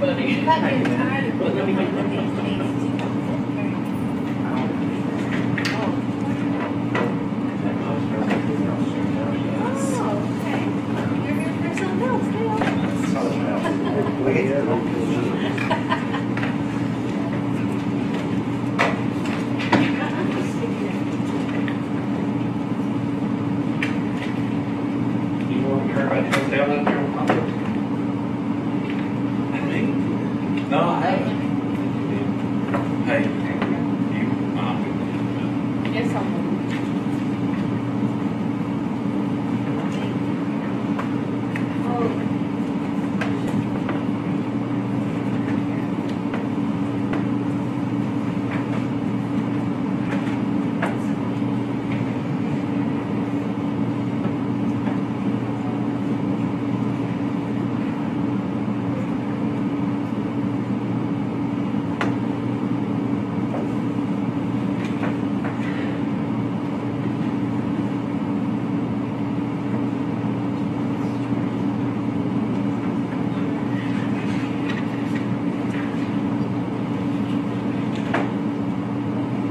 everybody. I'm getting tired of looking at these things. No, I haven't. Hey, you, Yes, I will.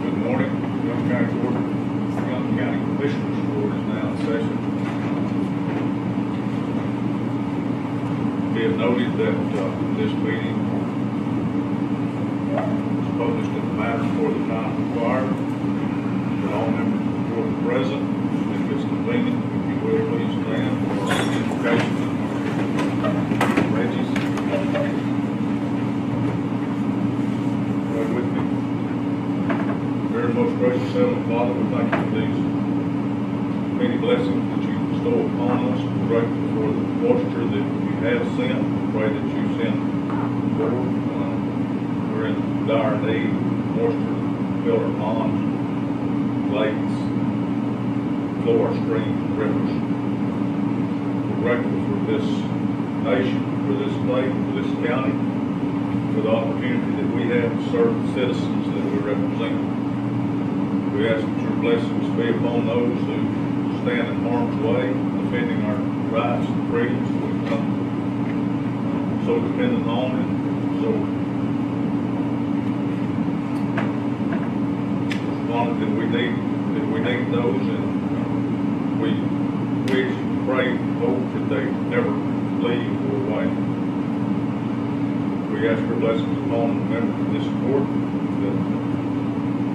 Good morning. Young County Commissioners Board is now in session. Be it noted that this meeting is published in the matter for the time required. That all members of the board are present. If it's convenient, if you will, please stand for invocation. Reggie's. Right with me. Very most gracious Heavenly Father, we thank you for these many blessings that you bestow upon us. We're grateful for the moisture that you have sent. We pray that you send more. We're in dire need of moisture to fill our ponds, lakes, flow our streams, and rivers. We're grateful for this nation, for this state, for this county, for the opportunity that we have to serve the citizens that we represent. We ask that your blessings be upon those who stand in harm's way, defending our rights and freedoms that we've come so dependent on and so wanted that we need those, and we pray and hope that they never leave or away. We ask your blessings upon the members of this court, that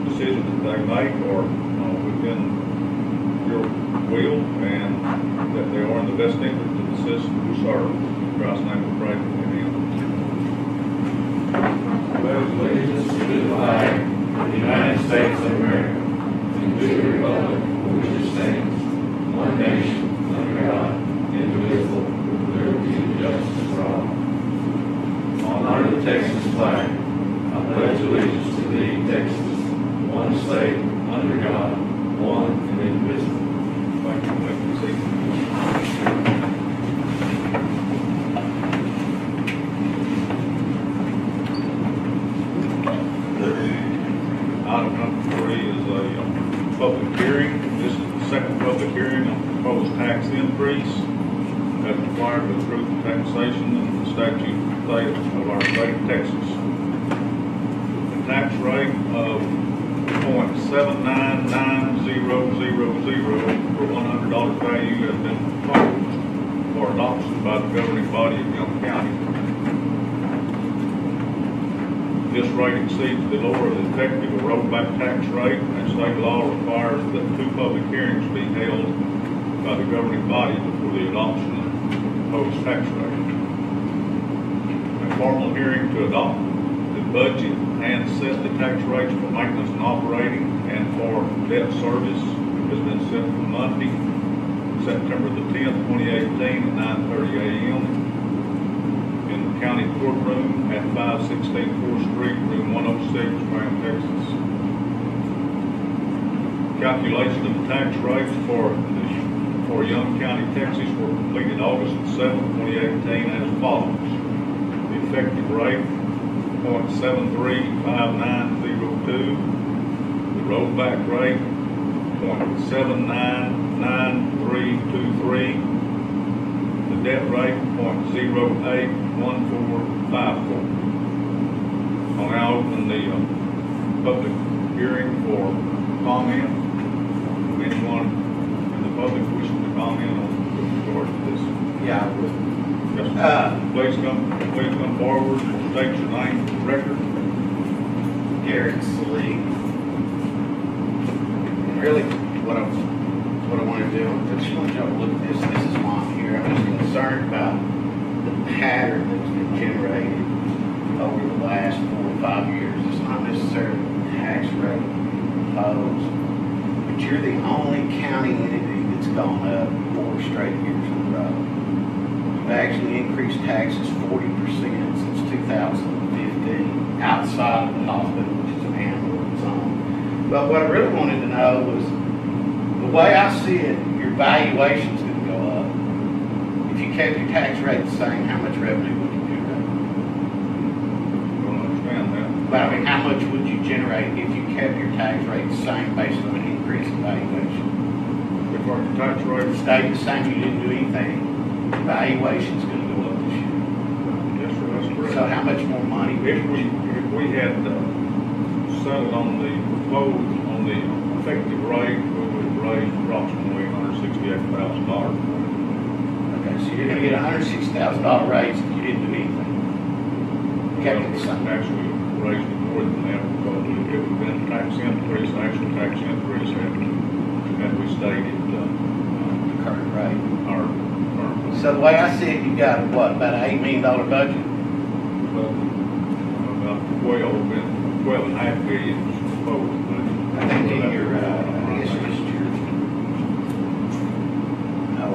decisions that they make are within your will, and that they are in the best interest of the citizens who serve. In Christ's name we pray. Amen. Pledge allegiance to the flag of the United States of America and to the republic for which it stands, one nation, under God, indivisible, with liberty and justice for all. Honor the Texas flag. I pledge allegiance to thee, Texas, one state, under God, one and indivisible. Thank you. Thank you. See. Item number 3 is a public hearing. This is the second public hearing on proposed tax increase as required by truth and taxation and the statute of our state of Texas. The tax rate of 0.799000 for $100 value has been proposed for adoption by the governing body of Young County. This rate exceeds the lower of the effective rollback tax rate, and state law requires that 2 public hearings be held by the governing body before the adoption of the proposed tax rate. A formal hearing to adopt the budget and set the tax rates for maintenance and operating and for debt service has been set for Monday, September the 10th, 2018 at 9:30 a.m. in the county courtroom at 516 4th Street, room 106, Graham, Texas. Calculation of the tax rates for Young County, Texas were completed August 7th, 2018 as follows. The effective rate 0.735902, the rollback rate 0.799323, the debt rate .081454. I'll now open the public hearing for comment. Anyone in the public wishing to comment on with regard to this? Yeah, I would. Yes, sir. Please come forward, state your name for the record. Garrett Slee. And really, what I want to do, I just want y'all to look at this. This is why I'm here. I'm just concerned about the pattern that's been generated over the last 4 or 5 years. It's not necessarily the tax rate imposed, but you're the only county entity that's gone up 4 straight years in a row. We've actually increased taxes 40% since 2015, outside of the hospital, which is an animal of its own. But what I really wanted to know was, the way I see it, your valuation's going to go up. If you kept your tax rate the same, how much revenue would you generate? Don't understand that. But I mean, how much would you generate if you kept your tax rate the same based on an increase in valuation? If our tax rate Stayed the same, you didn't do anything, the valuation's going to go up this year. yes, sir, that's correct. So how much more money? If we had settled on the proposed, on the effective rate, we would have raised approximately $168,000. Okay, so you're going to get a $106,000 raise if you didn't do anything. Kept it the same. Actually, raised it more than that because it would have been a tax increase, actual tax increase had we stayed at Current rate. our So the way I see it, you got what, about an $8 million budget? well, about 12.5 billion was proposed. I think in your, I guess just your, no,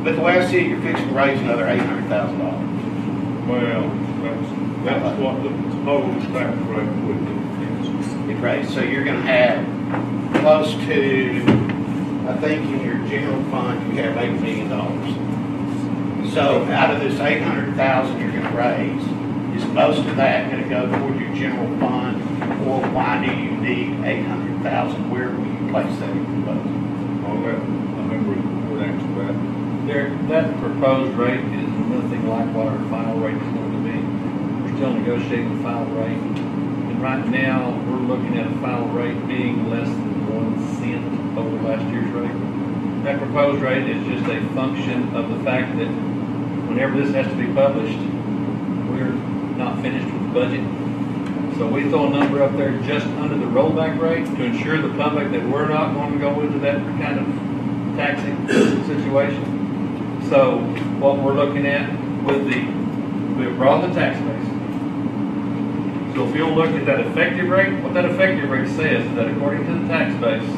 but the way I see it, you're fixing to raise another $800,000. Well, that's what the proposed tax rate would be. It raised, so you're gonna have close to, I think in your general fund, you have $8 million. So out of this 800,000 you're gonna raise, is most of that gonna go toward your general fund? Or why do you need 800,000? Where will you place that in the budget? All that, I remember would answer that. That proposed rate is nothing like what our final rate is going to be. We're still negotiating the final rate. And right now, we're looking at a final rate being less than 1 cent over last year's rate. That proposed rate is just a function of the fact that whenever this has to be published, we're not finished with the budget. So we throw a number up there just under the rollback rate to ensure the public that we're not going to go into that kind of taxing situation. So what we're looking at with we've brought the tax base. So if you'll look at that effective rate, what that effective rate says is that according to the tax base,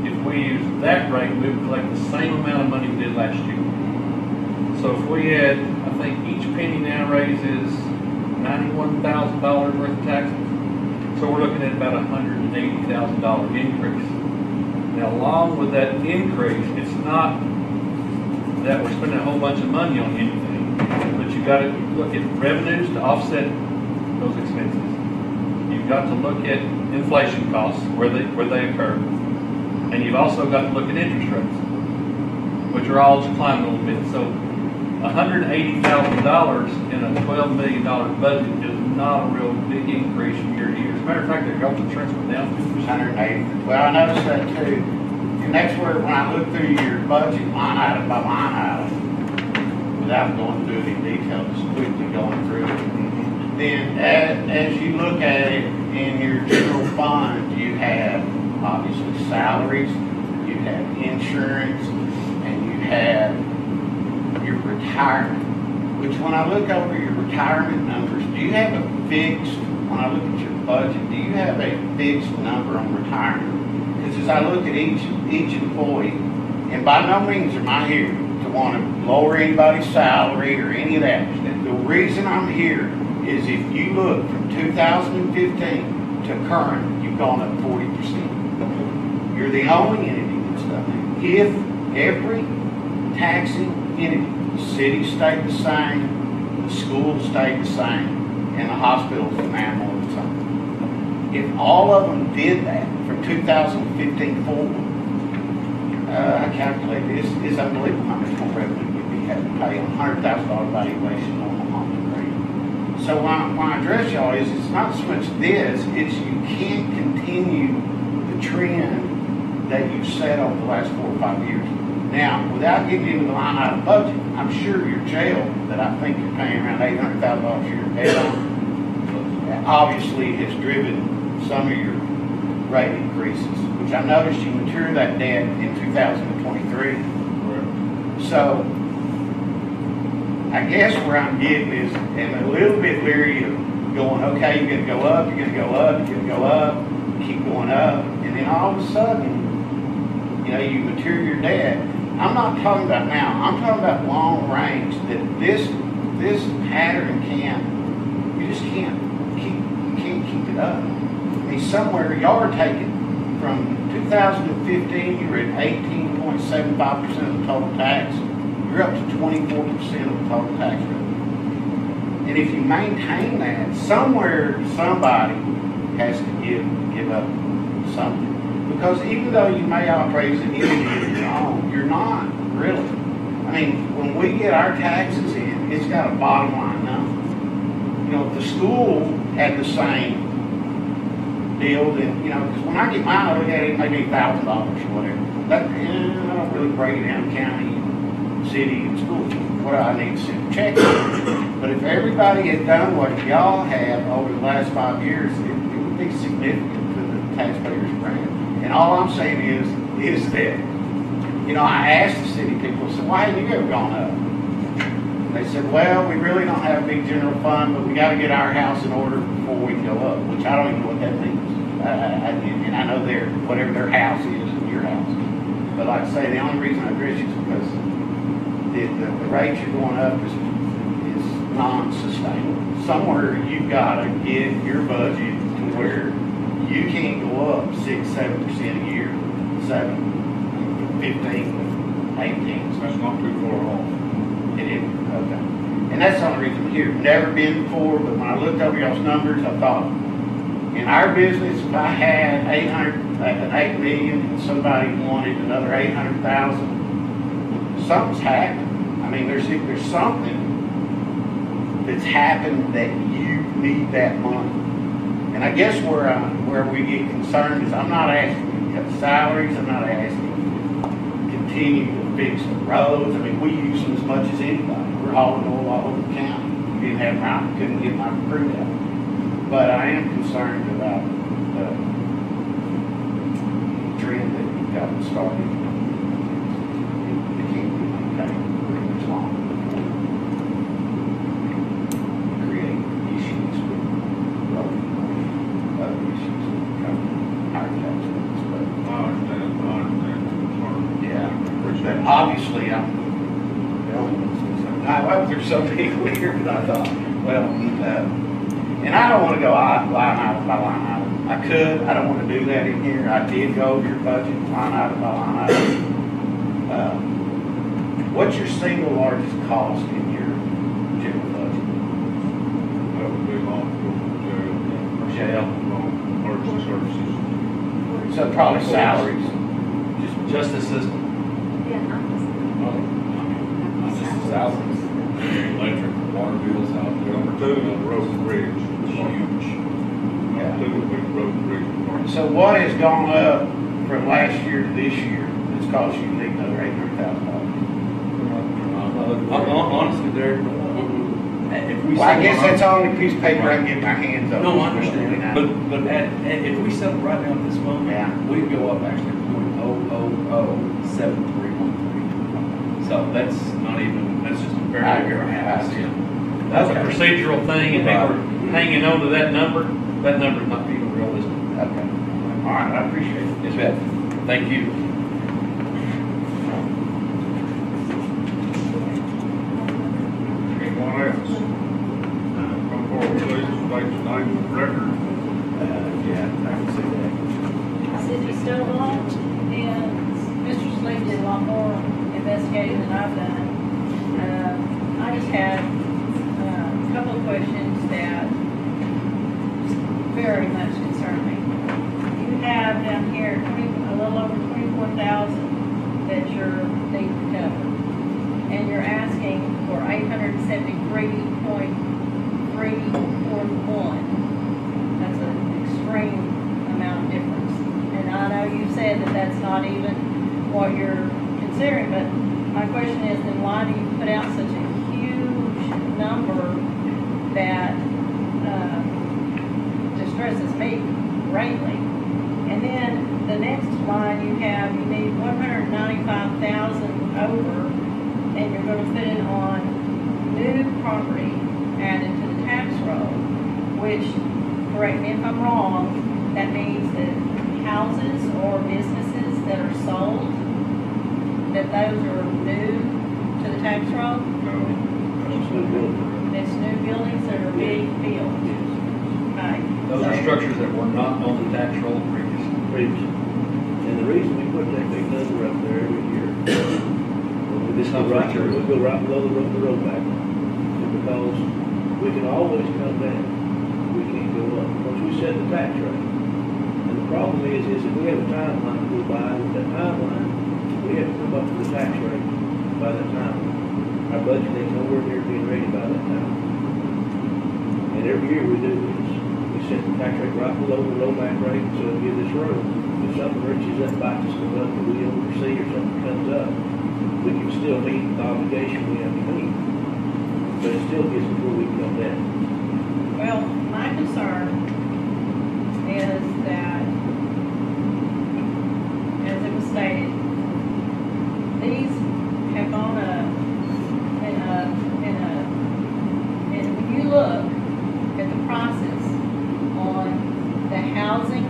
if we use that rate, we would collect the same amount of money we did last year. So if we had, I think each penny now raises $91,000 worth of taxes. So we're looking at about $180,000 increase. Now, along with that increase, it's not that we're spending a whole bunch of money on anything, but you've got to look at revenues to offset those expenses. You've got to look at inflation costs where they occur, and you've also got to look at interest rates, which are all just climbing a little bit. So $180,000 in a $12 million budget is not a real big increase from year to year. As a matter of fact, their health insurance went down 2%. 180. Well, I noticed that too. And that's where, when I look through your budget line item by line item, without going through it in detail, just quickly going through it, then as you look at it in your general fund, you have obviously salaries, you have insurance, and you have your retirement. Which, when I look over your retirement numbers, do you have a fixed, when I look at your budget, do you have a fixed number on retirement? Because as I look at each employee, and by no means am I here to want to lower anybody's salary or any of that. The reason I'm here is if you look from 2015 to current, you've gone up 40%. You're the only entity that's done that. If every taxing entity, the city stayed the same, the schools stayed the same, and the hospital's an animal of its own. If all of them did that from 2015 forward, I calculate this is unbelievable how much more revenue would be has to pay on $100,000 valuation on the haunted grade. So when I address y'all is, it's not so much this, it's you can't continue the trend that you've set over the last 4 or 5 years. Now, without getting into the line item budget, I'm sure your jail that I think you're paying around $800,000 a year debt on, obviously has driven some of your rate increases, which I noticed you matured that debt in 2023. So, I guess where I'm getting is, I'm a little bit leery of going, okay, you're gonna go up, you're gonna go up, you're gonna go up, keep going up, and then all of a sudden, you know, you mature your debt. I'm not talking about now, I'm talking about long range, that this pattern you just can't keep it up. I mean, somewhere, y'all are taking, from 2015, you were at 18.75% of the total tax, you're up to 24% of the total tax revenue. And if you maintain that, somewhere, somebody has to give up something. Because even though you may operate as an entity of your own, you're not really. I mean, when we get our taxes in, it's got a bottom line number. You know, if the school had the same deal, then, you know, because when I get mine, I look at it maybe $1,000 or whatever. That, I don't really break it down county, city, and school. What I need to send a check. But if everybody had done what y'all have over the last 5 years, it would be significant to the taxpayers' grant. And all I'm saying is that, you know, I asked the city people, I said, why haven't you ever gone up? They said, well, we really don't have a big general fund, but we got to get our house in order before we can go up, which I don't even know what that means. And I know whatever their house is your house. But like I say, the only reason I address you is because the rate you're going up is non-sustainable. Somewhere you've got to get your budget to where you can't go up 6-7% a year, 7, 15, 18. So that's not too far off. It isn't, okay. And that's the only reason I'm here. Never been before, but when I looked over y'all's numbers, I thought, in our business, if I had $8 million and somebody wanted another $800,000, something's happened. I mean, there's something that's happened that you need that money. And I guess where we get concerned is I'm not asking you to cut salaries, I'm not asking you to continue to fix the roads. I mean, we use them as much as anybody. We're hauling oil all over the county. We didn't have route, couldn't get my crew out. But I am concerned about the trend that you've got started. It can't be maintained very much longer. Create issues with road, other issues with higher tax rates. But I understand the concern. yeah, Appreciate but it. obviously I'm the only one. There's so people here that I thought, well, and I don't want to go line item by line item. I could, I don't want to do that in here. I did go over your budget line item by line item. What's your single largest cost in your general budget? That would be law enforcement, jail, emergency services. So probably salaries. Justice system. Salaries, electric, water bills out there. Number 2 is road and bridge. Huge. Yeah. 2 would be road and bridge. So what has gone up from last year to this year that's cost you another $800,000? Honestly, Derek, if we. Well, I guess that's the only piece of paper I can get my hands on. No, I understand, but if we settle right now at this moment, Yeah. we'd go up actually .0007313. So that's not even, that's just a very I big agree. house. That's a Okay. procedural thing, and they were hanging on to that number. That number's not even realistic. Okay. All right, I appreciate it. Yes, ma'am. Thank you. Anyone else? Come forward, please, state your name and record. Yeah, I can see that. Cindy Stovall, and Mr. Sleep did a lot more investigating than I've done. I just had a couple of questions that very much concern me. You have down here a little over 24,000 that you're need to cover. and you're asking for 873.341. That's an extreme amount of difference. And I know you said that that's not even what you're considering, but my question is, then why do you put out such a huge number that distresses me greatly? And then the next line you need 195,000 over, and you're going to fit it on new property added to the tax roll, which, correct me if I'm wrong, that means that houses or businesses that are sold, that those are new to the tax roll? It's new buildings that are being built. Right. Those are structures that were not on the tax roll previously. And the reason we put that big number up there every year, we This go comes right, right through. we go right below the road back, is because we can always come down, we can't go up, once we set the tax rate. And the problem is if we have a timeline to go by, with that timeline, we have to come up to the tax rate by that time. Our budget ain't nowhere near being ready by that time. And every year we do this, we set the tax rate right below the rollback rate, so it gives us room. If something reaches up, bites us above that we oversee or something comes up, we can still meet the obligation we have to meet. But it still gives us where we can come down. Well, my concern is that, as it was stated, these have gone up and when you look at the prices on the housing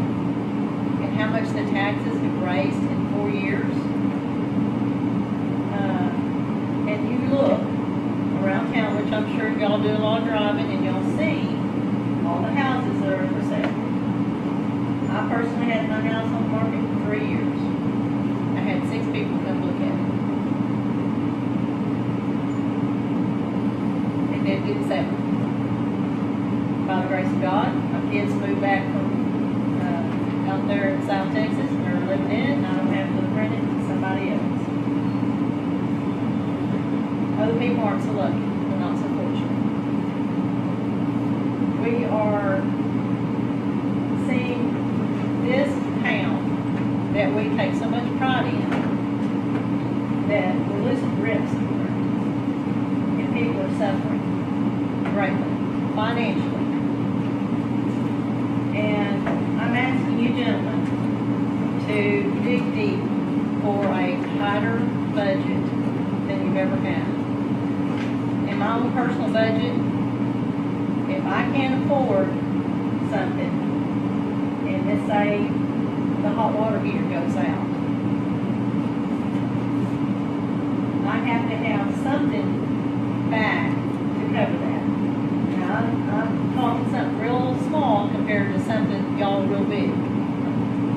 and how much the taxes have raised in 4 years, and you look around town, which I'm sure y'all do a lot of driving, and y'all see all the houses that are for sale. I personally had my house on the market for 3 years. I had 6 people come look at it. And then did 7. By the grace of God, my kids moved back from out there in South Texas, and they're living in it, and I don't have to rent it to somebody else. Other people aren't so lucky, they're not so fortunate. We are seeing this town that we take so much pride in, that we're losing grips somewhere. And people are suffering greatly, financially. And I'm asking you gentlemen to dig deep for a tighter budget than you've ever had. In my own personal budget, if I can't afford something, and let's say the hot water heater goes out, I have to have something back to cover that. Now, I'm talking something real small compared to something y'all real big.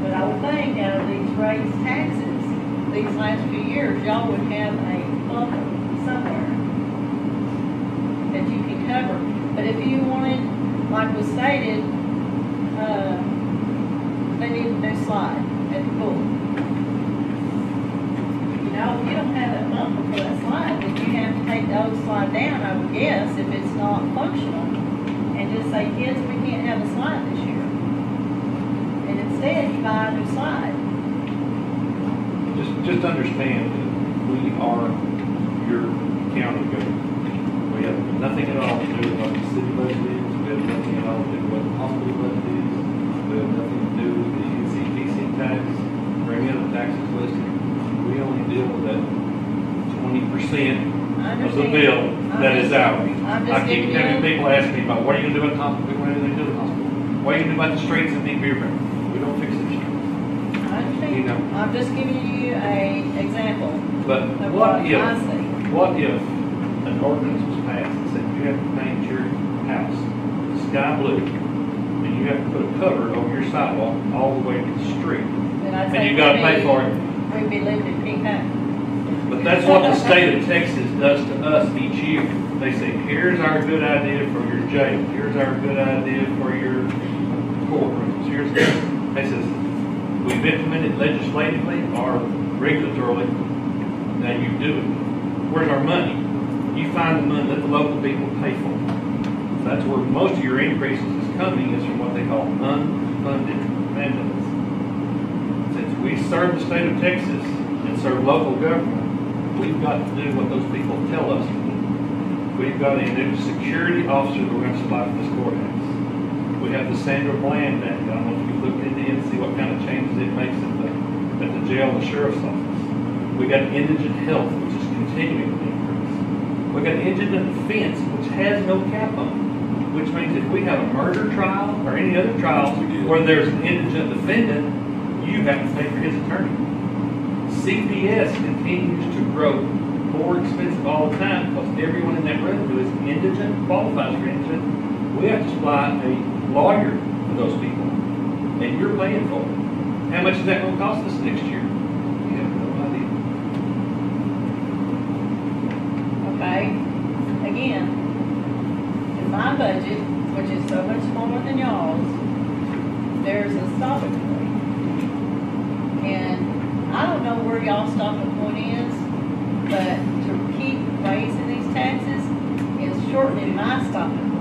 But I would think out of these raised taxes, these last few years, y'all would have a buffer somewhere that you can cover. But if you wanted, like was stated, they need a new slide at the pool. You know, if you don't have that buffer for that slide, then you have to take the old slide down, I would guess, if it's not functional, and just say, kids, we can't have a slide this year. And instead, you buy a new slide. Just understand that we are your county government. We have nothing at all to do with what the city budget is. We have nothing at all to do with what the hospital budget is. We have nothing to do with the NCPC tax or any other taxes listed. We only deal with that 20% of the bill that is ours. I keep having people ask me about, what are you going to do about the hospital? What are you going to do with the hospital? What are you going to do about the streets in Deep Beaver? We don't fix the streets. I understand. You know. I'm just giving you an example But of what what I see. if an ordinance was passed that said you have to paint your house sky blue, and you have to put a cover over your sidewalk all the way to the street, Then I'd and say you gotta pay for it? We'd be living in pink house. But that's what the state of Texas does to us each year. They say, here's our good idea for your jail, here's our good idea for your courtrooms, they says, we've implemented legislatively or regulatorily, now you do it. where's our money? You find the money, let the local people pay for it. So that's where most of your increases is coming, is from what they call unfunded mandates. Since we serve the state of Texas and serve local government, we've got to do what those people tell us to do. We've got a new security officer that we're going to supply for this courthouse. We have the Sandra Bland Act. I don't know if you looked into it and see what kind of changes it makes at the jail and the sheriff's office. We got indigent health, which is continuing to increase. We got indigent defense, which has no cap on it, which means if we have a murder trial or any other trial where there's an indigent defendant, you have to pay for his attorney. CPS continues to grow more expensive all the time because everyone in that room who is indigent qualifies for indigent. We have to supply a lawyer for those people, and you're paying for it. How much is that going to cost us next year? You have no idea. Okay, again, in my budget, which is so much smaller than y'all's, there's a stopping point. And I don't know where y'all's stopping point is, but to keep raising these taxes is shortening my stopping point.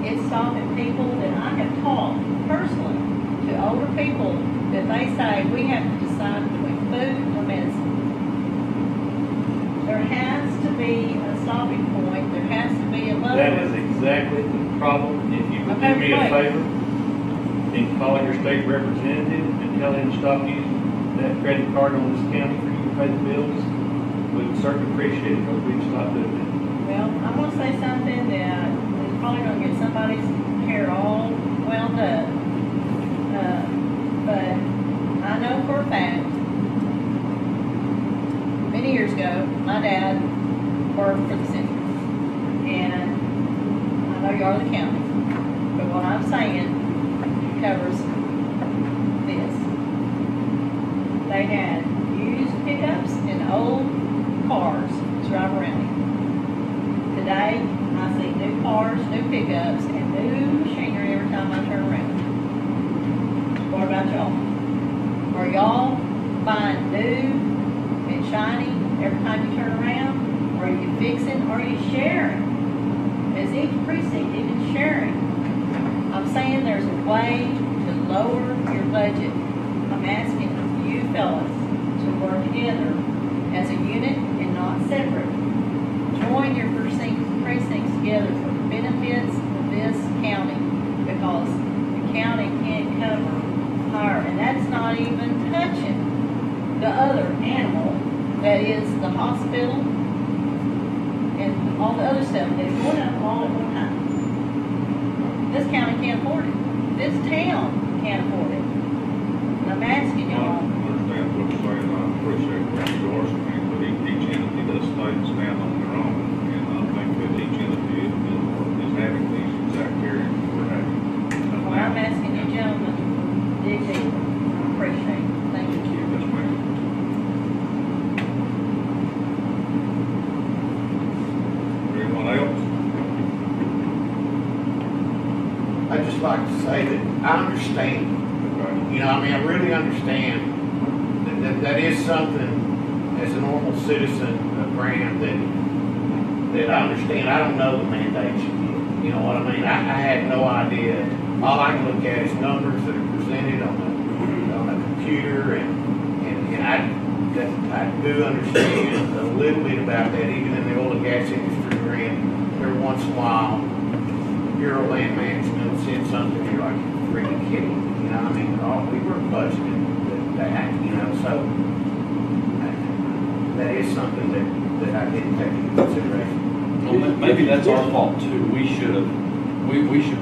It's stopping people that I have taught personally to older people that they say we have to decide between food or medicine. There has to be a stopping point. There has to be a level. That is exactly the problem. If you would do me a favor and call your state representative and tell him to stop using that credit card on this county for you to pay the bills, we'd certainly appreciate it because we'd stop doing that. Well, I'm going to say something that is probably going to get somebody's hair all wound up. But I know for a fact, many years ago, my dad worked for the city. And I know you are the county. But what I'm saying covers this. They had used pickups and old cars to drive around in. Today, I see new cars, new pickups, and new machinery every time I turn around. What about y'all? Are y'all buying new and shiny every time you turn around? Are you fixing? Are you sharing? Is each precinct even sharing? I'm saying there's a way to lower your budget. I'm asking you fellas to work together as a unit and not separate. Join your precincts together for the benefits of this county, because the county can't cover higher, and that's not even touching the other animal that is the hospital and all the other stuff that's going up all at one time. This county can't afford it. This town can't afford it. And I'm asking I y'all. understand what you're saying, I appreciate what you are saying, but each entity does stand on their own, and I think that each entity is having these exact areas we're having. Well, I'm asking you gentlemen to dig deep. I appreciate it. Thank you. Yes, ma'am. Anyone else? I'd just like to say that I understand. You know, I mean, I really understand that is something as a normal citizen of Graham that I understand. I don't know the mandates you get. You know what I mean? I had no idea. All I can look at is numbers that are presented on a computer, and I do understand a little bit about that. Even in the oil and gas industry we're in, every once in a while, Bureau of Land Management will send something, you're like, freaking kidding. You know, I mean, we were budgeted that, you know, so that is something that I didn't take into consideration. Well, maybe that's our fault too. We should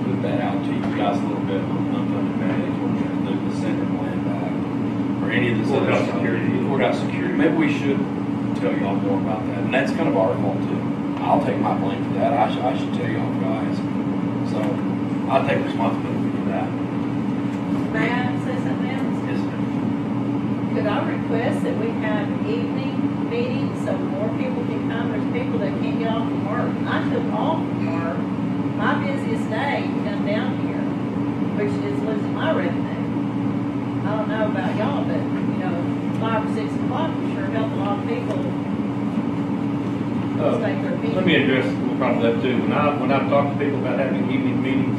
put that out to you guys a little bit on unfunded mandates. We're going to do the Sandra Bland Act or any of this other Courthouse stuff. security. Courthouse security. Maybe we should tell y'all more about that. And that's kind of our fault too. I'll take my blame for that. I should tell y'all guys. So I'll take responsibility for that. May I say something else? Yes, ma'am. Could I request that we have evening meetings so more people can come? There's people that can't get off from work. I took off from work, my busiest day, to come down here, which is losing my revenue. I don't know about y'all, but, 5 or 6 o'clock would sure help a lot of people state their opinion. Let me address probably that too. When I talk to people about having evening meetings,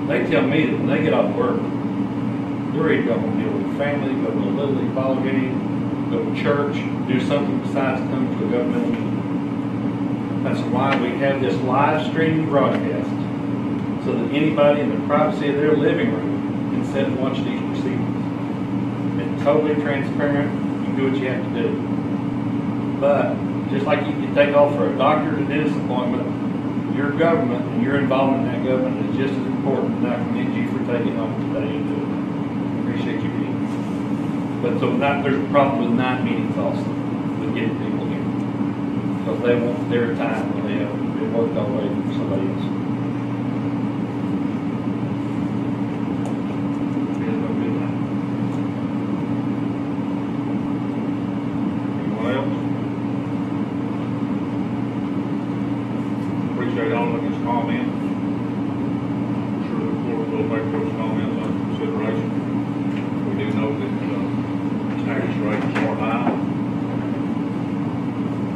they tell me that when they get off work, they're ready to go home, deal with family, go to a little league ball game, go to church, do something besides come to a governmental meeting. That's why we have this live streaming broadcast, so that anybody in the privacy of their living room can sit and watch these proceedings. It's totally transparent. You do what you have to do. But just like you can take off for a doctor or dentist appointment, your government and your involvement in that government is just as important. And I commend you for taking off today and doing it. Appreciate you being here. But so there's a problem with night meetings also, with getting people here. Because they want their time when they have been worked all day for somebody else. Anyone else? Appreciate all of his comments. I'm sure the court will make those comments under consideration. We do know that tax rates are high.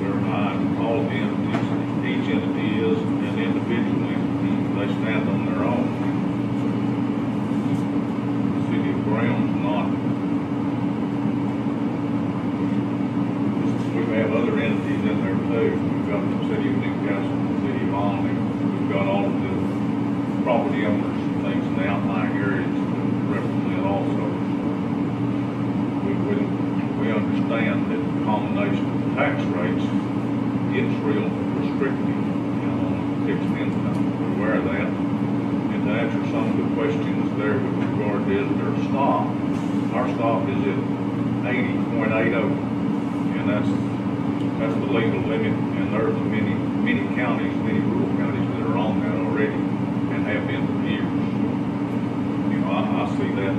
They're high in all the entities. Each entity is an individual entity. They stand on their own. The city of Brown's not. We have other entities in there too. We've got the city of Newcastle, the city of Alney. We've got all of the property owners and things in the outlying areas to represent also. We understand that the combination of tax rates gets real restrictive, on fixed income. We're aware of that. And to answer some of the questions there with regard to their stop, our stop is at 80.80. And that's the legal limit, and there's many counties, many rural counties that are on that already and have been for years. I see that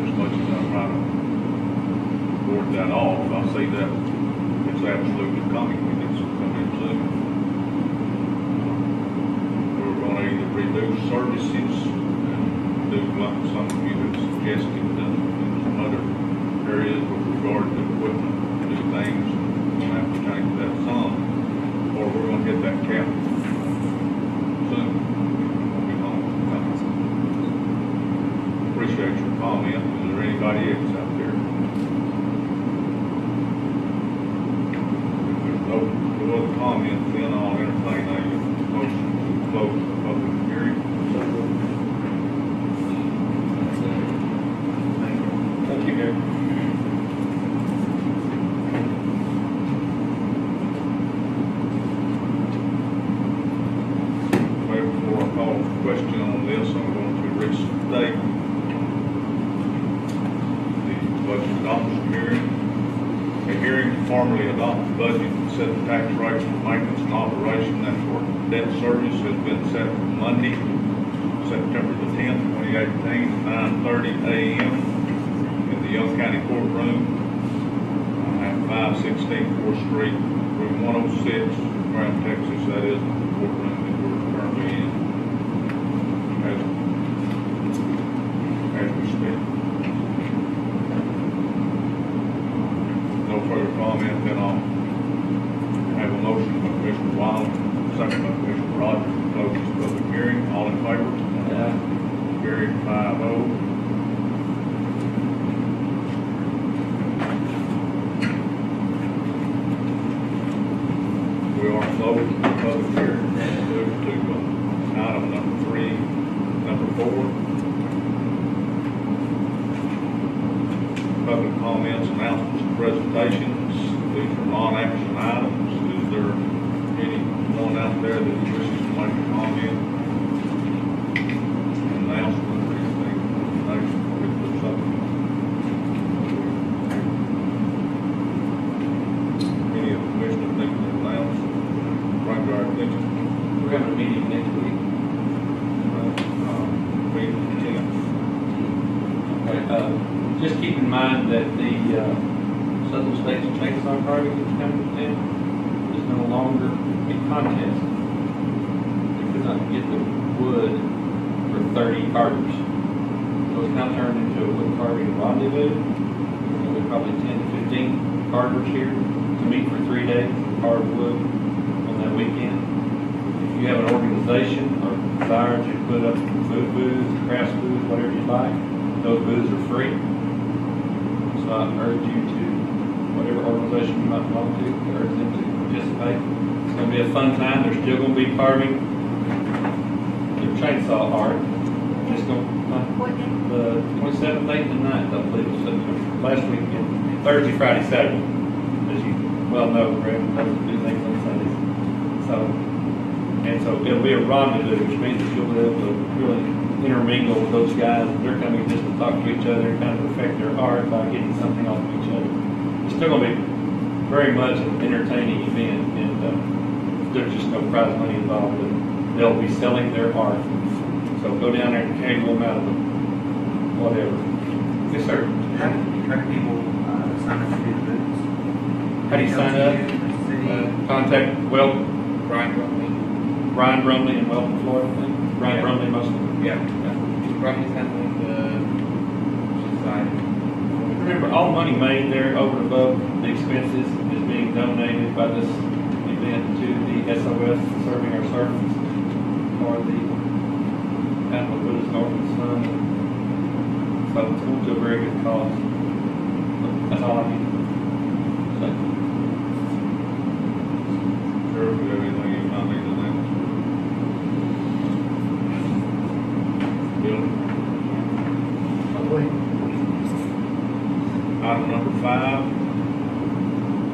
as much as I try to board that off, I see that it's absolutely coming. It's coming soon. We're going to either reduce services and do like some of you have suggested in some other areas with regard to equipment, to do things, we're going to have to change that some, or we're going to get that cap soon. We'll be home. Appreciate your comment. Is there anybody else out there? If there's no other comments, then I'll entertain a motion to close the public hearing. Thank you, Gary. Before I call for question on this, I'm going to restate the budget adoption hearing. A hearing to formally adopt the budget and set the tax rates for maintenance and operation and for debt service has been set for Monday, September the 10th, 2018, at 9:30 a.m. in the Young County Courtroom at 516 4th Street, room 106, Brown, Texas. That is the courtroom that we're currently in as we speak. No further comment, then I'll have a motion by Commissioner Wild, second by Commissioner Rogers, to close this public hearing. All in favor? Carried 5-0. We are closing the public hearing. Move to item number 4. Public comments, announcements, and presentations. These are non-action items. Is there anyone out there that wishes to make a comment? Announcement or anything? If there's something. Any of the commissioners think to announce? Bring to our attention. We're having a meeting next week. Meeting 10th. Okay, just keep in mind that the Southern States Chainsaw Carving that's coming to town is no longer a contest. We could not get the wood for 30 carvers. So it's now turned into a wood carving rendezvous. There's probably 10 to 15 carvers here. to meet for 3 days, hardwood on that weekend. If you have an organization or desire to put up food booths, craft booths, whatever you like, those booths are free. So I urge you to, whatever organization you might belong to, urge them to participate. It's gonna be a fun time. They're still gonna be carving the chainsaw art. It's gonna, the 27th, 8th, and 9th, I believe, was last weekend. Thursday, Friday, Saturday, as you well know, Brad, those do things on Sundays. So it'll be a rendezvous, which means that you'll be able to really intermingle with those guys. They're coming just to talk to each other, kind of affect their art by getting something off of each other. It's still gonna be very much an entertaining event, and there's just no prize money involved. But they'll be selling their art. So go down there and haggle them out of them, whatever. Yes, sir. How do people sign up to do the booths? How do you sign up? Contact, well, Brian Brumley in Welton, Florida. Brian Brumley mostly. Yeah. Brumley's handling the side. Remember, all money made there over and above the expenses is being donated by this event to the SOS, Serving Our Servants, or the Animal Buddhist Orphans Fund. So it's going to a very good cause. That's all I need to say. Sure, if you have anything you might need to know. Bill? Item number 5,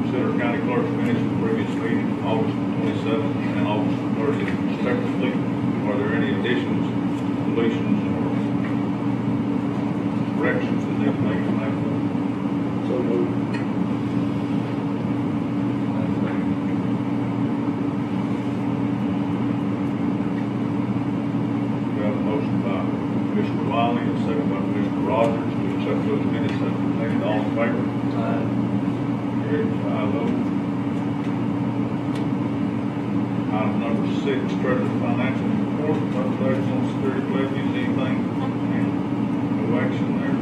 consider county clerk's minutes from previous meeting, August 27th and August 30th respectively. Are there any additions, deletions, or corrections that need to make from that? So moved. We have a motion by Commissioner Wiley, and a second by Commissioner Rogers to accept those minutes as presented. All in favor? Carried 5-0. Item number 6, Treasurer's Financial Report, updates on security levies, anything? No action there.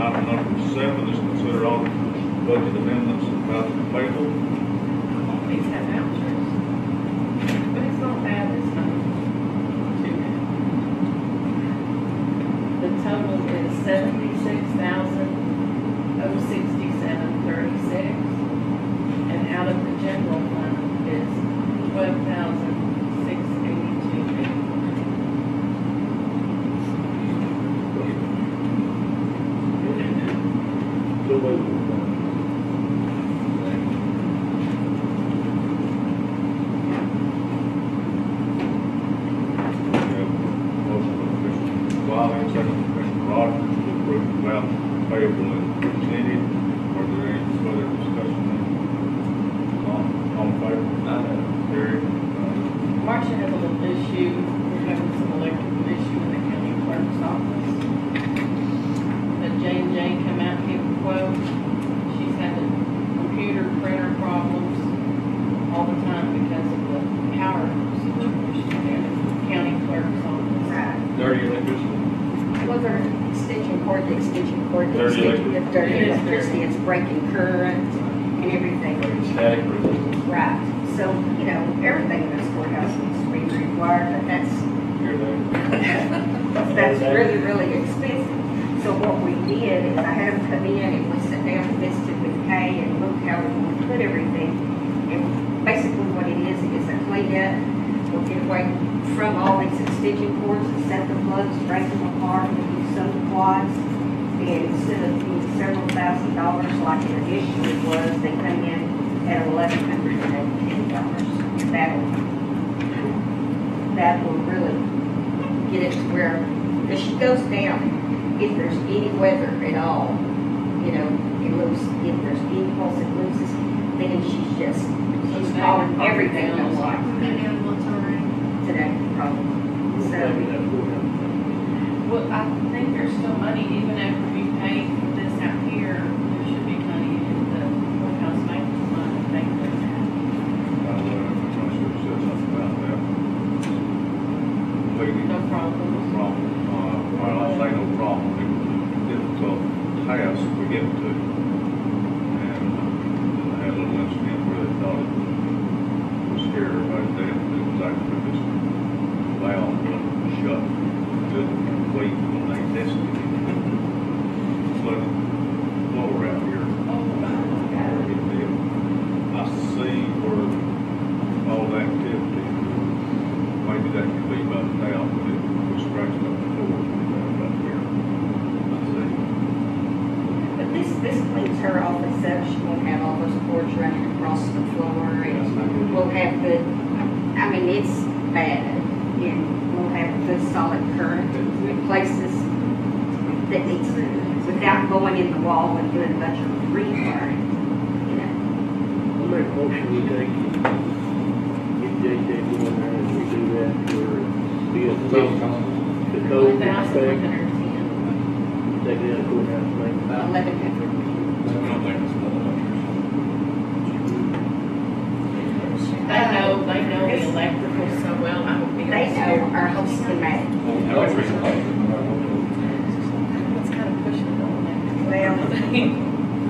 Item number 7 is consider auditor's budget amendments and voucher payable. These have vouchers. But it's not bad, it's not too bad. The total is $76,067.36. And out of the general fund is $12,682. So moved. Motion by Commissioner Wiley, and second by Commissioner Rogers to approve the voucher payable as presented. Are there any further discussion? All in favor? Carried. Marcia has a little issue, we're having some electrical issue in the county clerk's office. But Jane come out and give a quote. She's having computer printer problems all the time because of the power situation in the county clerk's office. Right. Dirty electricity. Well, the extension cord, the Dirty dirty It is electricity, it's breaking current and everything. Static resistance. Right, so, you know, everything in this courthouse needs to be rewired, but that's really, really expensive. So what we did is I had them come in and we sat down and visited with Kay and looked how we would put everything. And basically what it is a cleanup. We'll get away from all these extension cords and set the plugs, break them apart, and use some quads. And instead of being several $1,000s like it initially was, they come in at $1,110. That will really get it to where, if she goes down, if there's any weather at all, you know, if there's any pulse it loses, then she's calling everything else like today, probably. So, Well, I think there's still money, even after we pay for this out here, there should be money in the courthouse maintenance fund to pay for that. I should have said something about that. Lady, No problem. no problem. Well, I say no problem. It was a difficult task we get to. And I had a little incident where they thought it was scared everybody to death. It was actually just valve shut, couldn't wait when they tested it. Flooded floor out here. I see where all the activity, maybe that could be about now, but it was scratched up the floor about here. I see. But this cleans her office up, she won't have all those cords running across the floor, and we'll have good, I mean, it's bad, and we'll have good solid current in places that needs, without going in the wall and doing a bunch of rewiring, you know. I'll make a motion, we take, get JJ going there and we do that for the code inspect. Take it out of courthouse, make. 1100. We don't think it's another They know the electrical so well, I would be. They know our whole schematic. It's kind of pushing it on there. Well,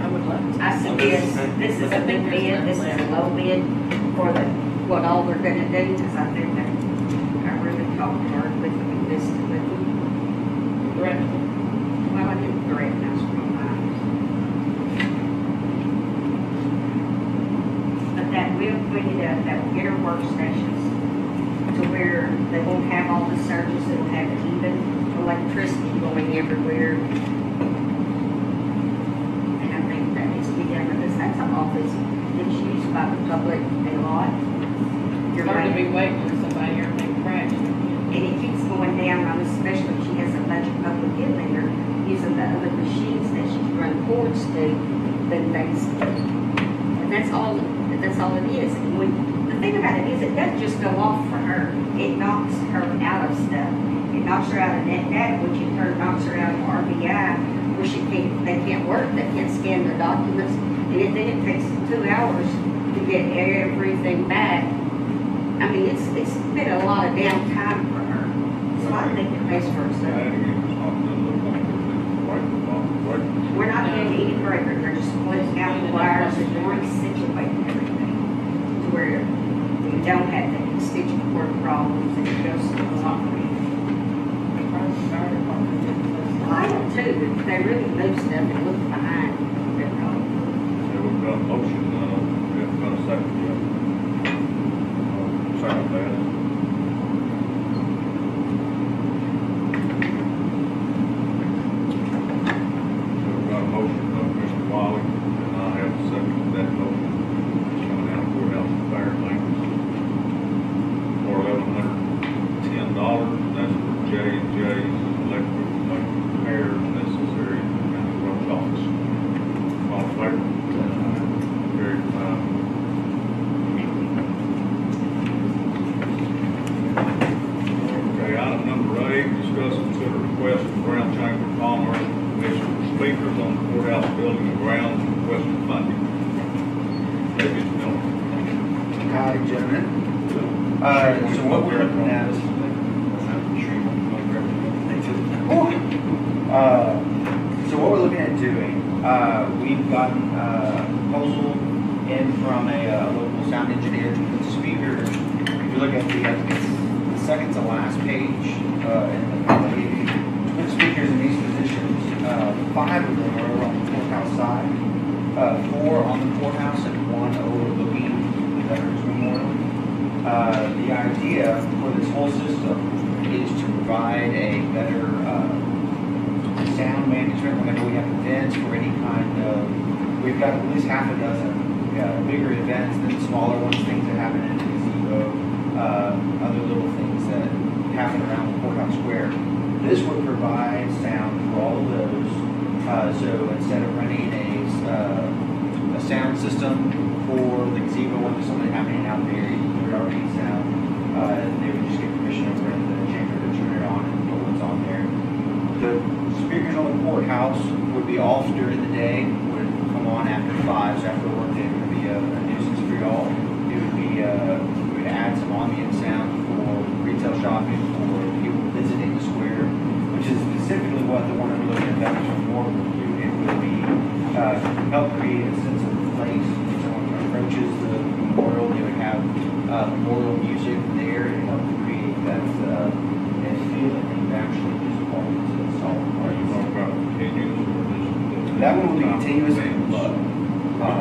I would love to. I suggest, this is a big bid, this is a low bid for what all they're gonna do, because I think that I really talked hard with them, this, with them. Correct. Well, I didn't threaten, I was real nice. But that will clean it up, that will get our workstations to where they won't have all the surges, it'll have even electricity going everywhere. And I think that needs to be done, because that's an office that's used by the public a lot. You're Hard to right. be waiting for somebody, everything crashed. And it keeps going down, especially if she has a bunch of public in there using the other machines that she can run cords to, then things. And that's all it is. And the thing about it is, it doesn't just go off for her. It knocks her out of stuff. It knocks her out of net data, which in turn knocks her out of RBI, where they can't work, they can't scan their documents. And then it takes 2 hours to get everything back. I mean, it's been a lot of downtime for her. So I think it pays for itself. We're not doing any breaker, they're just splitting out the wires and resituating everything to where you don't have the extension cord problems and it goes to the concrete. Well, I do too, but they really move stuff and look behind. They're probably. We've got a motion, we've got a second, second that. We've got a motion of Mr. Wiley, and I have a second to that motion. It's coming out of courthouse and fire maintenance for $1,110, and that's for J&J's electric repairs necessary in the road office. All in favor? Carried 5. Okay, item number 8, discuss and consider request from Brown Chamber of Commerce Commission for speakers on the courthouse building and grounds requesting funding. David Miller. Howdy, gentlemen. So what we're looking at is, so what we're looking at doing, we've gotten a proposal in from a local sound engineer to put speakers. If you look at the second to last page, in the package, to put speakers in these positions, 5 of them are over on the courthouse side, 4 on the courthouse, and 1 overlooking the Veterans Memorial. The idea for this whole system is to provide a better sound management whenever we have events for any kind of, we've got at least half a dozen bigger events than smaller ones, things that happen in the gazebo, other little things that happen around the courthouse square. This would provide sound for all of those. So instead of running a sound system for the gazebo when there's something happening out there, you already need sound. They would just get permission over in the chamber to turn it on and put what's on there. The speakers on the courthouse would be off during the day, would come on after 5, so after work day, it would be a nuisance for y'all. It would be, we would add some ambient sound for retail shopping, for people visiting the square, which is specifically what the one overlooking at Veterans Memorial would do. It will be help create a sense of place. When someone approaches the memorial, they would have memorial music there to help create that feeling that you actually just walk into the salt. Are you talking about continuous or just? That one will be continuous, but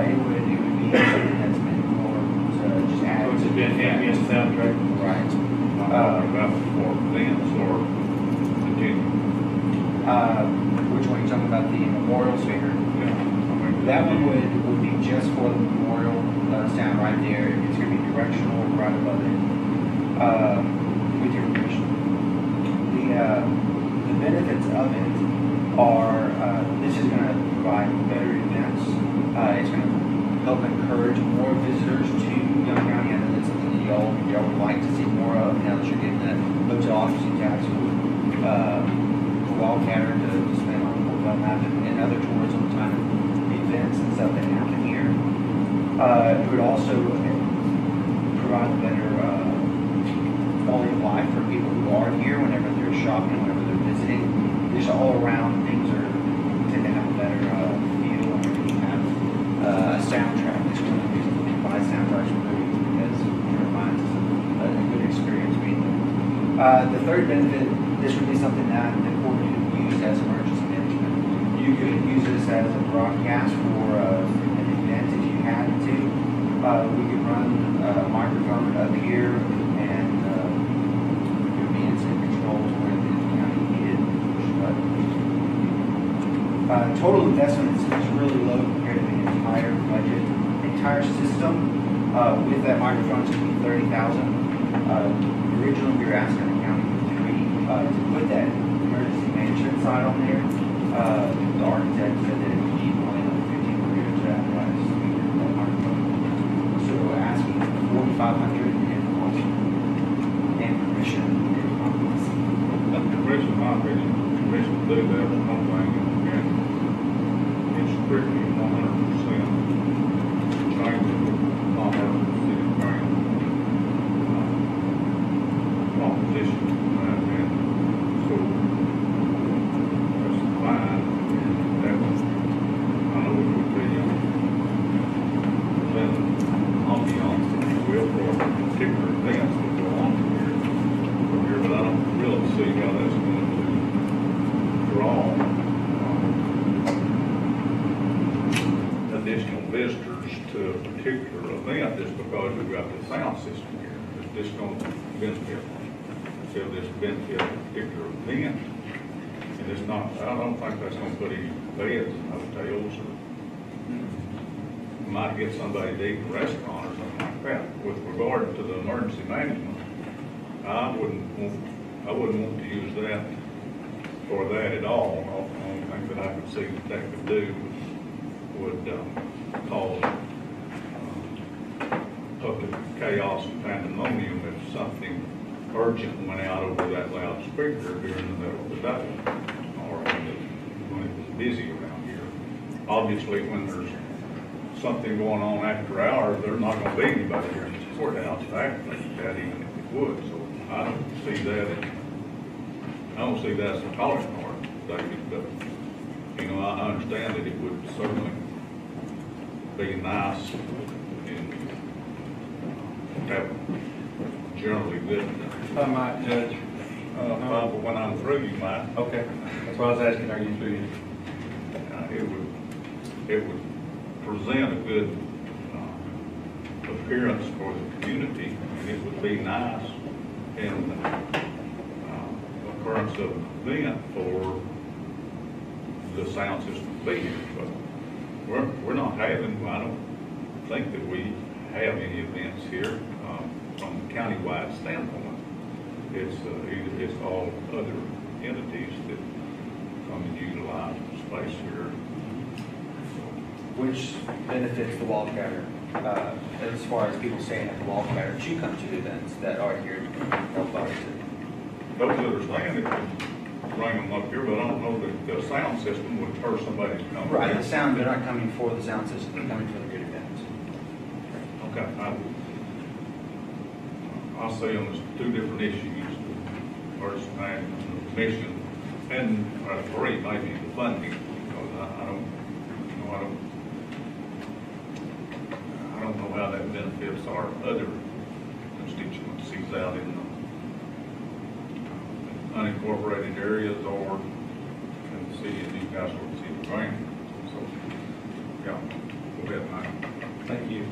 it would be something that's meant more to just add. So it's been ambient soundtrack. Right. I'm talking about for events or continuous. Which one are you talking about, the memorial speaker? Yeah. I mean, That one would be just for the memorial sound right there. It's going to be directional right above it, with your permission. The benefits of it are, this is going to provide better events. It's going to help encourage more visitors to Young County. I know that's something that y'all would like to see more of now that you're getting that hotel occupancy tax Wildcatter to spend on Fort Belknap and other tourism kind of events and stuff that happen here. It would also provide a better quality of life for people who are here whenever they're shopping, whenever they're visiting. Just all around things tend to have a better feel whenever you have a soundtrack. It's one of the reasons we buy soundtracks for movies because it reminds us of a good experience being there. The third benefit, this would be something that the court could use as emergency management. You could use this as a broadcast for an event if you had to. We could run a microphone up here and there would be instant controls where the county needed. Total investment is really low compared to the entire budget. The entire system with that microphone is going to be $30,000. Originally, we were asking the county to put that emergency management side on there. The architect said that it would need only like 1,500 to apparatus to be that microphone. So we're asking for $4,500 and permission. Permission, in my opinion, permission to do that is one thing, and it's strictly 100% change of commerce, city grant, proposition, and so that's fine, and that was, I know it would be, then ambiance, if you will, for particular events that go on here, but I don't really see how that's going to draw additional visitors to a particular event just because we've got the sound system here. It's just going to benefit, so this benefit a particular event. And it's not, I don't think that's going to put any beds in hotels or might get somebody to eat in a restaurant or something like that. With regard to the emergency management, I wouldn't want to use that for that at all. The only thing that I could see that could do would cause public chaos and pandemonium if something urgent went out over that loudspeaker during the middle of the day or when it was busy around here. Obviously, when there's something going on after hours, there's not going to be anybody here in the courthouse to activate that even if it would. So I don't see that as a calling card, David, but you know, I understand that it would certainly be nice and have generally good. I might, Judge. But when I'm through, you might. Okay, that's why I was asking, are you through? It would present a good appearance for the community, and it would be nice in occurrence of an event for the sound system to be here. But we're not having, I don't think that we have any events here from a countywide standpoint. It's all other entities that come and utilize the space here. Which benefits the Wildcatter, as far as people staying at the Wildcatter to come to events that are here to help out. Those that are staying, it could bring them up here, but I don't know that the sound system would hurt somebody to come. Right, here. the sound, they're not coming for the sound system, they're coming for the good events. Okay, I see them as two different issues, the first and the mission, and three, maybe the funding, because I don't benefits our other constituencies out in the unincorporated areas or in the city of Newcastle, the city of Grant. So, yeah, go ahead, Mike. Thank you.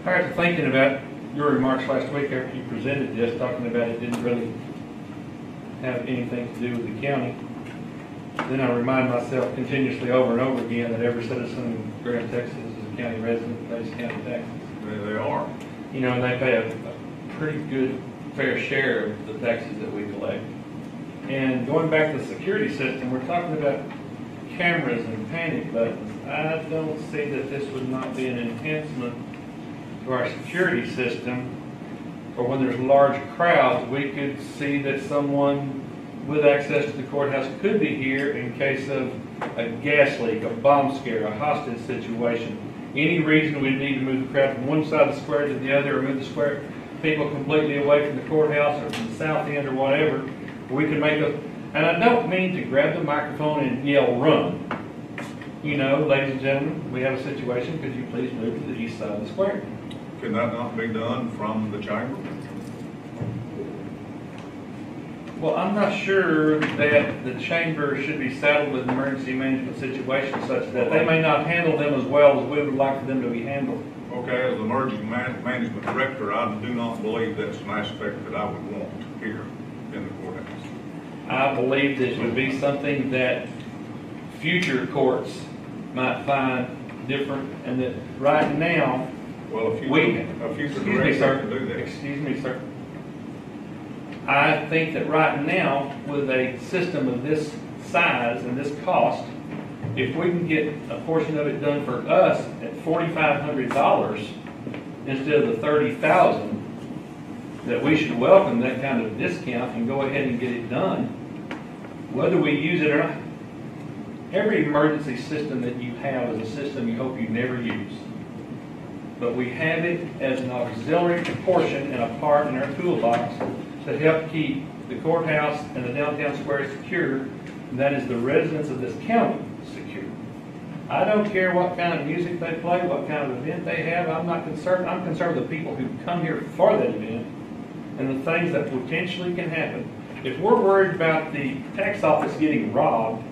Prior to thinking about your remarks last week after you presented this, talking about it didn't really have anything to do with the county, then I remind myself continuously over and over again that every citizen in Grant, Texas is a county resident, pays county taxes. They are. You know, and they pay a pretty good, fair share of the taxes that we collect. And going back to the security system, we're talking about cameras and panic buttons. I don't see that this would not be an enhancement to our security system. Or when there's large crowds, we could see that someone with access to the courthouse could be here in case of a gas leak, a bomb scare, a hostage situation. Any reason we need to move the crowd from one side of the square to the other, or move the square people completely away from the courthouse or from the south end or whatever, we can make a, and I don't mean to grab the microphone and yell run. You know, ladies and gentlemen, we have a situation, could you please move to the east side of the square? Can that not be done from the chamber? Well, I'm not sure that the chamber should be saddled with emergency management situations such that they may not handle them as well as we would like for them to be handled. Okay, as emergency management director, I do not believe that's an aspect that I would want here in the courthouse. I believe this would be something that future courts might find different, and that right now, Well, a future excuse me, director sir. can do that. Excuse me, sir. I think that right now, with a system of this size and this cost, if we can get a portion of it done for us at $4,500 instead of the $30,000, that we should welcome that kind of discount and go ahead and get it done, whether we use it or not. Every emergency system that you have is a system you hope you never use. But we have it as an auxiliary portion and a part in our toolbox to help keep the courthouse and the downtown square secure, and that is the residents of this county secure. I don't care what kind of music they play, what kind of event they have. I'm not concerned. I'm concerned with the people who come here for that event and the things that potentially can happen. If we're worried about the tax office getting robbed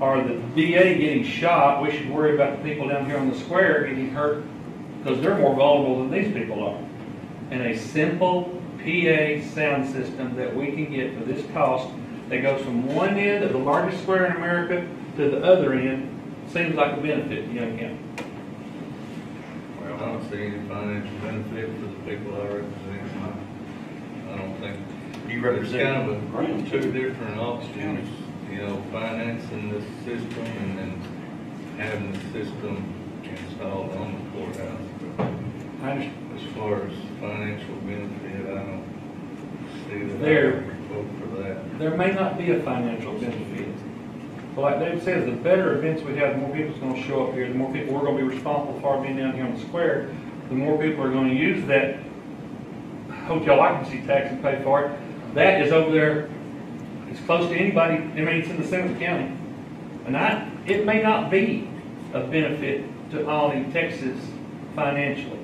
or the DA getting shot, we should worry about the people down here on the square getting hurt, because they're more vulnerable than these people are. And a simple PA sound system that we can get for this cost that goes from one end of the largest square in America to the other end seems like a benefit to Young County. Well, I don't see any financial benefit for the people I represent. I don't think. You It's kind of Grant. a two different options, you know, financing the system and then having the system installed on the courthouse. I understand. As far as financial benefit, I don't see that. There- I would vote for that. There may not be a financial benefit. But like David says, the better events we have, the more people's going to show up here, the more people we're going to be responsible for being down here on the square, the more people are going to use that hotel occupancy tax and pay for it. That is over there, it's close to anybody, I mean, it's in the center of the county. And it may not be a benefit to Alny, Texas financially,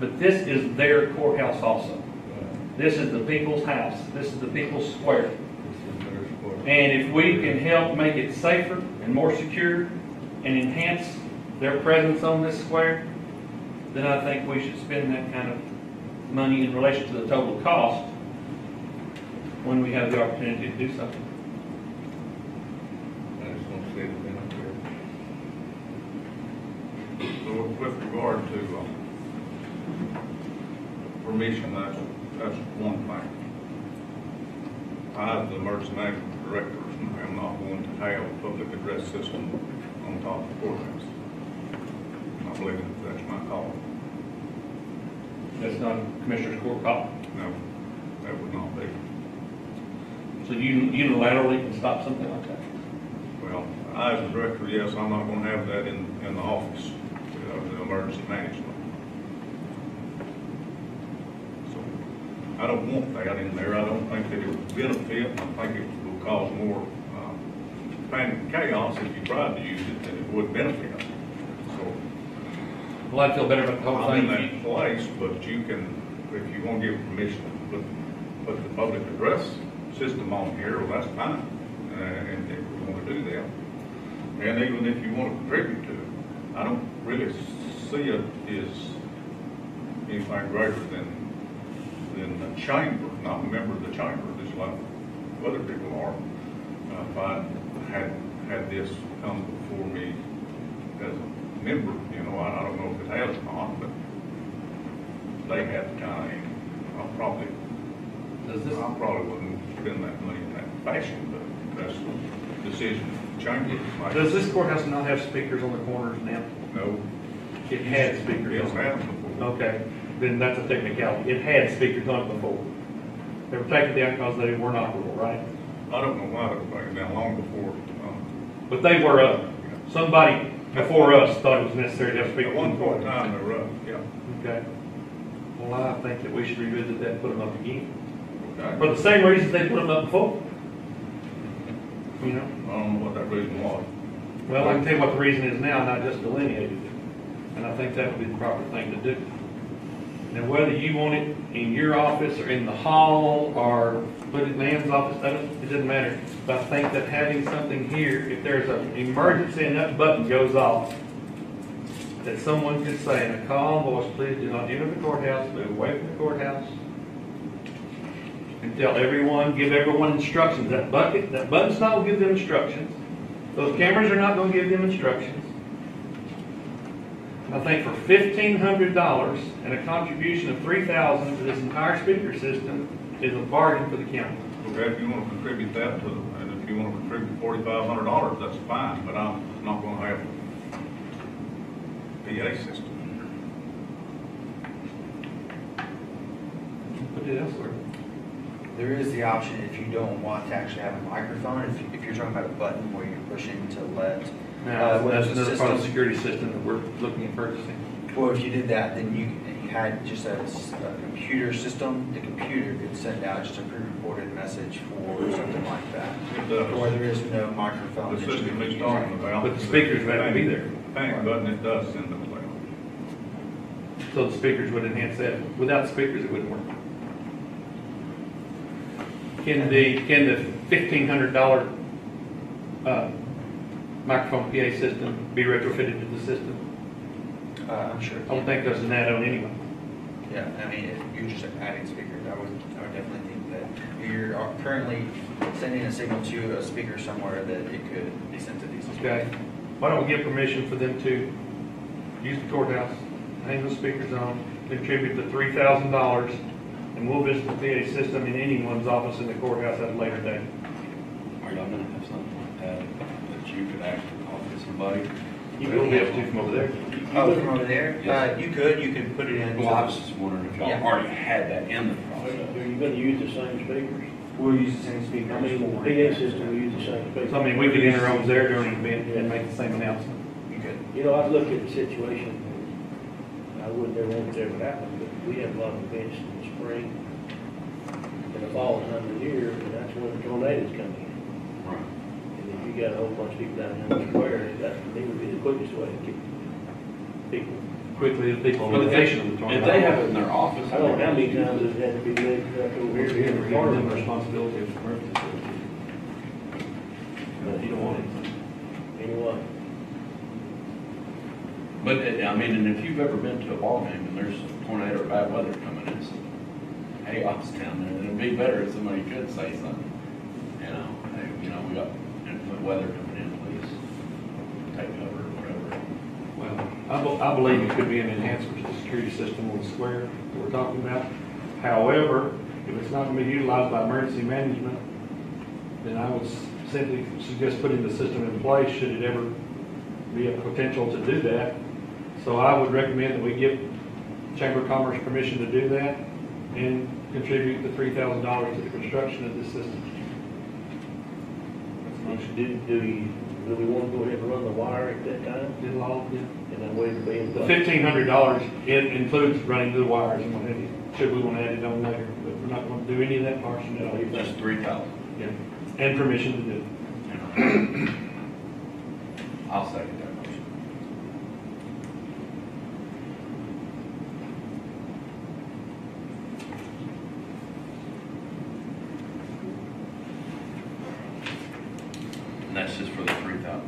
but this is their courthouse also. This is the people's house. This is the people's square. And if we can help make it safer and more secure and enhance their presence on this square, then I think we should spend that kind of money in relation to the total cost when we have the opportunity to do something. I just don't see the benefit. So with regard to permission, that's one thing. I, as the emergency management director, am not going to have a public address system on top of the courthouse. I believe that's my call. That's not Commissioner's Court call. No, that would not be. So you unilaterally can stop something like that. Well, I, as a director, yes, I'm not going to have that in the office of the emergency management. So I don't want that in there. I don't think that it would benefit. I think it will cause more panic and chaos if you tried to use it than it would benefit. So Well, I'd feel better about the whole I'm in thing. that place, but you can, if you want to give permission to put the public address system on here, well, that's fine. And if you want to do that, and even if you want to contribute to it, I don't really see it as anything greater than the chamber. And I'm a member of the chamber, just like other people are. If I had this come before me as a member, you know, I don't know if it has or not, but they have kind of, I probably wouldn't spend that money in that fashion, but that's a decision the chamber makes. Does this courthouse not have speakers on the corners now? No. It had speakers. It's on it. happened before. Okay, then that's a technicality. It had speakers on it before. They were taken down because they weren't operable, right? I don't know why they were taken down long before. But they were up. Somebody before us thought it was necessary to have speakers. At one point in time, they were up, yeah. Okay. Well, I think that we should revisit that and put them up again. Okay. For the same reasons they put them up before. You know? I don't know what that reason was. Well, I can tell you what the reason is now, and I just delineated it. And I think that would be the proper thing to do. Now, whether you want it in your office or in the hall or put it in Ann's office, it doesn't matter. But I think that having something here, if there's an emergency and that button goes off, that someone could say in a calm voice, please do not enter the courthouse, move away from the courthouse. And tell everyone, give everyone instructions. That button's not going to give them instructions. Those cameras are not going to give them instructions. I think for $1,500 and a contribution of $3,000 to this entire speaker system is a bargain for the county. Okay, if you want to contribute that to them, and if you want to contribute $4,500, that's fine, but I'm not going to have a PA system. Put it elsewhere. There is the option if you don't want to actually have a microphone, if you're talking about a button where you're pushing to let. Now, that's the another part of the system- security system that we're looking at purchasing. Well, if you did that, then you had just a computer system, the computer could send out just a pre-recorded message for something like that. It does. Where there is no microphone. The that you system can he's use. talking about. But the speakers would have to be there. Panic button, it does send them away. So the speakers would enhance that. Without speakers, it wouldn't work. Can the $1,500 microphone PA system be retrofitted to the system? I'm sure. I would think there's an add-on anyway. Yeah, I mean, if you're just adding speakers, I would definitely think that you're currently sending a signal to a speaker somewhere that it could be sent to these. Okay. Why don't we give permission for them to use the courthouse, hang those speakers on, contribute the $3,000, and we'll visit the PA system in anyone's office in the courthouse at a later date. Are y'all gonna have something like that, that you could actually talk to somebody? You will be able to from over there. Oh, from over there? Yes. You could put it in. Well, I was just wondering if y'all Yeah. already had that in the Are process. you gonna use the same speakers? We'll use the same speakers. I mean, the for- PA system will use the same speakers. So, I mean, we could enter over there during an event and make the same announcement. You could. You know, I've looked at the situation, I wouldn't ever want it to ever happen, but we have a lot of events in the spring, in the fall time of the year, and that's when the tornadoes come in. Right. And if you got a whole bunch of people down in the square, that to me would be the quickest way to keep people. Quickly, the people, Well, location of the If tornado. they have it in their office. I don't know how many times it had to be led up over We're here. giving them the responsibility of emergency services. But you don't want it. Anyway, But, I mean, and if you've ever been to a ball game and there's a tornado or bad weather coming, it's chaos down there. It'd be better if somebody could say something. You know, hey, we got weather coming in, please take cover or whatever. Well, I believe it could be an enhancement to the security system on the square that we're talking about. However, if it's not going to be utilized by emergency management, then I would simply suggest putting the system in place should it ever be a potential to do that. So I would recommend that we give Chamber of Commerce permission to do that and contribute the $3,000 to the construction of this system. do you really want to go ahead and run the wire at that time? It'll all, yeah. And then wait to be in The place? $1,500, it includes running the wires and what have you, should we want to add it on later, but we're not going to do any of that portion at all. Just 3,000. Yeah, and permission to do it. I'll second that motion.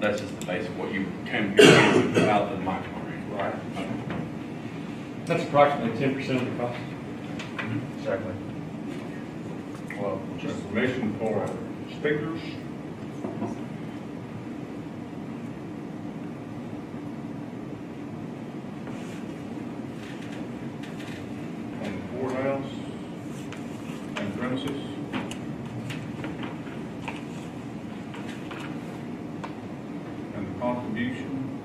That's just the basic, what you came here with without the micro rate. Right. That's approximately 10% of the cost. Exactly. Well, just permission for speakers. On the courthouse and premises. And the contribution.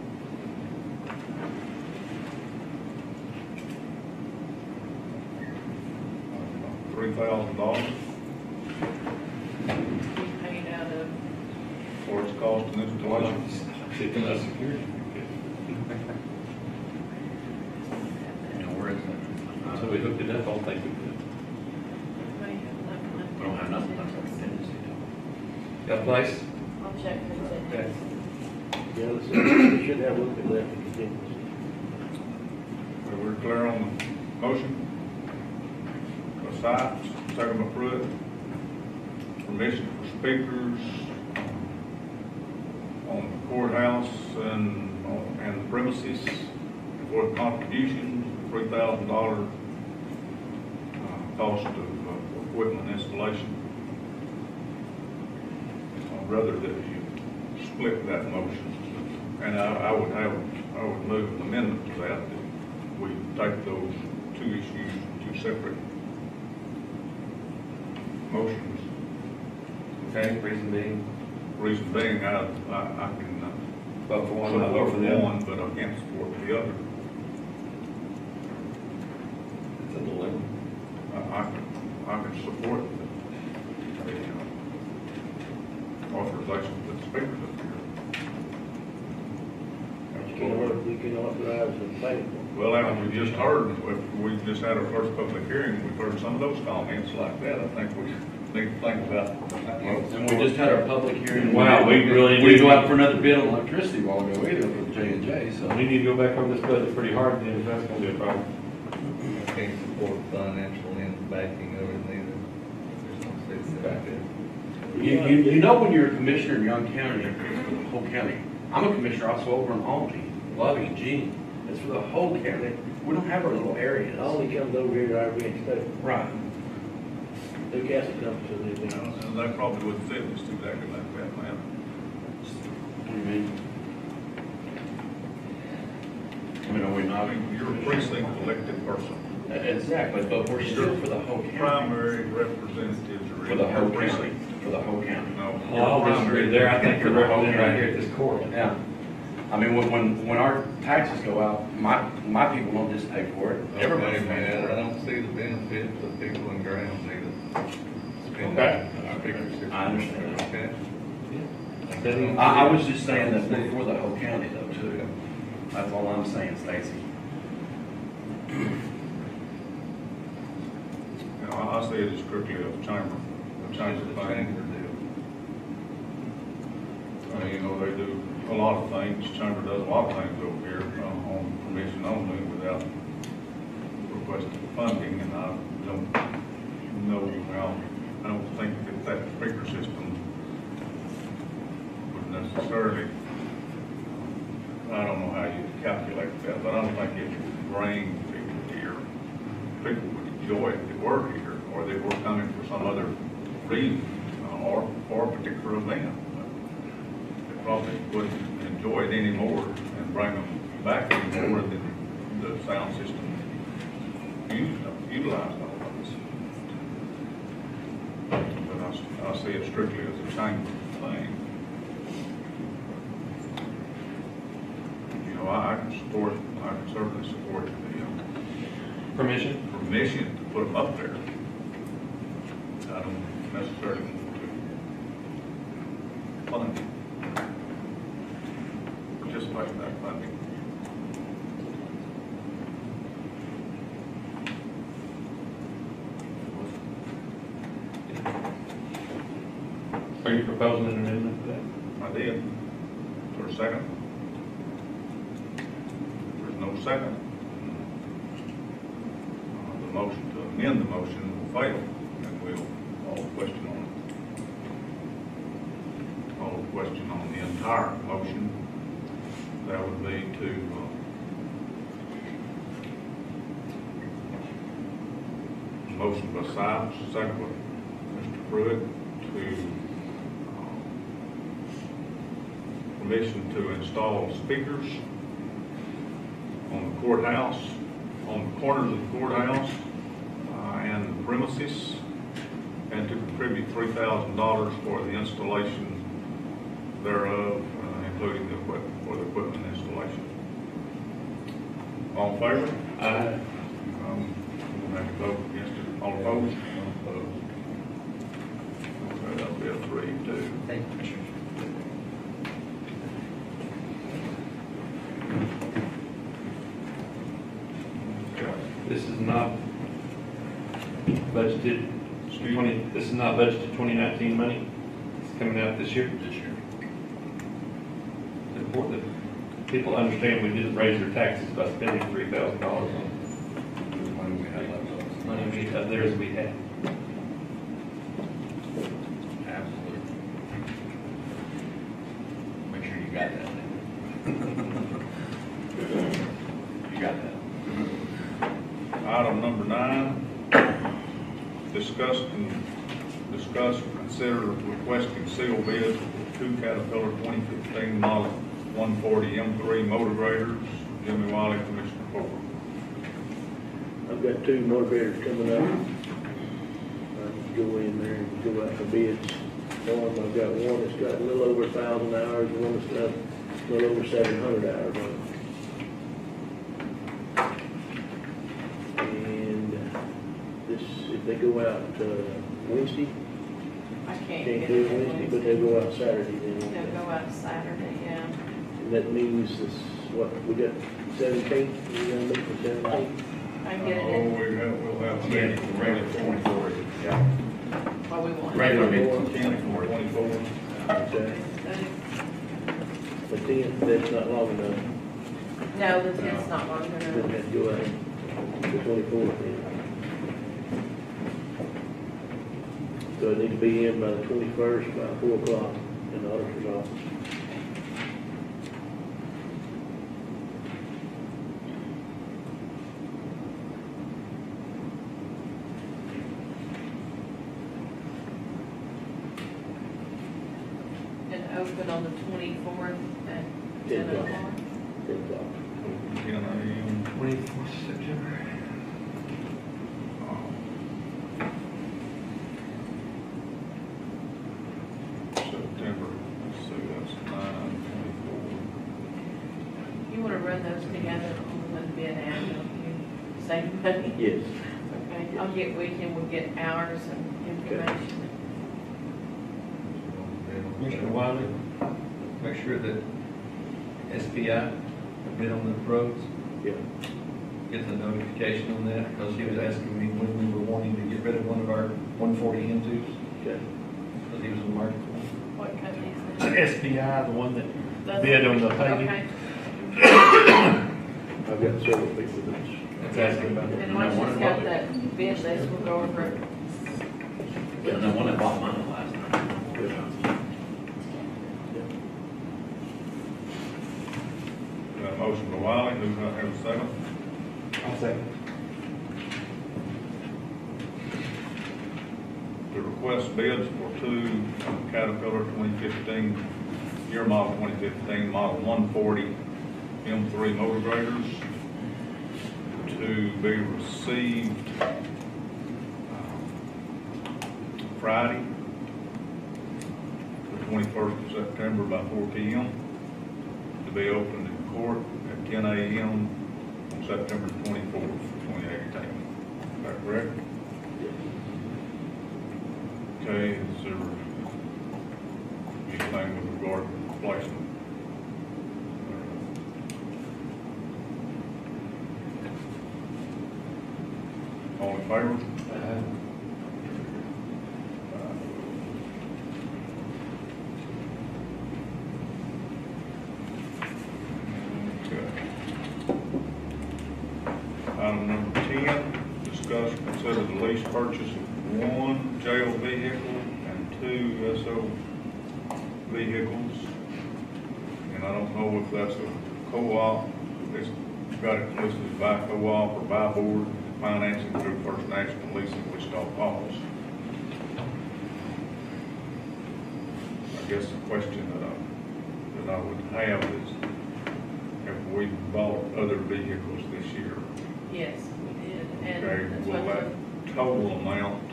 $3,000 Paid out of, for its cost in installation. Taking us security. You know, where is that? So we hooked it up, I'll take it. we have enough money. We don't have nothing left for contingency. Got a place? I'll check for Okay. that. Yeah, let's see, we should have a little bit left in contingency. So we're clear on the motion? Aside, second by Pruitt. Permission for speakers on the courthouse and the premises for the contribution, $3,000 cost of equipment installation. I'd rather that you split that motion. And I would move an amendment to that we take those two issues, two separate motions. Okay, reason being? Reason being, I can Vote for one, not support vote for the other. one, but I can't support the other. It's a dilemma. I can support the authorization of the speakers up We can authorize the payment. here. Well, after we just heard, if we just had our first public hearing, we've heard some of those comments like that, I think we need to think about. And we just had our public hearing. Wow, we really We need go to- out for another bid on electricity while ago either with J&J, so. We need to go back over this budget pretty hard, then, if that's gonna be a problem. I can't support financial and backing of it neither. There's no sense in that. You know when you're a commissioner in Young County, it's for the whole county. I'm a commissioner also over in Albany, Loving, Gene. It's for the whole county. We don't have our little areas. Only comes over here to our bench too. Right. Newcastle comes to the bench. And that probably wouldn't fit us too exactly like that, man. What do you mean? I mean, are we I not? mean, you're a precinct elected person. Exactly, but we're still for the whole county. Primary representatives are For in the your whole precinct. county, for the whole county. No. Well, I'll disagree there, I think you're represented right here at this court. Yeah. I mean, when our taxes go out, my people don't just pay for it. Everybody Okay, pays man, for I it. don't see the benefit to the people in grounds either. Spend Okay. I understand. Okay. I was just saying that we're for the whole county though, too. That's all I'm saying, Stacy. You know, I see it as strictly a chamber The thing. chamber deal. I mean, you know, they do a lot of things, chamber does a lot of things over here on permission only without requesting funding, and I don't know how, I don't think that speaker system would necessarily, I don't know how you calculate that, but I don't think it would bring people here. People would enjoy it if they were here, or they were coming for some other reason, or a particular event. They probably wouldn't enjoy it anymore and bring them back anymore than the sound system utilized on those. But I see it strictly as a chamber thing. You know, I can certainly support the Permission? permission to put them up there. I don't necessarily want to fund it. Participate in that funding. Are you proposing an amendment to that? I did. For a second. There's no second. The motion to amend the motion will fail, and we'll all question on it. All in question on the entire motion. That would be to, motion by Sipes, second by Mr. Pruitt, to permission to install speakers on the courthouse, on the corners of the courthouse and the premises, and to contribute $3,000 for the installation thereof, including the equipment, for the equipment installation. All in favor? Aye. We'll have to vote against it. All opposed? Okay, that'll be a 3-2. Thank you, Commissioner. Okay. This is not budgeted, this is not budgeted 2019 money. It's coming out this year. This year. It's important that people understand we didn't raise their taxes by spending $3,000 on When we had left those. money we had there as we had. Absolutely. Make sure you got that. You got that. Item number 9, discuss, consider requesting seal bids for 2 Caterpillar 2015 model 140 M3 motor graders. Jimmy Wiley, Commissioner Ford. I've got 2 motivators coming up. I can go in there and go out for bids. I've got one that's got a little over 1,000 hours, and one that's got a little over 700 hours on it. And this, if they go out Wednesday, I can't can't get do it it Wednesday, but they go out Saturday then. They'll go out Saturday, yeah. And that means this, what, we got 17th, we gotta make the 17th. I can get it in, We'll have a Yeah, meeting. regular 24. Yeah. what we want. Regular meeting, 24. 24. Okay. So, The 10th, that's not long enough. no, it's not long Then enough. have to go out the 24th then. So it needs to be in by the 21st by 4 o'clock in the auditor's office. And open on the 24th at 10 o'clock. o'clock. 10 o'clock. 10 a.m. 24th September. September, let's see, that's 9/24. You want to run those together on the bid ad, don't you? Same money? Yes. Okay, I'll get with him, we'll get hours and information. Mr. Wiley, make sure that SPI bid on the roads, Yeah. get the notification on that, because he was asking me when we were wanting to get rid of one of our 140 M2s, Okay. because he was in the market for What company is one. that? SPI, the one that That's- bid on the paving. Okay, I've got several people that's. That's asking about it. and once he's got that bid list, we'll go over it. Yeah, the one that bought mine last time. Got a motion by Wiley, who's not have a second? I'll second. To request bids for 2 Caterpillar 2015, year model 2015, model 140 M3 motor graders to be received Friday, the 21st of September by 4 p.m. to be opened in court at 10 a.m. on September 24th, 2018. Is that correct? Okay, is there anything with regard to placement? All in favor? Okay. Item number 10, discuss, consider the lease purchase of 1 jail vehicle and 2 vehicles. And I don't know if that's a co-op, it's got it listed by co-op or by board, financing through First National Leasing, Wichita Falls. I guess the question that I would have is, have we bought other vehicles this year? Yes, we did, and Okay, that's will what. that total amount of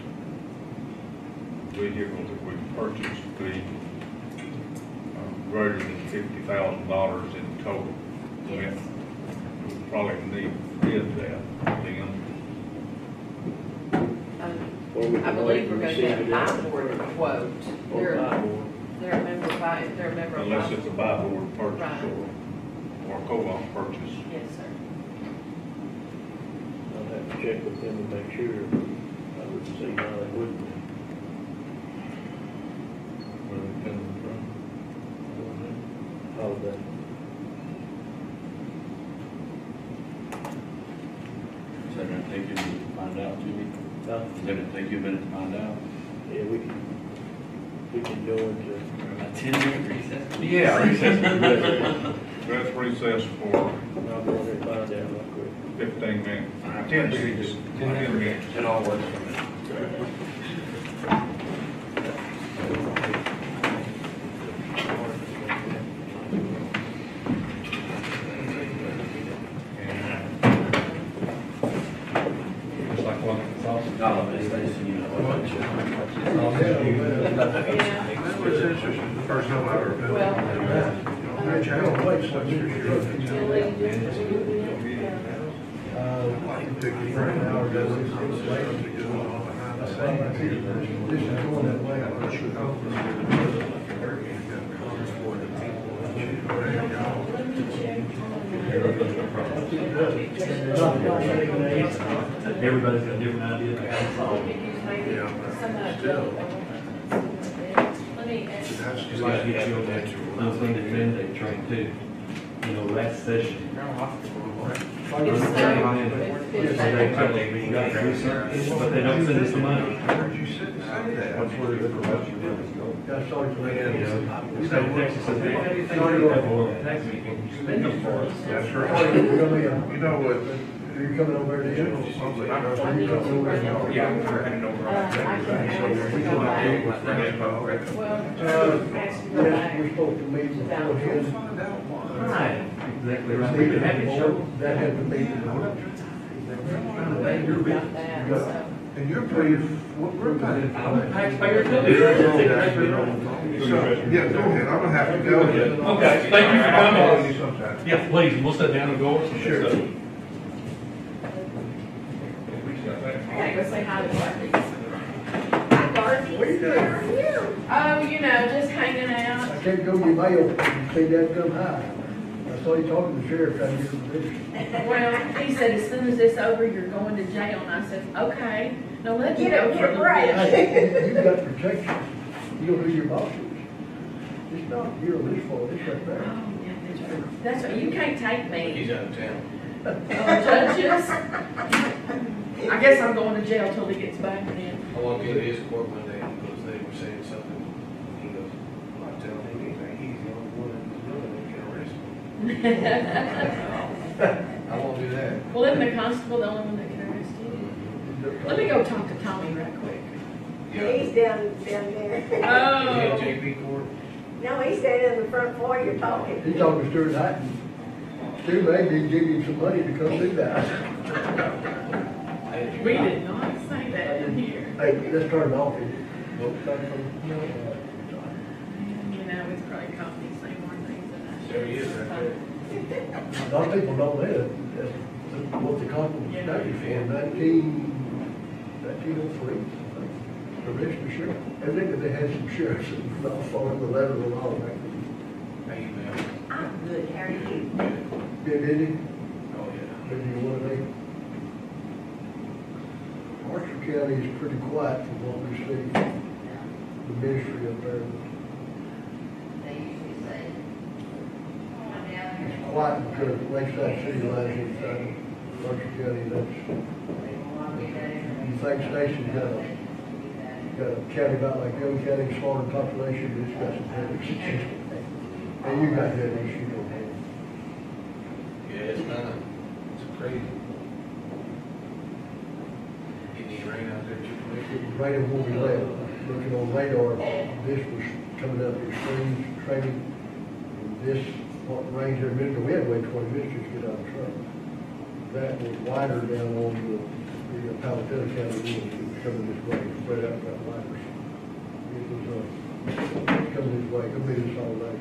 vehicles that we've purchased be greater than $50,000 in total? Yes. We probably need to bid that then. Or we I can believe wait we're and gonna see get if a it buy is. board quote. Or They're buy board. a member of Unless buy- it's a buy board purchase Right. or a co-op purchase. Yes, sir. I'll have to check with them and make sure. I would see how they would. Where we coming from? All of that. Is that gonna take you a minute to find out, Jimmy? Is that gonna take you a minute to find out? Yeah, we can go into. A 10-minute recess? Yeah. Let's recess for I'll go ahead and find out real quick. 15 minutes. 10 minutes. 10 minutes. It all works for me. Just like one sausage. No, it's, you know. Yeah. First time I ever. Everybody's got a different idea of how to solve it. Let me ask. Just like you have that unfunded mandate train too. You know, last session. It's They got research, but they don't send us the money. What's where the corruption is going? The state of Texas says they have anything to do with tax people, spend them for us. That's right. You know what? You're coming over there to Yeah, we're heading over. Yes, we're supposed to meet before his. Right, exactly right. We could have it show. That had to be. And you're paying, we're paying. I'm a taxpayer too. Yeah, go ahead, I'm gonna have to go. Okay, thank you for coming. Sometime. Yeah, please, we'll sit down and go over some Sure. stuff. Okay, go say hi to Dorothy. Hi, Dorothy. What are you doing? How are you? Oh, you know, just hanging out. I can't go get mail, see that come high. I saw you talking to the sheriff trying to get some pictures. Well, he said, as soon as it's over, you're going to jail. And I said, okay, now let you Get go a for a little break. bit. Hey, you've got protection. You know who your boss is. It's not you or this for this right Oh, there. yeah, that's right. You can't take me. He's out of town. Judges. I guess I'm going to jail till he gets back then. I walked into his court one day because they were saying something. He goes, I'm not telling him anything. He's the only one that's doing it. He can arrest me. I won't do that. Well, isn't the constable the only one that can arrest you? Let me go talk to Tommy right quick. He's down there. Oh. JP court. No, he's standing in the front floor, you're talking. He talked to Stuart Knighton. Stu May did give him some money to come do that. We did not say that in here. Hey, let's turn it off. You know, he's probably caught me saying more things than I should. There he is right there. A lot of people don't know that. That's what the constable studied for, 1903. The rest of the sheriff. Evidently they had some sheriffs that not following the letter of the law back then. How you been? I'm good, how are you? Did he? Oh, yeah. Did you want to be? Marshall County is pretty quiet from what we see. The ministry up there. It's quiet because Lakeside City lies inside Marshall County. That's, you think Stacy's got a got a county about like Young County, smaller population, but it's got some headaches. And you got headaches, you don't have. Yeah, it's crazy. You need rain out there too quick. It was raining when we left, looking on radar, this was coming up extremes, training. And this, what rains there, minute, we had to wait 20 minutes just to get out of the truck. That was wider down on the Palatina County, it was coming this way, spread out, got wider. It was, coming this way, could be this all day.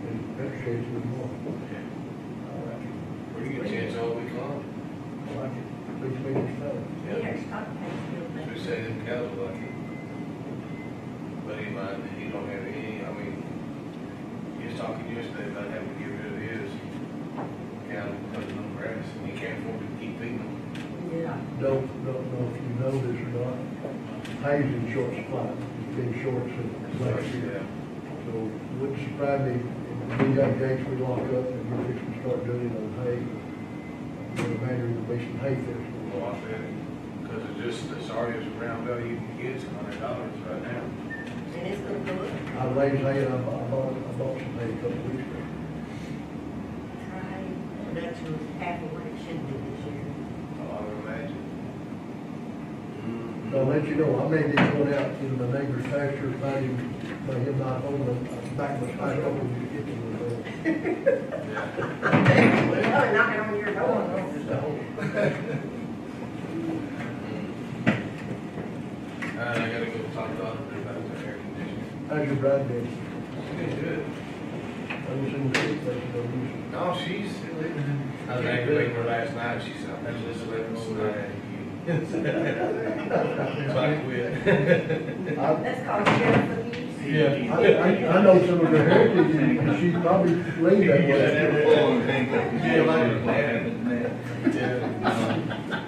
And that shades with more. I like it. Where you get a chance all week long? I like it. Big meetings, Yeah, it's not bad. We say them cows are lucky. But he don't have any, I mean, he was talking yesterday about having to get rid of his cow because of no grass, and he can't afford to keep feeding them. Yeah. Don't know if you know this or not. Hay's in short supply. It's been short since last year. So it wouldn't surprise me if we got gates we lock up and we're fixing to start doing it on hay. The matter will be some hay festival. Well, I said, because it's just, the sorry is round value you can get is $100 right now. And it's gonna go up. I raised hay and I bought some hay a couple of weeks ago. Try, that's half of what it should be this year. Oh, I would imagine. So I'll let you know, I may be going out to my neighbor's pasture, by him not home, I'm back my spike open to get to the door. Well, knocking on your door. I gotta go talk to Audrey about the air conditioning. How's your bride been? She's good. I was in the street, but you know, No, she's still living. I was aggravating her last night, she said, I'm just living tonight. So I quit. That's called sheriff abuse. Yeah. I know some of her heritage, and she probably leaned that way.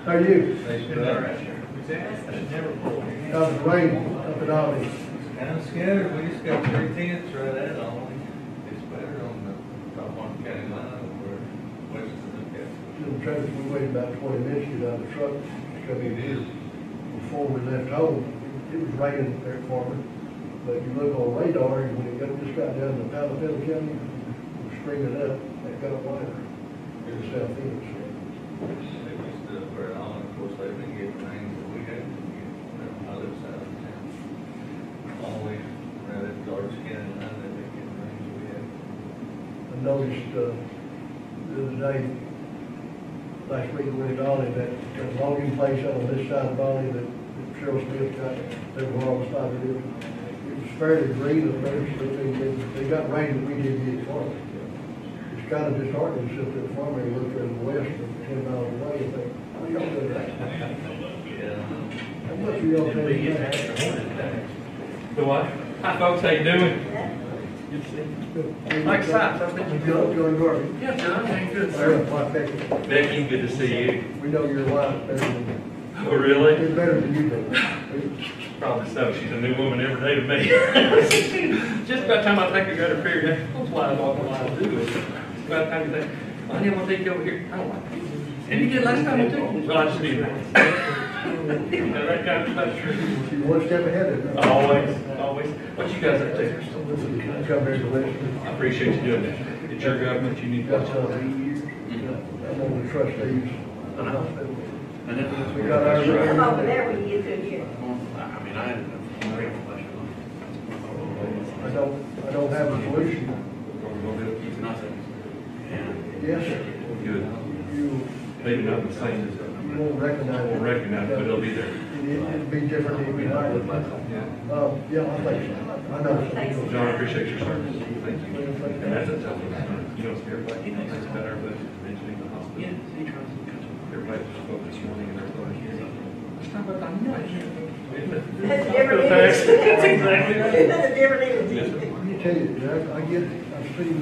How are you? How's the rain up in Albany? Kind of scattered, we just got 3/10 right at all. It's better on the top one county line over west of the county. Little traffic, we waited about 20 minutes to get out of the truck. It is. Before we left home, it was raining there for me. But you look on radar, and when just got down to Palatina County, it was stringing up, that got wider in the south end. They was still where on, of course, they've been getting rain, but we haven't been getting on the other side of town. Always around that George County line, they've been getting rain, we have. I noticed, the other day, last week, we went to Ollie, that logging place out on this side of Ollie that Cheryl Smith got, they were all started in. It was fairly green, and they got rain that we didn't get for it. It's kind of disheartening to sit there farming and look at the west and 10 miles away and think, what y'all doing that? How much are y'all paying that? So what? Hi folks, how you doing? Good to see you. Mike Sipes, I've met you. John Garvey. Yeah, John, how you good? Sarah, my Becky. Becky, good to see you. We know your wife better than, Oh, really? it's better than you do. Probably so. She's a new woman every day to me. Just about time I think I got her figured out. That's why I don't know what to do with it. Just about time you think, I didn't want to take you over here. I don't like it. And you did last time too. Well, I just did. You know, that kind of stuff's true. She's one step ahead of you. Always, always. What you guys up to? Come here to listen. I appreciate you doing that. It's your government. You need to watch out. I'm on the trustees. We We got our. Come over there when you get to here. I mean, I had a great question. I don't have a solution. Nothing. And Yes, sir. Good. You, Maybe not the same. you won't recognize it. We'll recognize it, but it'll be there. It'd be different if we hired. Yeah, I think so. I know. John, I appreciate your service. Thank you. And that's a tough one. You know, everybody thinks it's better, but mentioning the hospital. Yeah, he tries to catch up. Everybody was focused this morning and everybody. Let's talk about that. That's a different image. That's exactly right. That's a different image. Yes, sir. Let me tell you, I've seen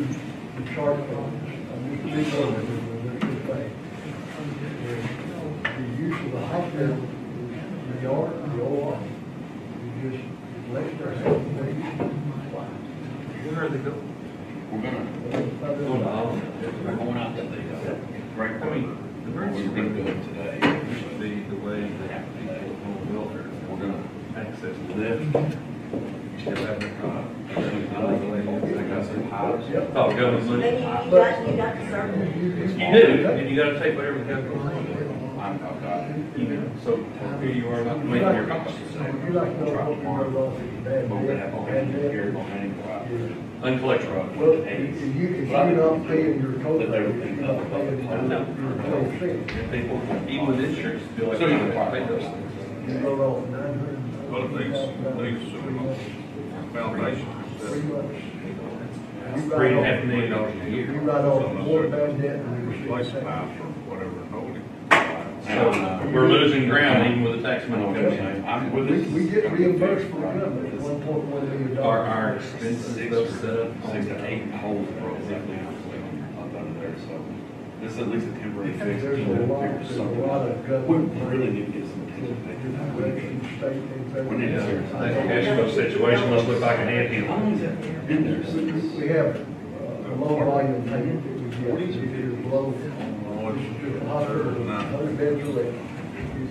the chart from this. I'm just a big one of it, this way. The use of the hospital, the yard, the OR, is just less than Where are they going? we're gonna, Going to Olive. we're going out that day. Right. I mean, the We're emergency gonna room, do it today. the way that people home welfare, We're gonna access to lift Still having a car. Yep. Oh, government money. But- You got the service. You do, and you gotta take whatever the government. I've got it. So here you are, not making your costs. You like to know what you wrote off at your dad. But we're gonna have all And hands then- here, all hands go out. Uncollectible. Well, if you're not paying your co-pay, if you're not paying your co-sick, People, even with insurance, feel like So they you don't can pay those things. you wrote off 900. Well, it needs foundation. 3 months. $3.5 million a year. You write off more bad debt than you Replace receive. the pipe or whatever, nobody. So we're losing ground even with the tax money coming in. I'm with We, it. we get reimbursed for the government, $1.1 million. Our expenses, those set up. 6 to 8 holes broke right now, up under there, so this is at least a temporary fix. There's a lot of We government. really need to get some attention paid to that. Direction, state and federal. We need to hear That cash flow situation must look like an ant hill. How long has that been there since? We have a low volume payment that we get, if you're below, just a hospital, 100 beds or less. If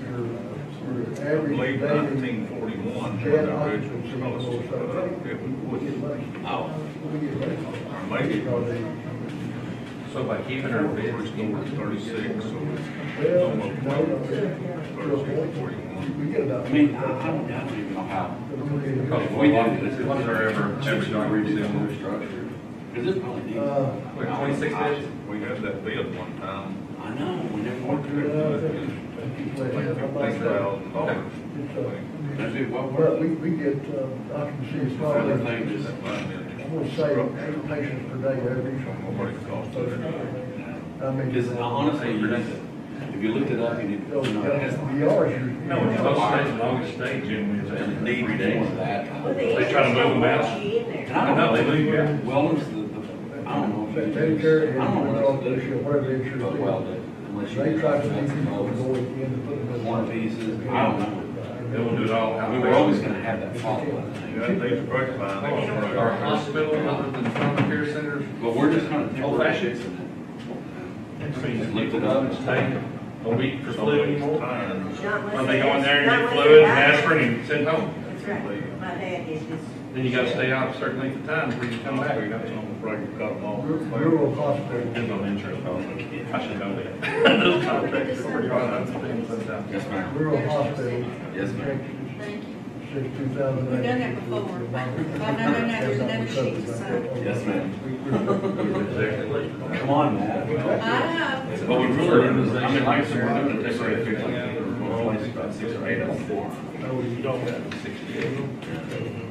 your I average believe daily 1941, jet when the occupancy original goes policy, up, it we was, get money. Oh. We get money. maybe, Because they- So by keeping our bids, it's going to 36, so it's Well, almost no, we get about. I mean, I don't even know how. because We we did did, this. this is our average Redo occupancy. their structure. Because it probably needs. Wait, 26 days? we had that bid one time, I know, we never went like through it. $15,000. That's it, well, But we get, occupancy is Other probably, thing is, I'm gonna say 8 patients per day average. What it cost us. I mean. because honestly, if you looked it up, you need, So, you know, it has. the yards, you're. No, it's supposed to stay the longest stay, generally. And it needs days of that. They try to move them out. And I don't know, they leave you out. Wellness, I don't know. if you- Medicare and I don't know what else to do. Medicare, whatever the insurance But is. well, unless you. They try to leave people to go in and put them in. One pieces, I don't know. They will do it all. I mean, we're always gonna have that follow-up. Yeah, it needs grapevine. Our hospital, other than trauma care centers, But we're just kind of Old temporary fashioned. fixing it. I mean, Looked it up. It's taken a week for flu anymore. Time. When they go in there and get fluid and aspirin and send home. That's right. My dad is just. Then you gotta stay out a certain length of time before you come back. I'm afraid we cut them off. Rural hospital. Depends on the insurance policy. I should know that. Those contracts are pretty hard to understand sometimes. Yes, ma'am. Rural hospital. Yes, ma'am. Thank you. Since 2008. We've done that before. No, there's another sheet to sign. Yes, ma'am. Exactly. Come on, Matt. I know. But we really, I mean, like I said, we're doing a temporary fix, we'll place about 6 or 8 of them. Oh, you don't have. 68.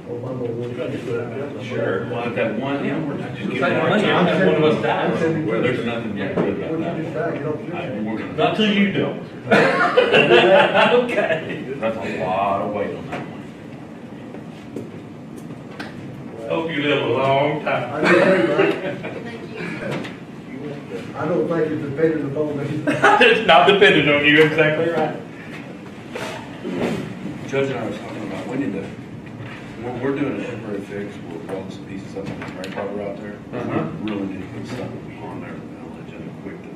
Oh, my Lord, we're trying to put it. Sure. Well, I've got one, yeah, we're just Just getting like right money, now. I'm one of us died. Well, there's nothing yet good about When you that. just die, you don't. We're gonna- Not till you don't. Okay. That's a lot of weight on that one. Hope you live a long I time. don't think, I don't think it's dependent upon me. It's not dependent on you, exactly right. Judge and I was talking about, we need to, we're doing a temporary fix, we'll weld some pieces up on the right rubber out there. Uh-huh. We really need to put something on there, village, and quick to,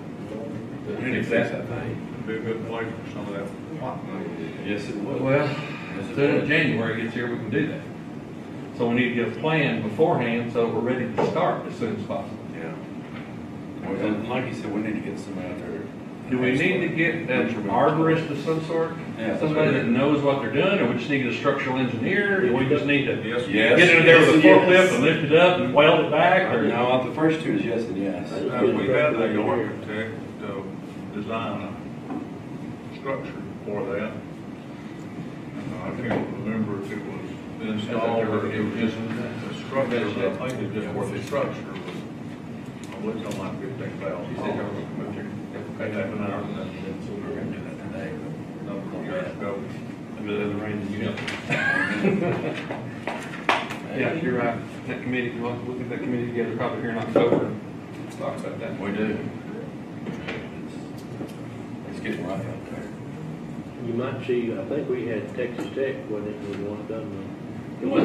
we need to fix that thing. It'd be a good place for some of that plot money. Yes, it would. Well, Yes, as it soon as would. January gets here, we can do that. So we need to get a plan beforehand, so we're ready to start as soon as possible. Yeah. Well, and like you said, we need to get somebody out there. Do we need to get an arborist of some sort? Yeah. Somebody that knows what they're doing, or we just need a structural engineer? Or we just need to Yes. Yes. get in there with a Yes. forklift and lift it up and weld it back? Or No, the first two is yes and yes. We had the architect design a structure for that. I can't remember if it was installed or it was just a structure, but I think it just was the structure was, I believe something like $15,000. They have an hour, We're gonna do that today. a number of years ago. Yeah, you're right. That committee, we'll get that committee together probably here in October and talk about that. We do. It's getting rough out there. You might see, I think we had Texas Tech when it was one done.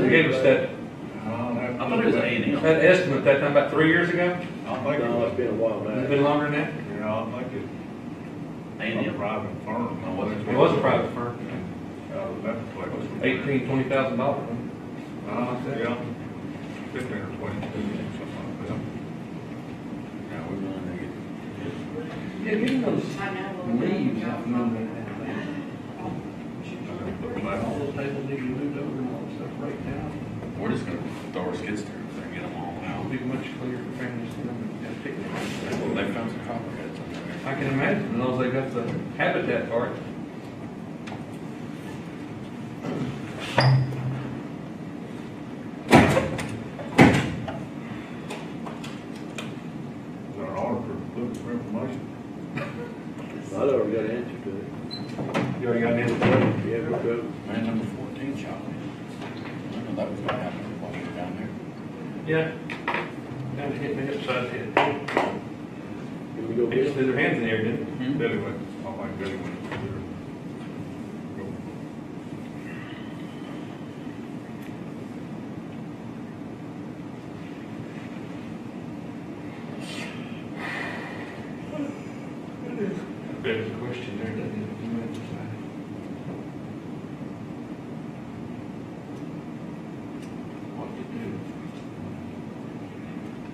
They gave us that, I thought it was A&M. that estimate that time, about 3 years ago. I think it No, was, it's been a while It's now. been longer than that. yeah, I think it was a A&M. private firm. It was a private firm. Out of that place. 18 $20,000. Yeah, 15 or 20, something like that. Yeah, we're going to get. Yeah, getting those I know. leaves out from under Looking that. All like, those tables need to be moved over and all that stuff right now. We're just gonna throw our skids through there and get them all It'll out. be much clearer for families to come and pick them. They found some copperheads under there. I can imagine, as long as they got the habitat part. is our auditor looking for information? I already got an answer to it. You already got an answer? Yeah, we're good. Man, number 14 shot. I didn't know that was gonna happen while you were down there. Yeah. Kind of hit me upside the head. Can we go They get just it? threw their hands in the air, didn't they? Billy went, I think Billy went. There's a question there, doesn't it? You might decide. What to do?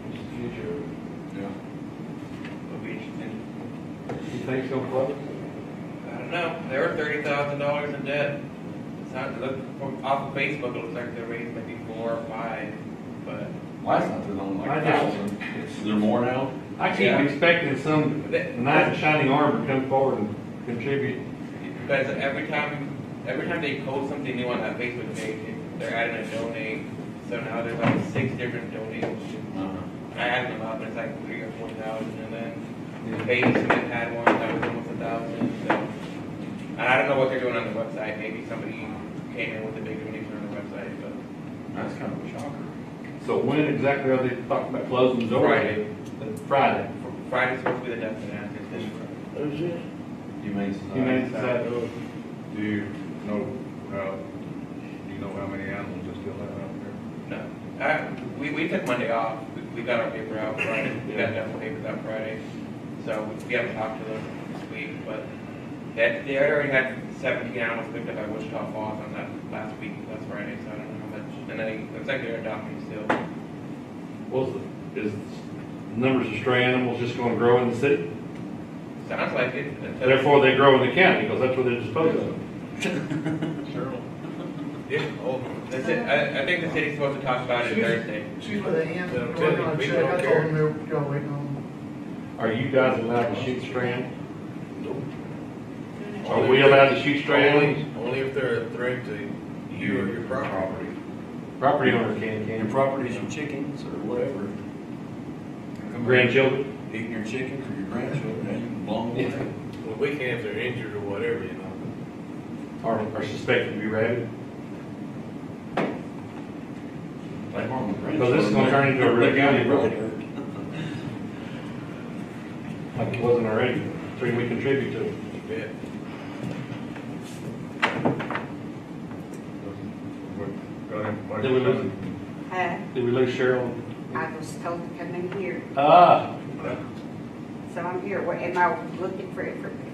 What's the future? Yeah. It'll be interesting. You think it's gonna close? I don't know, they were $30,000 in debt. It's not, look, off of Facebook, it looks like they raised maybe 4 or 5, but. Last night there's only I like just- 1,000. Is there more now? I keep Yeah. expecting some knight in shining armor to come forward and contribute. Because every time they post something new on that Facebook page, they're adding a donate. So now there's like 6 different donations. I added them up, and it's like 3,000 or 4,000, and then Baby Smith had one that was almost 1,000. So, and I don't know what they're doing on the website. Maybe somebody came in with a big donation on the website, but That's kind of a shocker. So when exactly are they talking about closing the door? Friday. Friday. Friday's supposed to be the death penalty. This Who's this? Humane Society. Humane Society. Do you know, do you know how many animals they still have out there? No, we took Monday off. We got our paper out Friday. We got done papers out Friday, so we haven't talked to them this week. But they already had 17 animals picked up at Wichita Falls on that last week, last Friday. So I don't know how much. And then it looks like they're adopting still. Is numbers of stray animals just going to grow in the city? Sounds like it. Therefore, they grow in the county because that's where they're disposed of. Cheryl? Yeah. Oh, that's it. I think the city's supposed to talk about it Thursday. She's with the hand, They'll we're tell you, gonna we check, don't I told care. them they were gonna wait on. Are you guys allowed to shoot stray animals? Are we allowed to shoot stray animals? Only if they're a threat to you or your property. Property owner can, Your can. properties, your chickens, or whatever. Grandchildren? Eating your chickens or your grandchildren, and you can blow them away. Well, we can't if they're injured or whatever, you know. Are suspected to be rabid? So this is gonna turn into a real county road. Like it wasn't already, so we contribute to it. Yeah. Got information? Did we lose, did we lose Cheryl? I was told to come in here, Ah, so I'm here. What, am I looking for,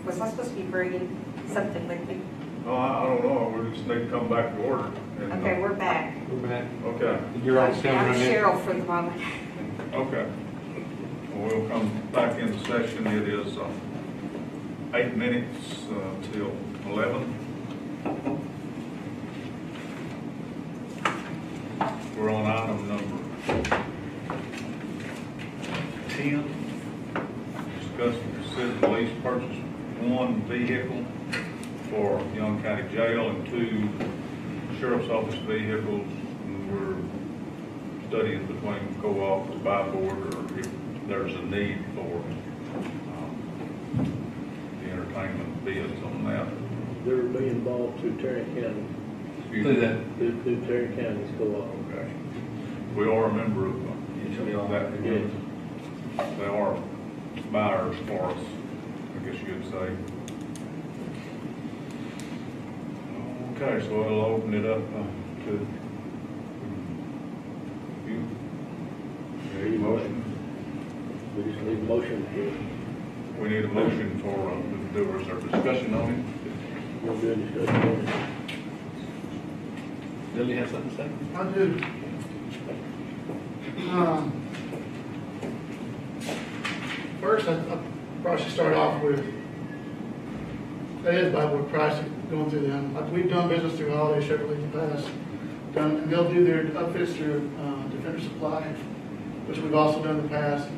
was I supposed to be bringing something with me? No, I don't know, we just need to come back to order. And, Okay, we're back. we're back. Okay, You're all I'm coming right in. Cheryl for the moment. okay. Well, we'll come back into session, it is 8 minutes till 11. We're on item number 10. Discuss and consider lease purchase 1 vehicle for Young County Jail and 2 Sheriff's Office vehicles. And we're studying between co-op or buy board, or if there's a need for the entertainment bids on that. They're being bought through Tarrant County, Do that. through Tarrant County's co-op. Okay. We are a member of that. Yes. They are buyers for us, I guess you could say. Okay, so I'll open it up to you. Any motion? We just need a motion for, We need a motion for, there was a discussion on it. we'll do a discussion on it. Billy has something to say? I do. First, I probably should start off with, that is by what price going through them. Like, we've done business through Holiday Chevrolet in the past, and they'll do their upfits through Defender Supply, which we've also done in the past,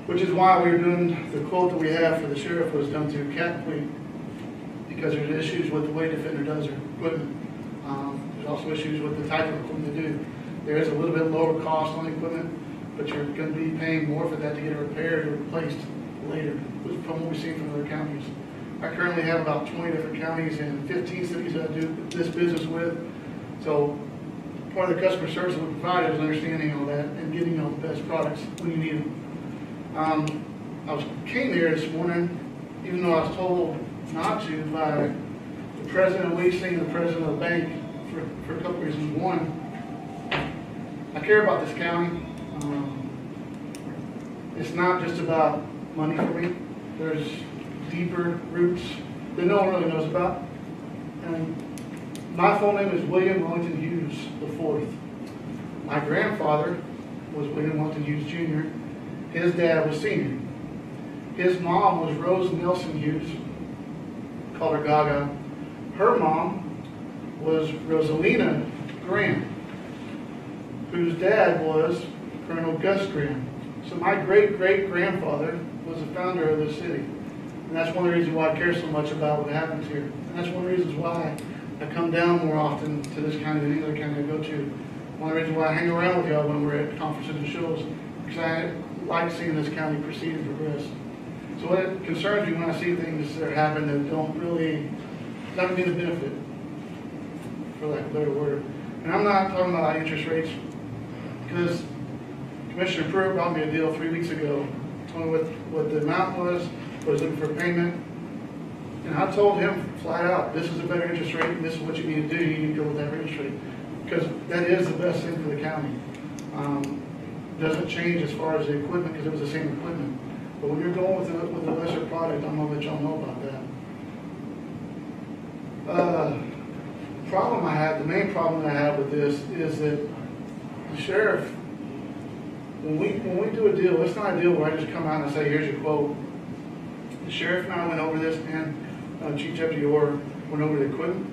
which is why we're doing, the quote that we have for the sheriff was done through Cat Fleet, because there's issues with the way Defender does their equipment. There's also issues with the type of equipment they do. There is a little bit lower cost on the equipment, but you're going to be paying more for that to get it repaired or replaced later, from what we've seen from other counties. I currently have about 20 different counties and 15 cities that I do this business with. So part of the customer service that we provide is understanding all that and getting all the best products when you need them. Came here this morning, even though I was told not to by the president of leasing and the president of the bank for a couple reasons. One, I care about this county. It's not just about money for me. There's deeper roots that no one really knows about. And my full name is William Wellington Hughes IV. My grandfather was William Wellington Hughes Jr. His dad was Senior. His mom was Rose Nelson Hughes, called her Gaga. Her mom was Rosalina Graham, whose dad was Colonel Gus Graham. So my great-great-grandfather was the founder of this city. And that's one of the reasons why I care so much about what happens here. And that's one of the reasons why I come down more often to this county than any other county I go to. One of the reasons why I hang around with y'all when we're at conferences and shows, because I like seeing this county proceed and progress. So it concerns me when I see things that happen that don't really, not be the benefit, for lack of a better word. And I'm not talking about interest rates, because Commissioner Pruitt brought me a deal 3 weeks ago, told me what the amount was looking for payment. And I told him flat out, this is a better interest rate, and this is what you need to do, you need to go with that interest rate. Because that is the best thing for the county. Doesn't change as far as the equipment, because it was the same equipment. But when you're going with a lesser product, I'm gonna let y'all know about that. The main problem I have with this is that the sheriff, when we do a deal, it's not a deal where I just come out and say, here's your quote. The sheriff and I went over this, and Chief Deputy Orr went over the equipment.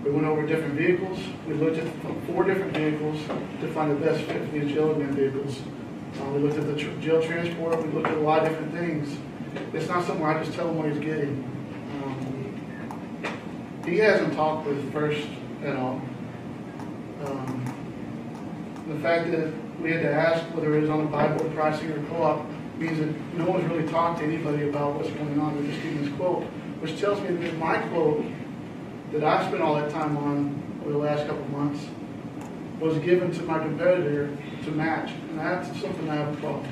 We went over different vehicles. We looked at 4 different vehicles to find the best fit for these jail admin vehicles. We looked at the jail transport. We looked at a lot of different things. It's not something where I just tell him what he's getting. He hasn't talked with First at all. The fact that we had to ask whether it was on a buy board pricing or co-op means that no one's really talked to anybody about what's going on. They're just giving this quote, which tells me that my quote that I spent all that time on over the last couple of months was given to my competitor to match, and that's something I have a problem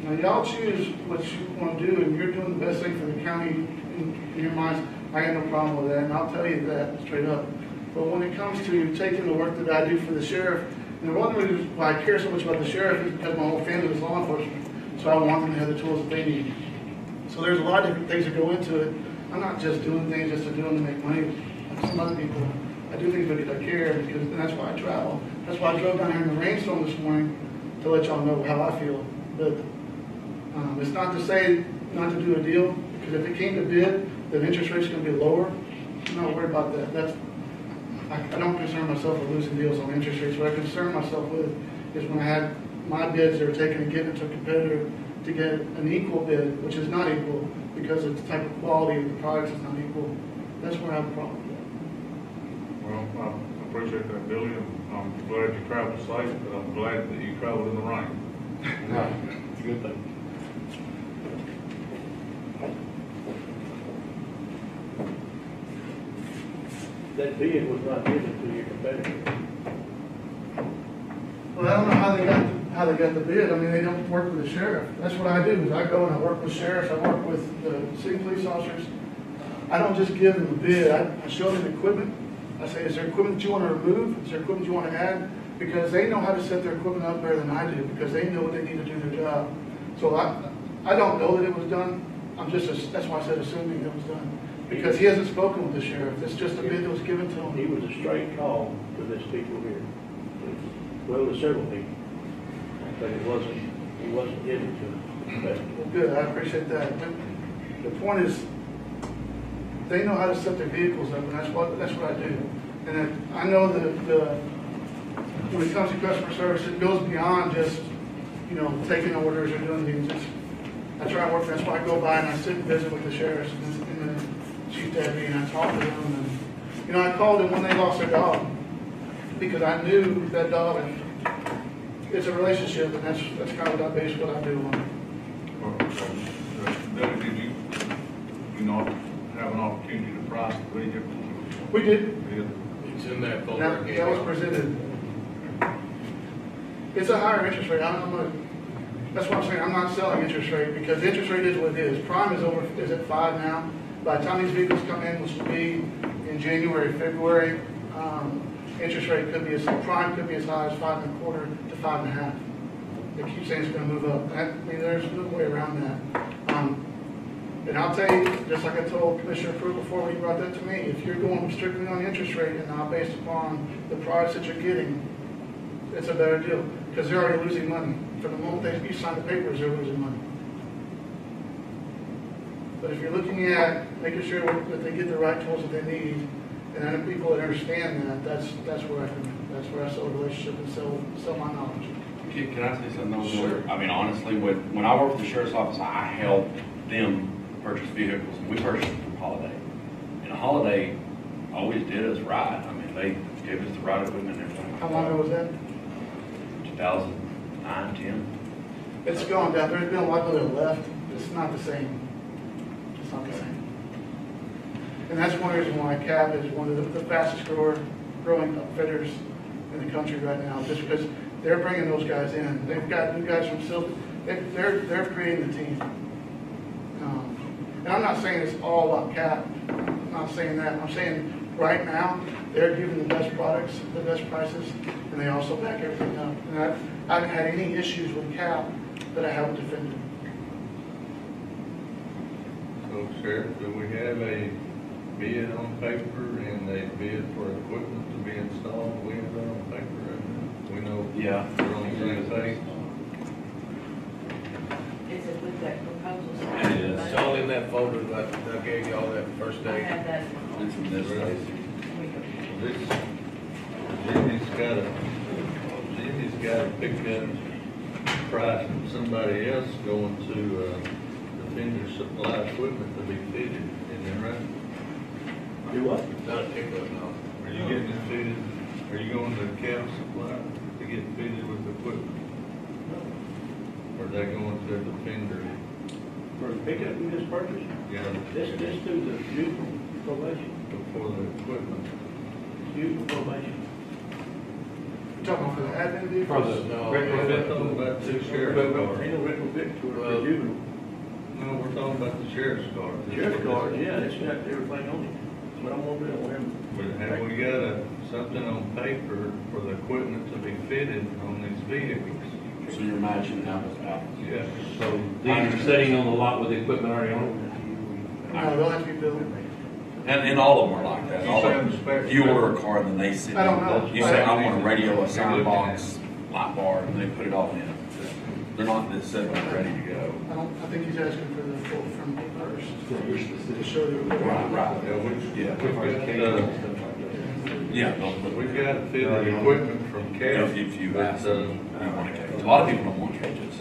with. Now, y'all choose what you want to do, and you're doing the best thing for the county in your minds. I got no problem with that, and I'll tell you that straight up. But when it comes to taking the work that I do for the sheriff, and one reason why I care so much about the sheriff is because my whole family is law enforcement, so I want them to have the tools that they need. So there's a lot of different things that go into it. I'm not just doing things just to do them to make money like some other people. I do things because I care, and that's why I travel. That's why I drove down here in the rainstorm this morning to let y'all know how I feel. But it's not to say not to do a deal, because if it came to bid, the interest rate's going to be lower. I'm not worried about that. I don't concern myself with losing deals on interest rates. What I concern myself with is when I had my bids that were taken and given to a competitor to get an equal bid, which is not equal because of the type of quality of the products is not equal. That's where I have a problem. Well, I appreciate that, Billy, and I'm glad you traveled safe, but I'm glad that you traveled in the rain. Right, it's a good thing. That bid was not given to your competitor. Well, I don't know how they got the bid. I mean, they don't work with the sheriff. That's what I do, is I go and I work with sheriffs, I work with the city police officers. I don't just give them a bid. I show them equipment. I say, is there equipment that you want to remove? Is there equipment you want to add? Because they know how to set their equipment up better than I do, because they know what they need to do their job. So I don't know that it was done that's why I said assuming it was done. Because he hasn't spoken with the sheriff, it's just a bid that was given to He him. was a straight call to this people here. Well, to several people. But he wasn't given to them. But Well, good, I appreciate that. But the point is, they know how to set their vehicles up, and that's what I do. And then I know that when it comes to customer service, it goes beyond just, taking orders or doing things. I try and work, that's why I go by and I sit and visit with the sheriffs and the chief deputy, and I talk to them. And, I called them when they lost their dog, because I knew that dog, it's a relationship, and that's kind of what I base what I do on. Debbie, did you not have an opportunity to price the vehicle? We did. It's in that folder. That was presented. It's a higher interest rate. That's what I'm saying. I'm not selling interest rate because the interest rate is what it is. Prime is at 5 now. By the time these vehicles come in, which will be in January, February, interest rate prime could be as high as 5.25 to 5.5. They keep saying it's going to move up. There's no way around that. And I'll tell you, just like I told Commissioner Pruitt before when he brought that to me, if you're going strictly on the interest rate and not based upon the products that you're getting, it's a better deal because they're already losing money. From the moment you sign the papers, they're losing money. But if you're looking at making sure that they get the right tools that they need, and then people that understand that's where I sell a relationship and sell my knowledge. Can I say something? Sure. I mean, honestly, when I worked for the sheriff's office, I helped them purchase vehicles, and we purchased them from Holiday. And Holiday always did us right. I mean, they gave us the right equipment and everything. How long ago was that? 2009, 10. It's gone down. There's been a lot of that left. It's not the same. It's not the same. And that's one reason why CAP is one of the fastest growing upfitters in the country right now, just because they're bringing those guys in. They've got new guys from Silver. They're creating the team. And I'm not saying it's all about CAP. I'm not saying that. I'm saying right now they're giving the best products, the best prices, and they also back everything up. And I haven't had any issues with CAP that I haven't defended. So, Sheriff, do we have a bid on paper and a bid for equipment to be installed? We have that on paper right now. We know Yeah. we're on the same page. Is it with that proposal? It is. It's all in that folder that I gave you all that first I day. have that. It's in this place. This, Jimmy's got a pickup price from somebody else going to, Defender Supply Equipment to be fitted, isn't that right? do what? Not a pickup, no. Are you getting it fitted, are you going to Cap Supply to get fitted with equipment? Or are they going to Defender? For the pickup we just purchased? Yeah, This through the juvenile probation. before the equipment. Juvenile probation. You're talking for the admin vehicles? No. We're talking about the sheriff's cars. Ain't no retrofit for Well, juvenile. No, we're talking about the sheriff's cars. Sheriff's card, yeah, it's got everything on it. But I'm gonna do it, Have we got something on paper for the equipment to be fitted on these vehicles? So you're matching apples to apples. Yeah. So these are sitting on the lot with the equipment already on it? No, they'll have to be built. And all of them are like that. You All say of the specs- you order a car, then they sit. I don't know. You say, I want a radio, a sound box, light bar, and they put it all in. They're not this set up ready to go. I think he's asking for the quote from me first. To show the. Right. Yeah, Yeah, no, but we've got fitted equipment from CAF. if you but, ask them, you want a cage. A lot of people don't want cages.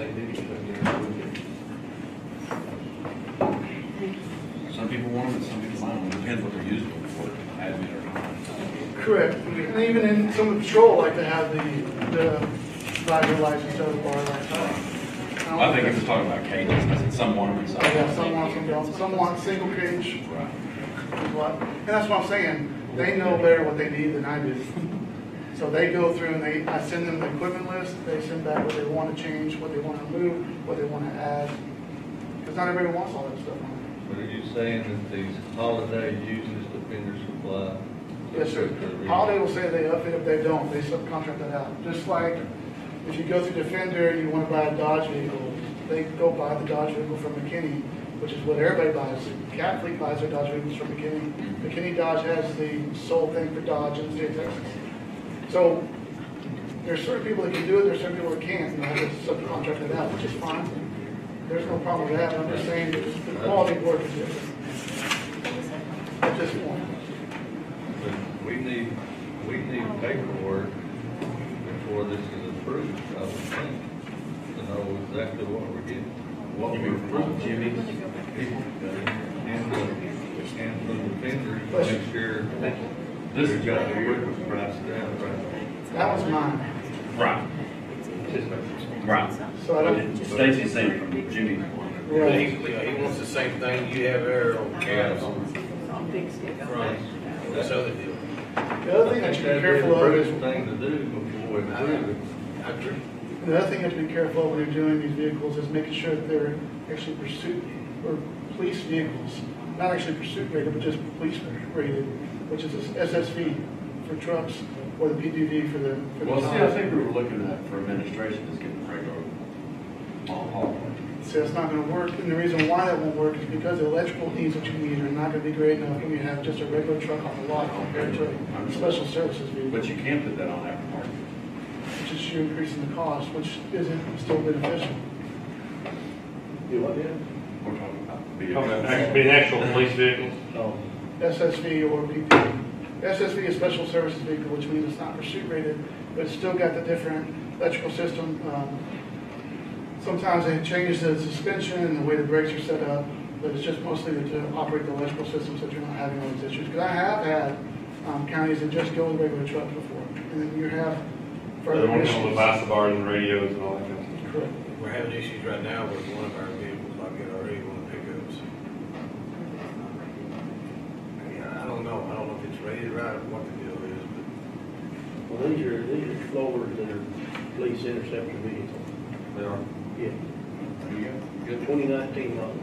Some people want them and some people don't. It depends what they're using them for, admin or not. Correct. And even in some of the patrol, like to have the driver license, so the bar license. I think if we're talking about cages, I said some want them and some. Oh, yeah, some want some don't. Some want single cage. Right. Is what, and that's what I'm saying. They know better what they need than I do. So they go through and I send them the equipment list. They send back what they want to change, what they want to remove, what they want to add. Because not everybody wants all that stuff on But are you saying that these Holiday uses Defender Supply? there. Yes, sir. Holiday will say they upfit if they don't. They subcontract that out. Just like if you go through Defender and you want to buy a Dodge vehicle, they go buy the Dodge vehicle from McKinney, which is what everybody buys. Cat Fleet buys their Dodge vehicles from McKinney. McKinney Dodge has the sole thing for Dodge in the state of Texas. So there's certain people that can do it, there's certain people that can't, and I have to subcontract it out, which is fine. There's no problem with that, I'm just saying that the quality of work is different. At this point. But we need paperwork before this is approved, I would think, to know exactly what we're getting. What we approve, Jimmy. And the vendor, make sure This we've is got the equipment price down, right? That was mine. right. Right. So I don't, Stacy's saying from Jimmy's one. right. He wants the same thing you have there on cabs. Right. That's other deal. The other thing that you be careful of is, Thing to do before we approve it. I agree. the other thing you have to be careful of when you're doing these vehicles is making sure that they're actually pursuit or police vehicles. Not actually pursuit rated, but just police rated, which is a SSV for trucks or the PDV for the. Well, see, I think we were looking at for administration is getting regular long haul. So that's not gonna work, and the reason why that won't work is because the electrical needs that you need are not gonna be great enough when you have just a regular truck on the lot compared to a special services vehicle, But you can't put that on aftermarket. which is you're increasing the cost, which isn't still beneficial. Do what then? We're talking about Be vehicles. an actual police vehicle. Oh, SSV or PPV. SSV is special services vehicle, which means it's not pursuit rated, but it's still got the different electrical system. Sometimes they change the suspension and the way the brakes are set up, but it's just mostly to operate the electrical system so that you're not having all these issues. Because I have had counties that just go with regular trucks before, and then you have further issues. bars and radios and all that kind of stuff. Correct. We're having issues right now with one of our vehicles, like it already, one of the pickups. I don't know if it's rated right or what the deal is, but well, these are Explorers that are police interceptor vehicles. They are. Yeah, Good. 2019 model.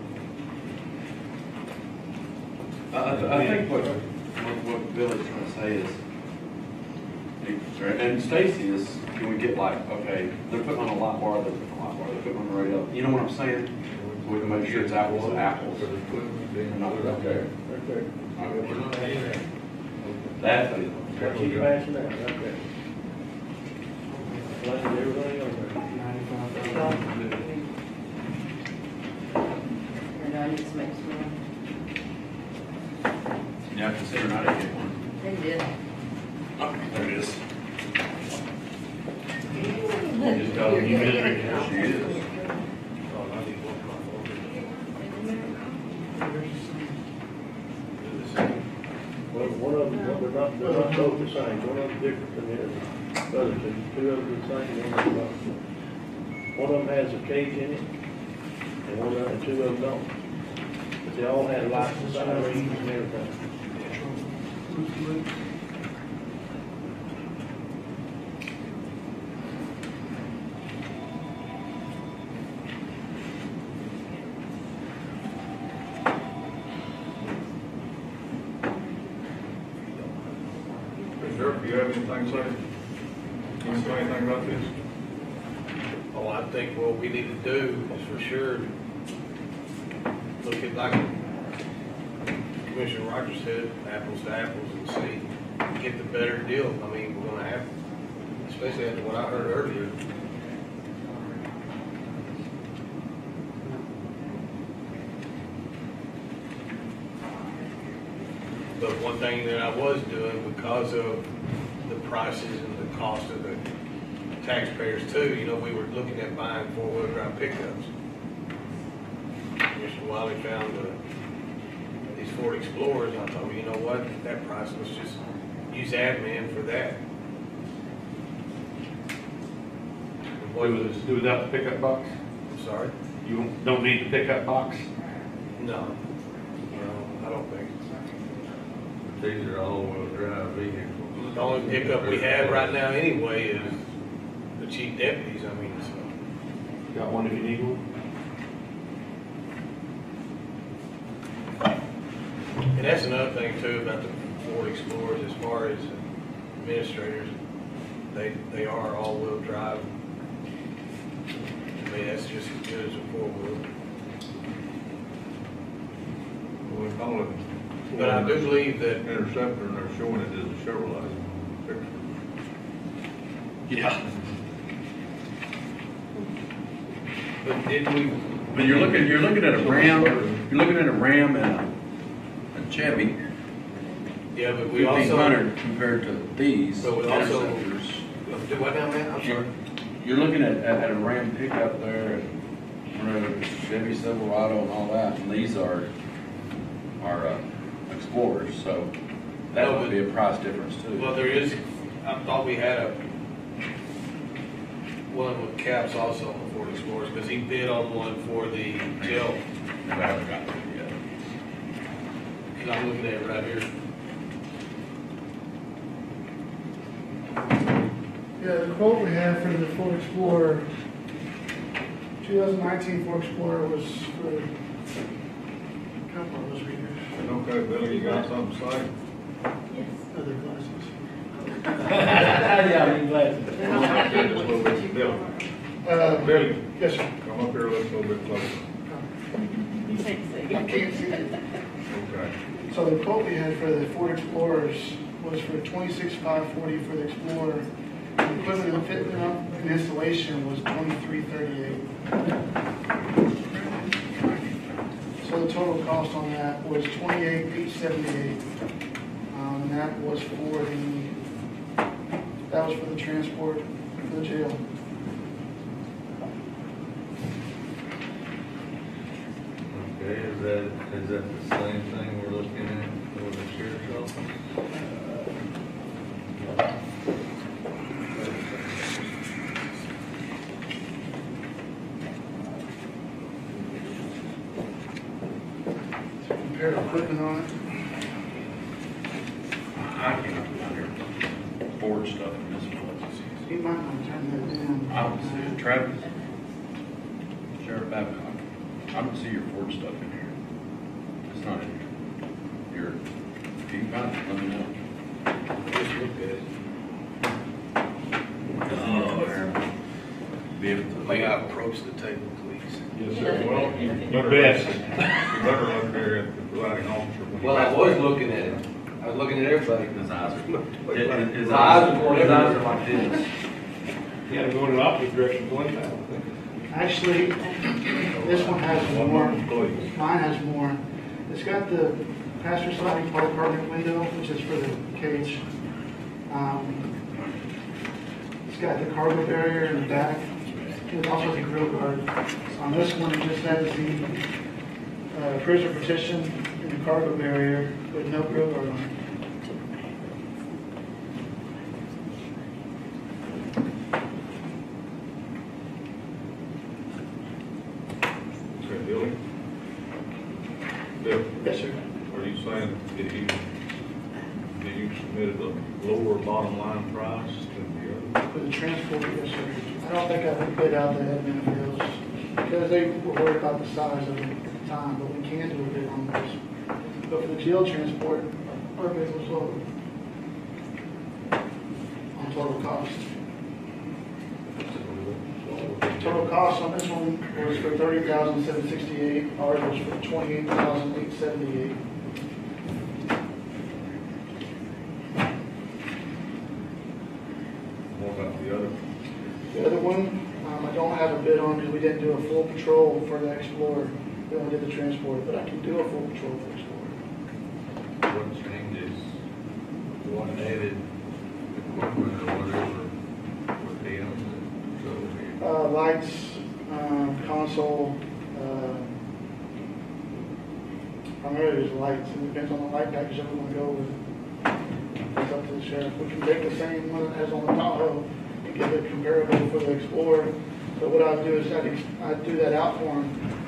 I think what Billy's trying to say is, and Stacy is, can we get like, okay, they're putting on a lot bar, they're putting on a lot bar, they're putting on the radio, you know what I'm saying? So we can make sure it's apples to apples. For the equipment being We're not put up there. Right there. we're not paying that. That's it. Keep passing that, right there. Laying everything on there. And I need to make some more. You have to consider not to get one. They did. Oh, there it is. Just got a new mystery. She is. Oh, I need one for my phone. Well, one of them, they're not both the same, one of them different than the other two. Two of them the same, one of them not. One of them has a cage in it, and one of them, two of them don't. But they all had license sirens and everything. Sheriff, do you have anything to say? Can you say anything about this? Oh, I think what we need to do is for sure look at, like Commissioner Rogers said, apples to apples and see, get the better deal. I mean, we're gonna have, especially after what I heard earlier. But one thing that I was doing because of the prices and the cost of the taxpayers too, you know, we were looking at buying four-wheel drive pickups. Mr. Wiley found these Ford Explorers, and I thought, well, you know what, at that price, let's just use admin for that. Do without the pickup box? I'm sorry? You don't need the pickup box? No, I don't think. These are all-wheel drive vehicles. The only pickup we have right now anyway is the chief deputies, I mean, so. Got one if you need one? And that's another thing too about the Ford Explorers, as far as administrators, they are all-wheel drive. I mean, that's just as good as a four-wheel. we call it. But I do believe that Interceptor, and they're showing it as a Chevrolet picture. Yeah. But didn't we, But you're looking at a Ram, and a Chevy, yeah, but we also, 1500 compared to these but we also, Interceptors. do what now, man? I'm sorry. You're looking at a Ram pickup there, and a Chevy Silverado and all that, and these are Explorers, so that No, would be a price difference too. Well, there is, I thought we had one with caps also on the Ford Explorers, because he bid on one for the jail. No, I haven't got that yet. And I'm looking at it right here. Yeah, the quote we have for the Ford Explorer, 2019 Ford Explorer was for, couple of those readers, Okay, Billy, you got something to say? other glasses. Yeah, I'm glad. Billy, Yes, sir. come up here, let's go a bit closer. I can't see it. Okay. So the quote we had for the Ford Explorers was for $26,540 for the Explorer. The equivalent of fitment up and installation was $23,338. So the total cost on that was $28,878. And that was for the transport for the jail. Okay, is that the same thing we're looking at for the sheriff's office? Compare equipment on it. I can't find your Ford stuff in this one. He might want to turn that in. I don't see it. Travis, Sheriff Babcock, I don't see your Ford stuff in here. It's not in here. If you can find it, let me know. Just look at it. Be able to. May I approach the table, please? Yes, sir. Well, you better look there at the providing officer. when you Well, I pass was by. looking at it. I was looking at everybody. His eyes are, his My eyes eyes are going his eyes everywhere. are like this. You had to go in the opposite direction one time. Actually, this one has One more. moment, please. Mine has more. It's got the passenger side compartment window, which is for the cage. It's got the cargo barrier in the back. It also has a grill guard. On this one, it just has the prisoner partition and the cargo barrier with no grill guard on it. Okay, Billy? Bill, Yes, sir. are you saying that you submitted a lower bottom line price than the other? For the transport, yes, sir. I don't think I would bid out the admin bills because they were worried about the size of it at the time, but we can do a bid on those. But for the jail transport, our bid was lower on total cost. Total cost on this one was for $30,768. Ours was for $28,878. What about the other? The other one, I don't have a bid on because we didn't do a full patrol for the Explorer. We only did the transport, but I can do a full patrol for Explorer. What changes, what added equipment or whatever with them? So, Lights, console, primarily there's lights. It depends on the light package that we want to go with. It's up to the sheriff. We can take the same one that has on the Tahoe and get it comparable for the Explorer. But what I'd do is I'd do that out for him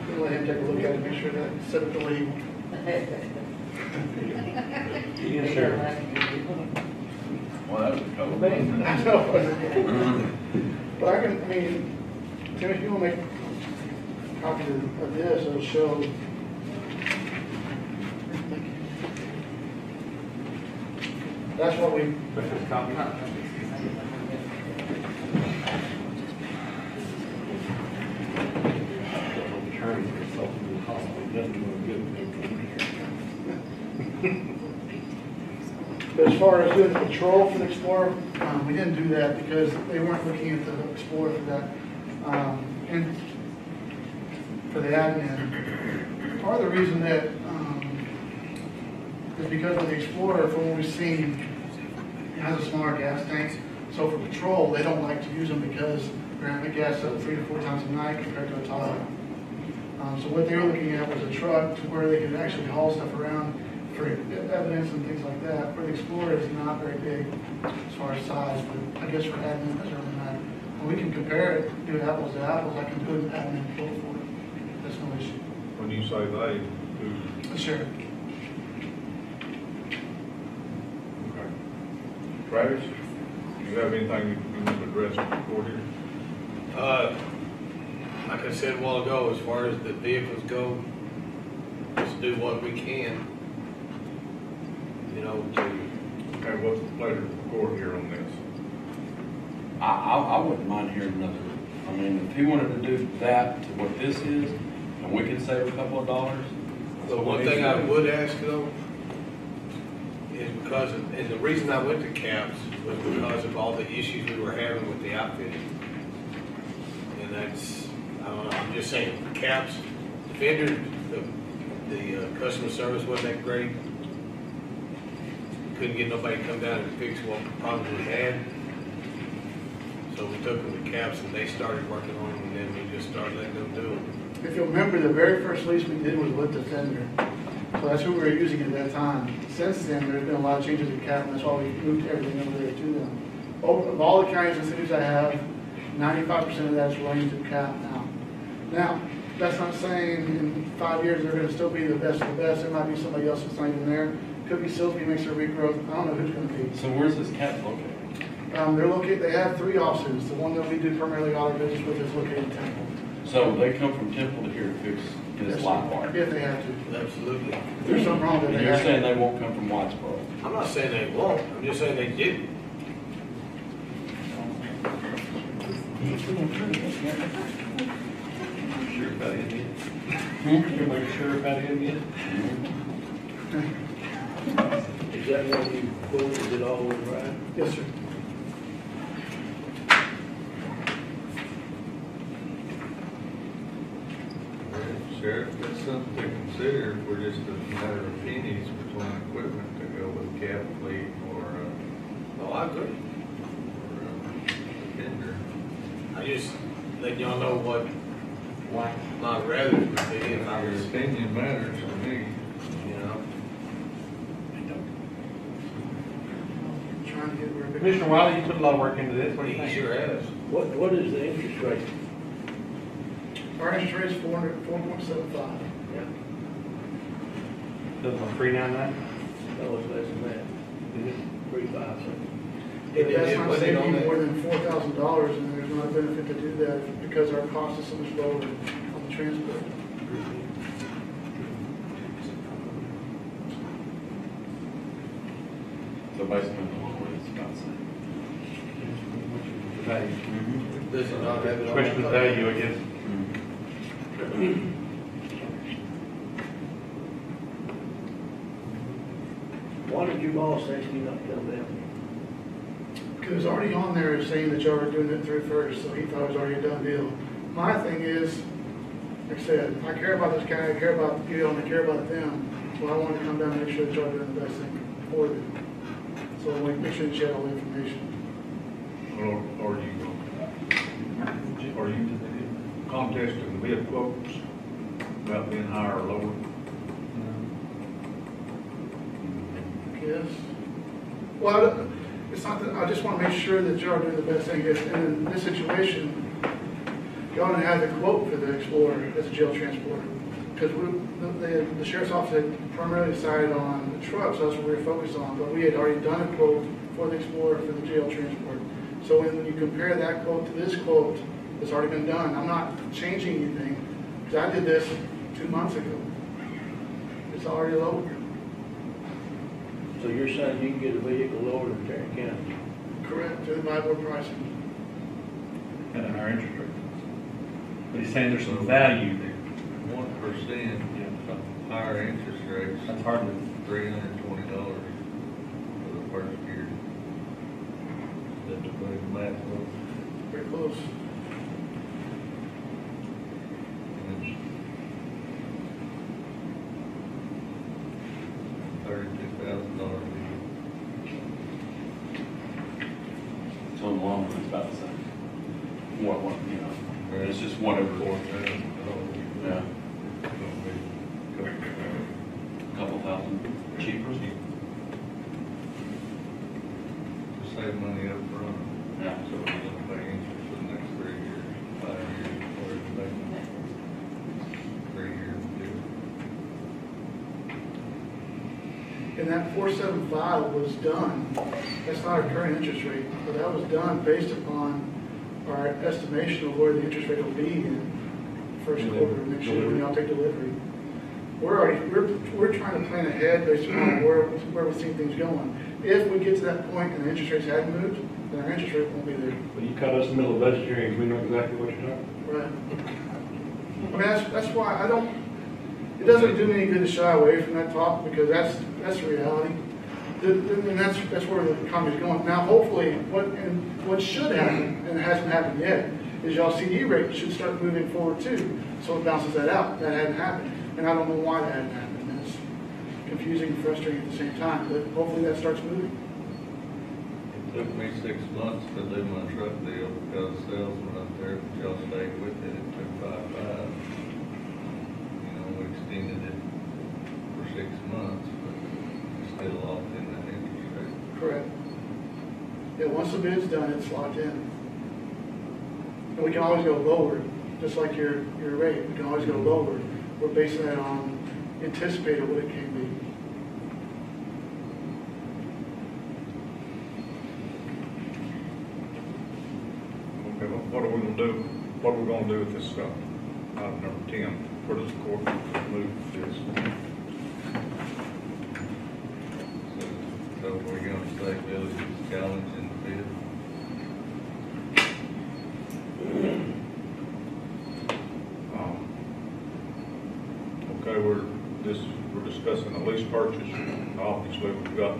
and let him take a look at it, make sure that it's set up the way he wants. Yes, sir. Well, that was a couple. I know. But I mean, Tim, if you want to make a copy of this, it'll show. That's what we. But as far as doing the patrol for the Explorer, we didn't do that because they weren't looking at the Explorer for that. And for the admin, part of the reason that is because of the Explorer, from what we've seen, it has a smaller gas tank. So for patrol, they don't like to use them because they're having gas up 3 to 4 times a night compared to a Tahoe. So what they were looking at was a truck to where they could actually haul stuff around for evidence and things like that. Where the Explorer is not very big as far as size, but I guess for admin, it doesn't really matter. And we can compare it, do it apples to apples. I can do an admin quote for it. That's no issue. When you say they, who? Sure. Okay. Travis, do you have anything you want to address before here? Like I said a while ago, as far as the vehicles go, let's do what we can, you know, to, Okay, what's the pleasure of the court here on this? I wouldn't mind hearing another, I mean, if he wanted to do that to what this is, and we can save a couple of dollars. but one thing I would ask though, is because, and the reason I went to CAPS was because of all the issues we were having with the outfitting. And that's, I don't know, I'm just saying, CAPS, the vendor, the customer service wasn't that great. Couldn't get nobody to come down and fix what problems we had. So we took them to CAPS and they started working on them, and then we just started letting them do them. If you'll remember, the very first lease we did was with Defender. So that's who we were using at that time. Since then, there's been a lot of changes at CAP, and that's why we moved everything over there to them. Of all the counties and cities I have, 95% of that is running through CAP now. Now, that's not saying in 5 years they're going to still be the best of the best. There might be somebody else that's not even there. Could be Silsby makes their regrowth. I don't know who's going to be. So where's this CAP located? They're located. They have 3 offices. The one that we do primarily all our business with is located in Temple. So they come from Temple to here to fix this light wire? If they have to. Absolutely. If there's something wrong, then And they you're have to. saying they won't come from Whitesboro? I'm not saying they won't, I'm just saying they didn't. Sure about it yet? Everybody sure about it yet? Is that what you quoted, is it all right? Yes, sir. Sheriff, that's something to consider. We're just a matter of pennies between equipment to go with cap fleet or, Oh, I agree. vendor. I just let y'all know what my rather would be if I Your was, opinion matters to me. you know. Trying to get where. Commissioner Wiley, you put a lot of work into this, what do you He think? sure has. What is the interest rate? Our interest rate is 4.75. Yeah. Doesn't want 399? No, it's less than that. 3.5, something. But that's It not wasn't saving on you that. more than $4,000, and there's not a benefit to do that because our cost is so much lower on the transport. So basically, the lower is about the same. Value. Does it not have it on? Question of value, I guess. Why did your boss ask you not to come down? Because it was already on there saying that y'all were doing it through first, so he thought it was already a done deal. My thing is, like I said, I care about this county, I care about the deal, and I care about them. So I wanted to come down and make sure that y'all are doing the best thing for them. So we make sure that you have all the information. Or are you contesting the bid quotes about being higher or lower? Yes. Well, it's not that, I just want to make sure that y'all are doing the best thing. And in this situation, y'all didn't have the quote for the Explorer as a jail transporter. Because the sheriff's office had primarily decided on the trucks, so that's what we were focused on. But we had already done a quote for the Explorer for the jail transport. So when you compare that quote to this quote, it's already been done. I'm not changing anything, because I did this 2 months ago. It's already lower. So you're saying you can get a vehicle lower than Tarrant County? Correct, to the Bible pricing. At a higher interest rate. But he's saying there's some value there. 1% higher interest rates. That's hardly $320 for the first year. That's the way the math was. Pretty close. And it's $32,000 a year. So in the long run, it's about the same. What, you know, it's just whatever. $4,000. Yeah, It's gonna be a couple thousand cheaper. to save money up front. Yeah. So we're gonna pay interest for the next 3 years, 5 years, or maybe 3 years. And that 475 was done, that's not our current interest rate, but that was done based upon our estimation of where the interest rate will be in first quarter of next year when y'all take delivery. We're trying to plan ahead based on where we see things going. If we get to that point and the interest rates hadn't moved, then our interest rate won't be there. Well, you caught us in the middle of budget hearings, we know exactly what you're talking Right. I mean, that's why I don't, it doesn't do me any good to shy away from that talk, because that's the reality. And that's where the economy's going. Now, hopefully, what should happen, and it hasn't happened yet, is y'all CD rate should start moving forward too, so it balances that out. That hadn't happened, and I don't know why that hadn't happened. And it's confusing and frustrating at the same time, but hopefully that starts moving. It took me 6 months to do my truck deal because the salesman up there, y'all stayed with it at 255. You know, we extended it for 6 months, but it's still locked in that interest rate. Correct. Yeah, once the bid's done, it's locked in. And we can always go lower, just like your rate. We can always go lower. We're basing that on anticipated what it can be. about. Okay, what are we gonna do? What are we gonna do with this, item number 10? Where does the court move this? So we're gonna say village is challenging the bid. Okay, we're discussing the lease purchase. Obviously, we've got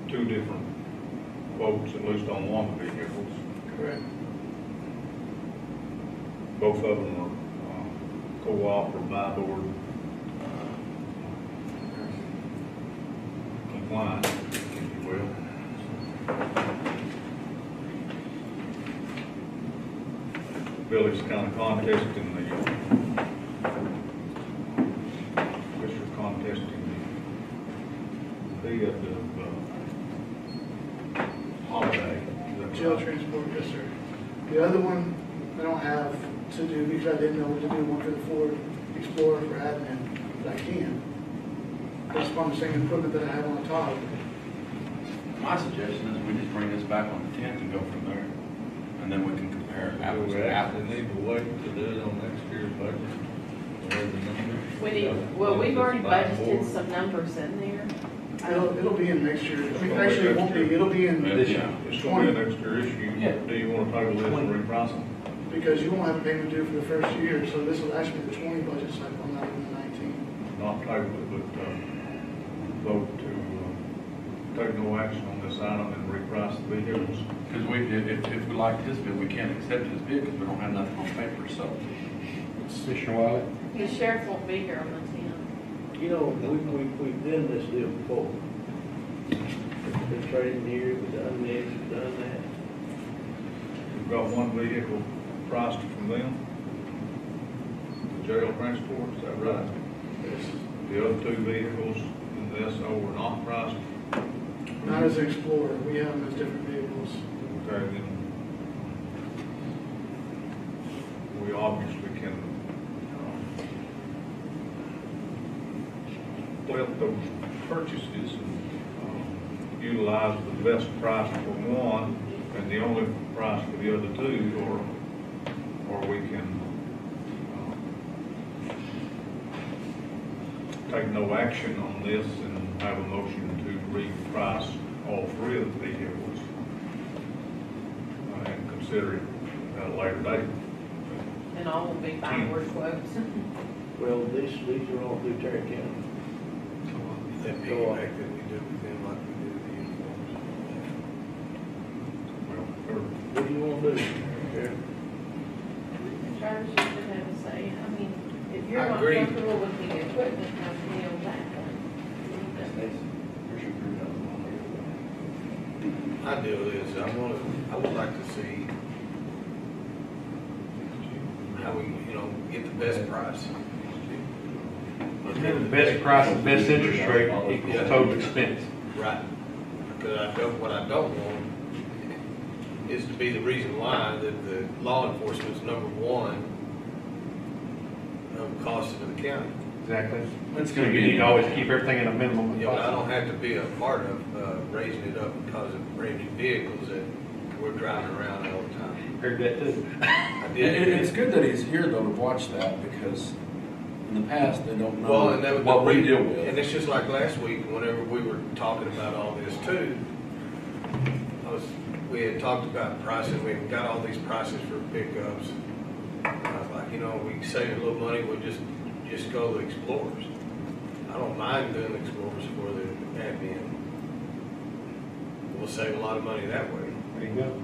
two different quotes, at least on one of the vehicles. Correct. Both of them are co-op or buy-board compliant, if you will. Billy's kind of contesting the, I guess you're contesting the bid of Holiday. Is that Jail right? transport, yes, sir. The other one, I don't have to do, because I didn't know what to do, one for the Ford Explorer for admin, but I can. Based upon the same equipment that I have on the top. My suggestion is we just bring this back on the 10th and go from there. And then we can compare Do apples we to actually apples. need to wait to do it on next year's budget? Or the numbers? We need, well, we've already budgeted some numbers in there. It'll be in next year. I mean, actually, it won't be, it'll be in This this year. year. It's going to be an extra issue. Yeah. Do you want to table this and reprice them? Because you won't have a payment due for the first year, so this will actually be the 20 budget cycle, not even the 19. Not table it, but vote to take no action on this item and reprice the vehicles. Because if we like this bid, we can't accept his bid because we don't have nothing on paper, so. Commissioner Wiley? The sheriff won't be here on the 10th. You know, we've done this deal before. Been trading here, we've done this, we've done that. We've got one vehicle priced from them, the jail transport, is that right? Yes. The other two vehicles in the SO were not priced. Not as an Explorer, we have them as different vehicles. Okay, then we obviously can flip those purchases and utilize the best price for one and the only price for the other two, or we can take no action on this and have a motion to reprice all three of the vehicles and consider it at a later date. And all will be backward quotes. Well, these are all through Tarrant County. That piggyback that we do with them like we do with the uniforms. What do you want to do? Sheriff? Travis should have a say. I mean, if you're I not agree. comfortable with the equipment company on that one. My deal is, I would like to see how we, get the best price. The best price, the best interest rate equals total expense. Right. Because what I don't want is to be the reason why that the law enforcement's number one cost to the county. Exactly. It's So gonna you be- need to always keep everything at a minimum. Yeah, but I don't have to be a part of raising it up because of brand new vehicles that we're driving around all the time. Heard that too. I did. It's good that he's here though to watch that, because in the past, they don't Well, and that know was what we deal And with. it's just like last week, whenever we were talking about all this too, we had talked about pricing, we got all these prices for pickups. And I was like, we can save a little money, we'll just go to the Explorers. I don't mind doing the Explorers for the admin. We'll save a lot of money that way. There you go.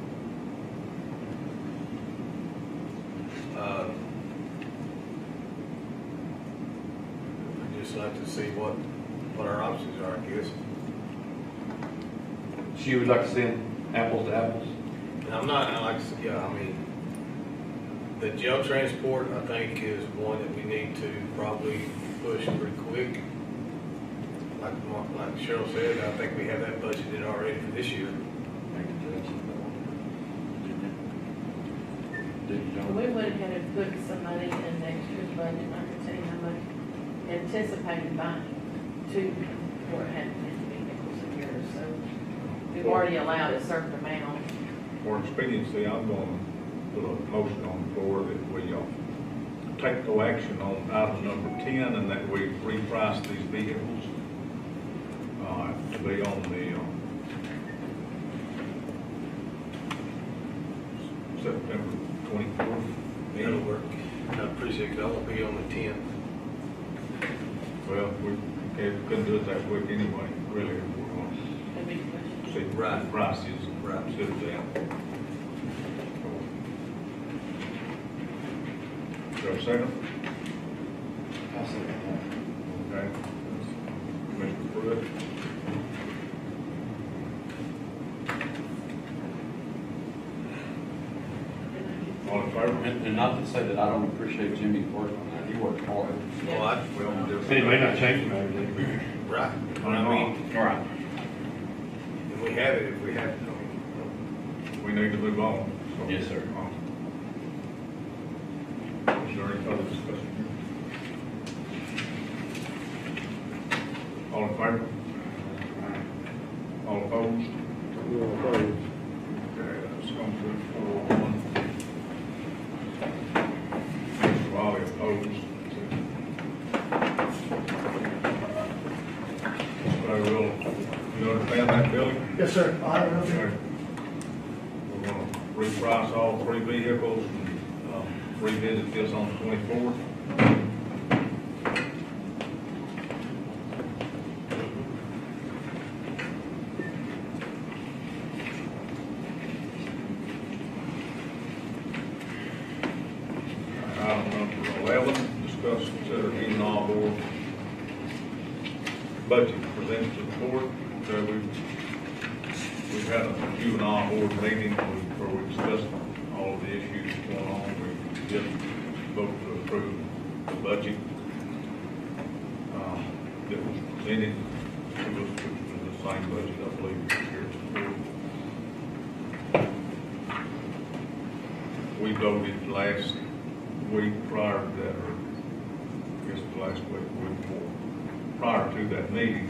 I'd just like to see what our options are, I guess. So you would like to send apples to apples? And I'm not, the jail transport, I think, is one that we need to probably push pretty quick. Like Cheryl said, I think we have that budgeted already for this year. We would have had to put some money in next year's budget, I can tell you how much anticipated buying to, for having vehicles a year, so we've already allowed a certain amount. For expediency, I'm going to put a motion on the floor that we take no action on item number 10, and that we reprice these vehicles to be on the September 24th. That'll work. I appreciate it. I won't be on the 10th. Well, we couldn't do it that quick anyway, really, if we're going That'd be the question. to see Right. prices, Right. sit that. Is there a second? Okay. Commissioner Pruitt? All in favor? And not to say that I don't appreciate Jimmy's work on that, he worked hard. Well, And it may not change matters. right. All right. If we have it, if we have it, We need to move on. So- Yes, sir. Is there any further discussion? All in favor? All opposed? You're opposed. Okay, that's going to 4-1. Mr. Wiley opposed. So you understand that, Billy? Yes, sir. I don't know. Okay. We're going to reprice all three vehicles and revisit this on the 24th. Item number 11, discuss, consider any on-board budget presented to the board. We've had a juvenile board meeting where we discussed all of the issues going on. We did vote to approve the budget that was presented to us, which was the same budget, I believe, this year before. We voted last week prior to that, or I guess it was last week, the week before, prior to that meeting,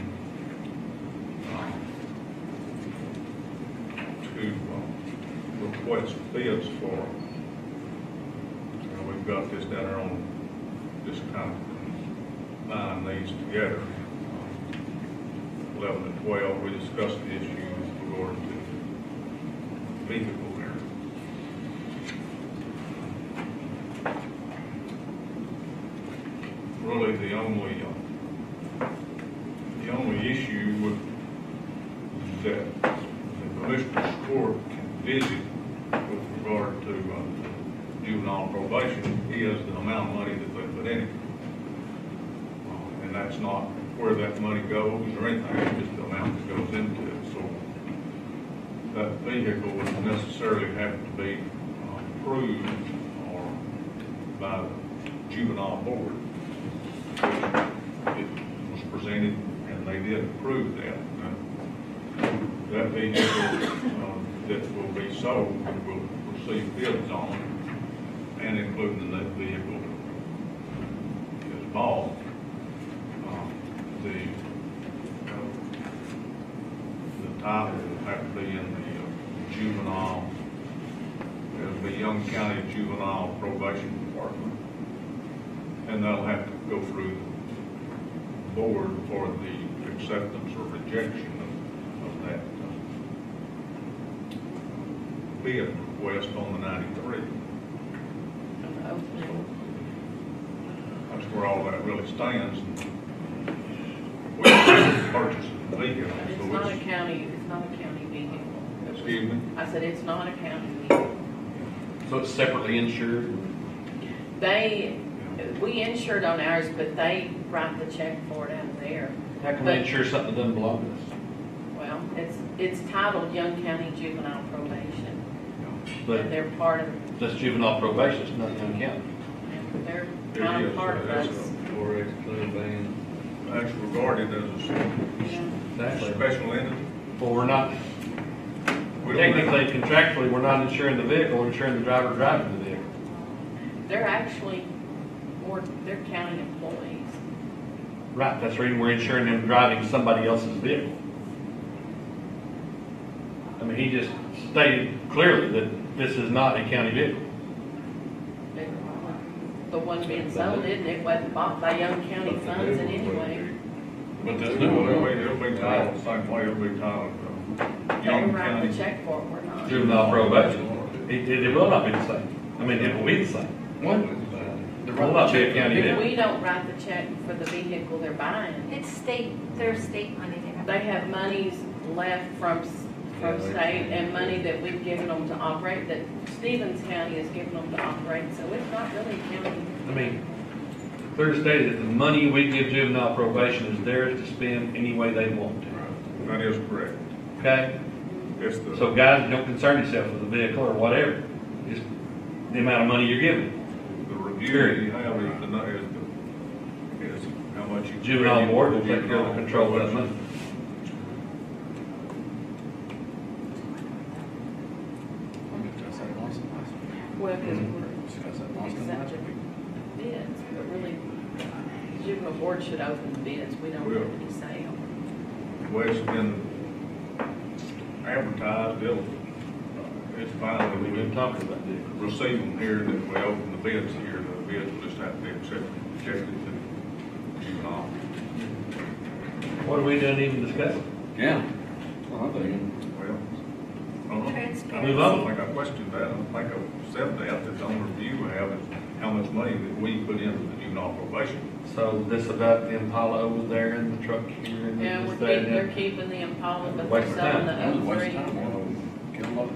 to request bids for, we've got this down there on, just kind of line these together. 11 and 12, we discussed the issues regarding to vehicle there. only issue with that the Commissioner's Court can visit with regard to juvenile probation is the amount of money that they put in it. And that's not where that money goes or anything, it's just the amount that goes into it. So that vehicle wouldn't necessarily have to be approved or by the juvenile board. It was presented and they did approve that. That vehicle that will be sold, will receive bids on, and including that vehicle is bought. The title will have to be in the juvenile, it'll be Young County Juvenile Probation Department. And they'll have to go through the board for the acceptance or rejection of that bid request on the 93. That's where all that really stands. We purchase the vehicle. It's not a county vehicle. Excuse me? I said it's not a county vehicle. So it's separately insured? We insured on ours, but they write the check for it out of there. How can they insure something that doesn't belong to us? Well, it's titled Young County Juvenile Probation. But And they're part of, that's juvenile probation, it's not Young County. they're kind of part of us. 4X club band. That's regarded as a special entity. Well, we're not, We don't have- technically, contractually, we're not insuring the vehicle, we're insuring the driver driving the vehicle. They're actually they're county employees. Right, that's the reason we're insuring them driving somebody else's vehicle. I mean, he just stated clearly that this is not a county vehicle. The one being sold, it wasn't bought by Young County funds in any way. But this new one, it'll be titled the same way, it'll be titled They Young write County. the check for it, we're not. Juvenile probation. It will not be the same. I mean, it will be the same. It will not be a county vehicle. We don't write the check for the vehicle they're buying. It's their state money. They have monies left from state and money that we've given them to operate, that Stevens County has given them to operate, so it's not really county. I mean, clear stated that the money we give juvenile probation is theirs to spend any way they want to. That is correct. Okay? It's the. So guys, don't concern yourself with the vehicle or whatever. Just the amount of money you're giving. The review you have is how much you. Juvenile board will take care of the control of that money. Well, because we're accepting bids, but really, the juvenile board should open the bids, we don't have any say on it. Well, it's been advertised, it's fine, We've been talking about this. receive them here, that we open the bids here, the bids will just have to be accepted, rejected to juvenile. What are we doing even discussing? Yeah. Well, I'm thinking. Well, I don't know. Transparency. Move I on. don't think I questioned that, I don't think I said that, that's on review, we have is how much money that we put into the juvenile probation. So this about the Impala over there and the truck here and Yeah, this, that, and they're that. keeping the Impala, but Waste they're of selling time. That was a the waste of O3. time. Get them up.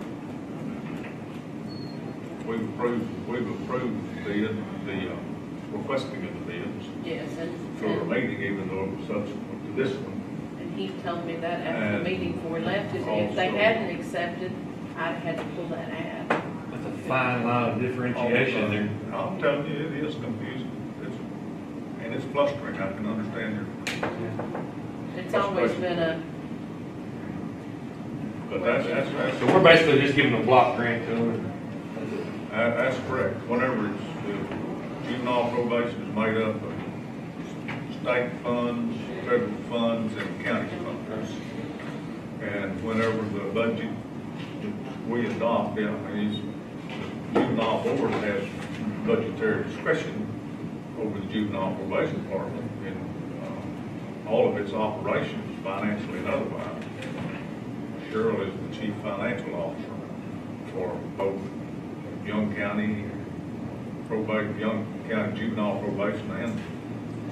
We've approved the requesting of the bids Yes, for a and meeting, even though it was subsequent to this one. he told me that after the And meeting before we left, is if they also- hadn't accepted, I'd have had to pull that ad. That's a fine line of differentiation there. I'm telling you, it is confusing. And it's frustrating, I can understand your, It's always been a, but that's, So we're basically just giving a block grant to them. that's correct. Whenever it's, juvenile probation is made up of state funds, federal funds, and county funds. And whenever the budget that we adopt, the juvenile board has budgetary discretion over the juvenile probation department in all of its operations, financially and otherwise. Cheryl is the chief financial officer for both Young County Juvenile Probation and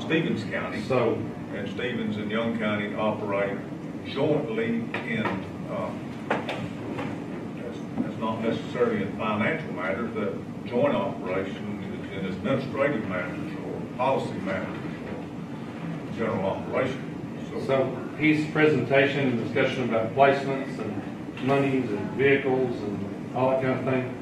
Stevens County. So, And Stevens and Young County operate jointly in, that's not necessarily in financial matters, that joint operation is in administrative matters or policy matters or general operation. so his presentation and discussion about placements and monies and vehicles and all that kind of thing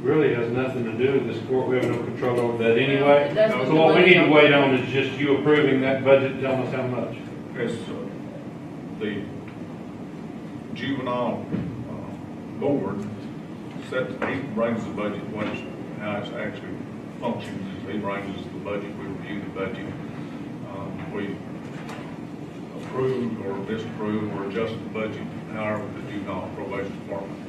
really has nothing to do with this court. We have no control over that anyway. That's what So the what we money need to comes wait from. on is just you approving that budget, telling us how much. It's the juvenile board sets, he brings the budget, how it's actually functions. He brings us the budget, we review the budget. We approve or disapprove or adjust the budget, however the juvenile probation department,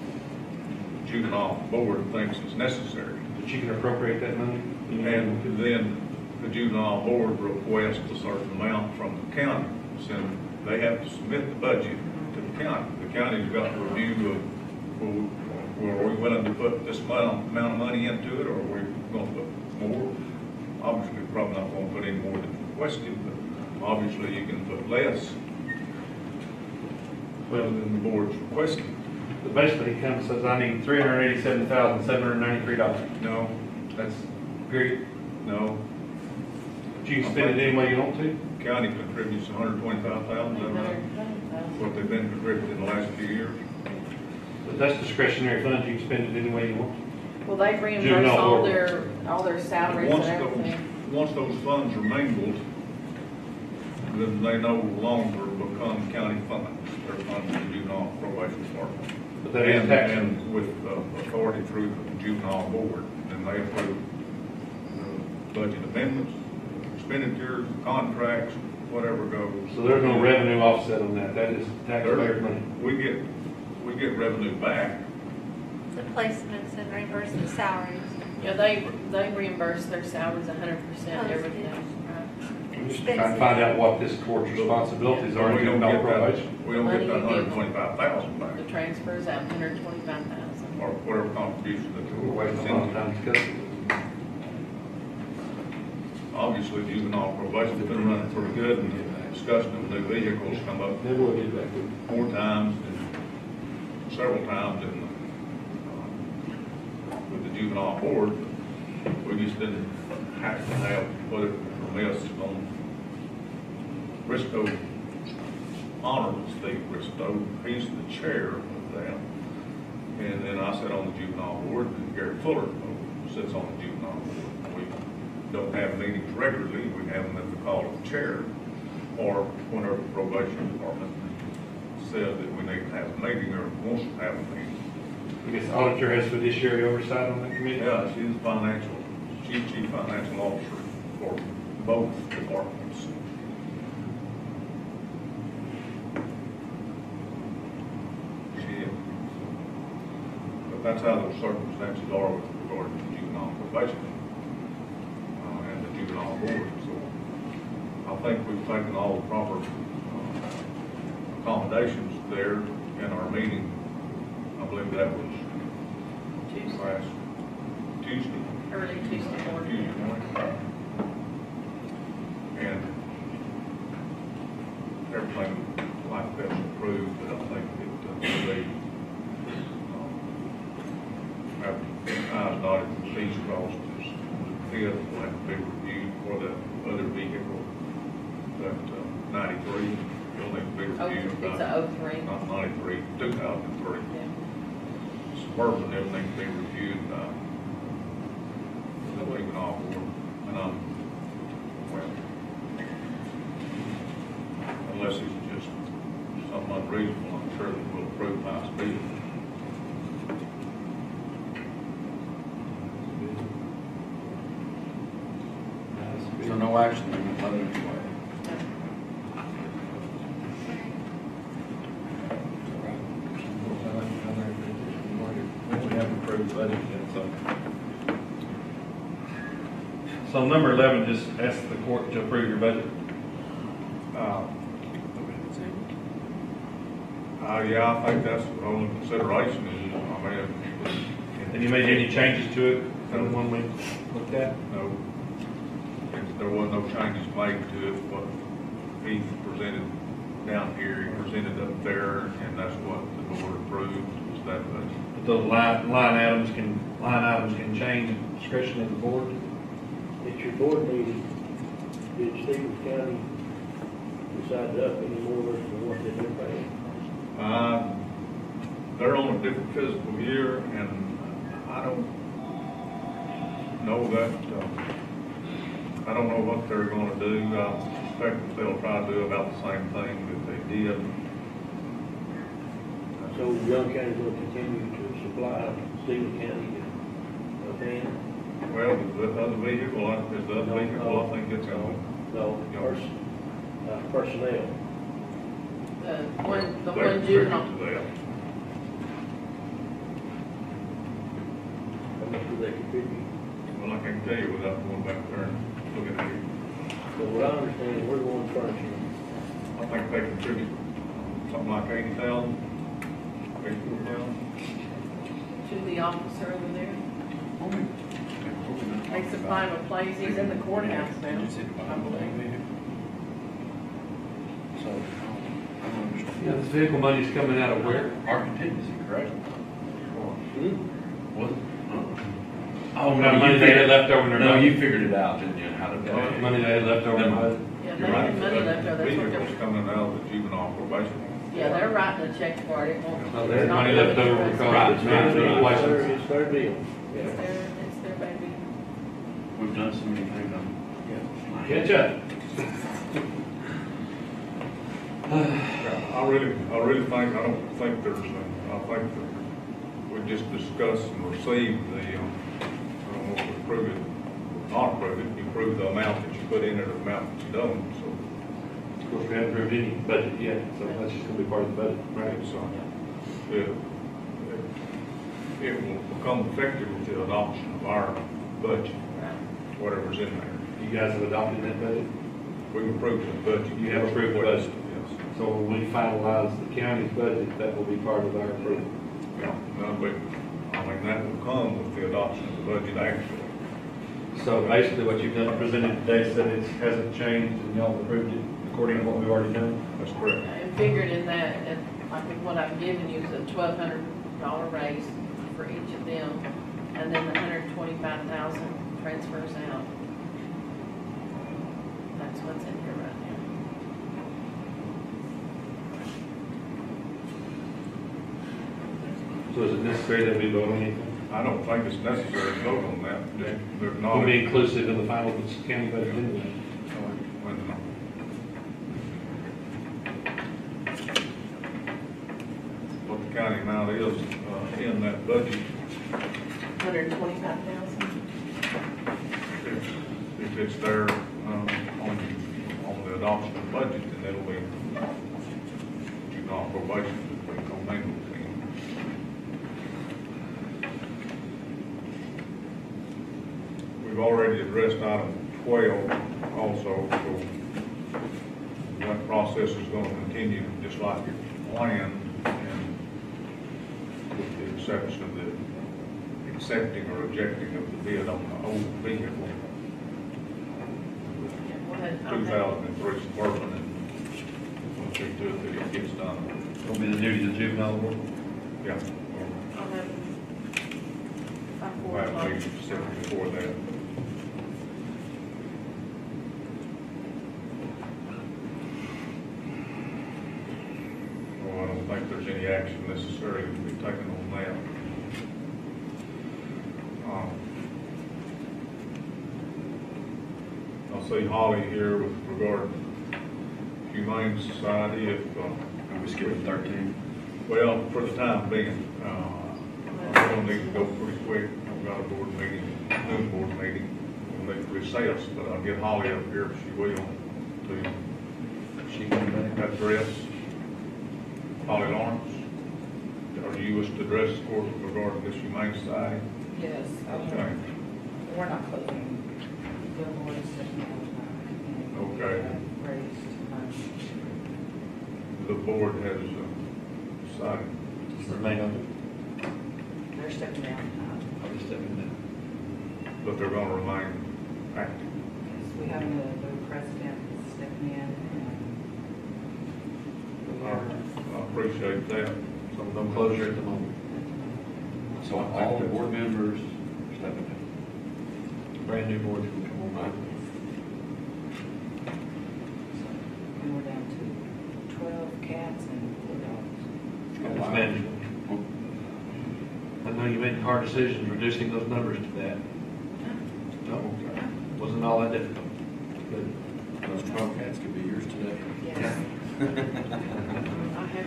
juvenile board thinks it's necessary. But you can appropriate that money? And then the juvenile board requests a certain amount from the county. So they have to submit the budget to the county. The county's got to review of, well, are we willing to put this amount of money into it, or are we going to put more? Obviously, we're probably not going to put any more than requested, but obviously you can put less than the board's requesting. So basically, he comes and says, I need $387,793. No, That's great. no. But you can spend it any way you want to. County contributes $125,000, is that right? What they've been contributing in the last few years. But that's discretionary funds. You can spend it any way you want. Well, they reimburse Juvenile all board. their salaries and everything. Once those funds are mingled, then they no longer become county funds. They're funds of the juvenile probation department. But that is tax. And with authority through the juvenile board, then they approve the budget amendments, expenditures, contracts, whatever goes. So there's no revenue offset on that. That is taxpayer money. We get revenue back. The placements and reimbursement salaries. Yeah, they reimburse their salaries 100% everything. I'm just trying to find out what this court's responsibilities are We in don't juvenile get that, probation. we don't get that Money you get. $125,000 back, The transfers out 125,000. or whatever contribution that We're wasting a lot of time discussing it. Obviously, juvenile probation's been running pretty good, and discussion of new vehicles come up Then we'll get back to it. more times, and several times with the juvenile board. We just didn't have to have, put it from us on Bristow, Honorable Steve Bristow, he's the chair of that. And then I sit on the juvenile board, and Gary Fuller sits on the juvenile board. We don't have meetings regularly, we have them at the call of the chair, or whenever the probation department says that we need to have a meeting or wants to have a meeting. I guess the auditor has fiduciary oversight on that committee? Yeah, she's chief financial officer for both departments. She is. But that's how those circumstances are with regard to the juvenile probation and the juvenile board. So I think we've taken all the proper accommodations there in our meeting. I believe that was last Tuesday. Early Tuesday morning. Tuesday morning. And everything like that's approved, but I think they have eyes dotted and T's crossed, is fifth will have to be reviewed for the other vehicle, that 93, will need to be reviewed. It's a 03. Not 93, 2003. Yeah. Suburban, everything to be reviewed by the juvenile board, and well, unless it's just something unreasonable, I'm sure that we'll approve high speed. So no action on the other anyway. We haven't approved budget yet, so. So number 11, just ask the court to approve your budget. Yeah, I think that's the only consideration is, And you made any changes to it from when we looked at? no, it's there was no changes made to it, what he presented down here, he presented up there, and that's what the board approved, was that budget. But those line items can change at discretion of the board. At your board meeting, did Stevens County decide to up any more versus what they did pay? They're on a different fiscal year, and I don't know that, I don't know what they're gonna do. I suspect that they'll try to do about the same thing that they did. So Young County's gonna continue to supply Stevens County a van? Well, the other vehicle, is the other vehicle, I think it's on. No, personnel. The one They juvenile. contribute to that. How much do they contribute? Well, I can't tell you without going back there and looking at it. So what I understand, we're going furniture. I think they contribute something like 80,000, 84,000. To the officer over there. They supply him a place, he's in the courthouse now, I believe. So, I don't understand. Yeah, this vehicle money's coming out of where? Our contingency, correct? Was it? Oh, no, money they had left over in their No, budget. you figured it out, didn't you, how to do it? Money they had left over in their budget. Yeah, they You're right. had money left over, that's what Vehicle's they're, coming out of the juvenile probation. yeah, they're writing a check for it, it won't. Oh, there's it's not money left coming over from because us. it's management license. It's their deal. It's their baby. We've done so many things, Catch up. I really think, I don't think there's, I think that we just discussed and received the, I don't know if we approve it, not approve it, you approve the amount that you put in it, the amount that you don't, so. Of course, we haven't approved any budget yet, so that's just gonna be part of the budget. Right, so, it will become effective with the adoption of our budget, whatever's in there. You guys have adopted that budget? We've approved the budget. You have approved the budget? Yes. So when we finalize the county's budget, that will be part of our approval. Yeah, no, but, I mean, that will come with the adoption of the budget actually. So basically what you've done, presented today said it hasn't changed and y'all approved it according to what we've already done? That's correct. And figured in that, and I think what I've given you is a $1,200 raise for each of them, and then the $125,000 transfers out. That's what's in here right now. So is it necessary that we vote on anything? I don't think it's necessary to vote on that. Just Will acknowledge- be inclusive in the final county budget anyway. What the county amount is in that budget, 125,000. if it's there on the adoption of the budget, then it'll be juvenile probation, we can handle it. We've already addressed item 12 also, so that process is going to continue just like it's planned, and with the exception of the accepting or rejecting of the bid on the old vehicle, We'll have, 2003 Suburban, and we'll see to it that it gets done. It'll be the duty of the juvenile board. Yeah. I'll have, We'll have a meeting specifically for that. Well, I don't think there's any action necessary to be taken on that. I see Holly here with regard to Humane Society, if, we skipping 13? well, for the time being, we're gonna need to go pretty quick. We've got a board meeting, new board meeting, we'll need to recess, but I'll get Holly up here if she will, to She can address Holly Lawrence. Or do you wish to address the court regarding this Humane Society? Yes, Okay. we're not closing. The board is sitting on Okay. raised money. The board has decided, remain open. They're stepping down. I'll be stepping down. but they're gonna remain active. Yes. we have a new president stepping in, and we I are, appreciate that. No closure at the moment. So all the board members are stepping in. Brand new board can come on. and we're down to 12 cats and 4 dogs. It's manageable. I know you made hard decisions reducing those numbers to that. No, wasn't all that difficult. But Those 12 cats could be yours today. Yes. I have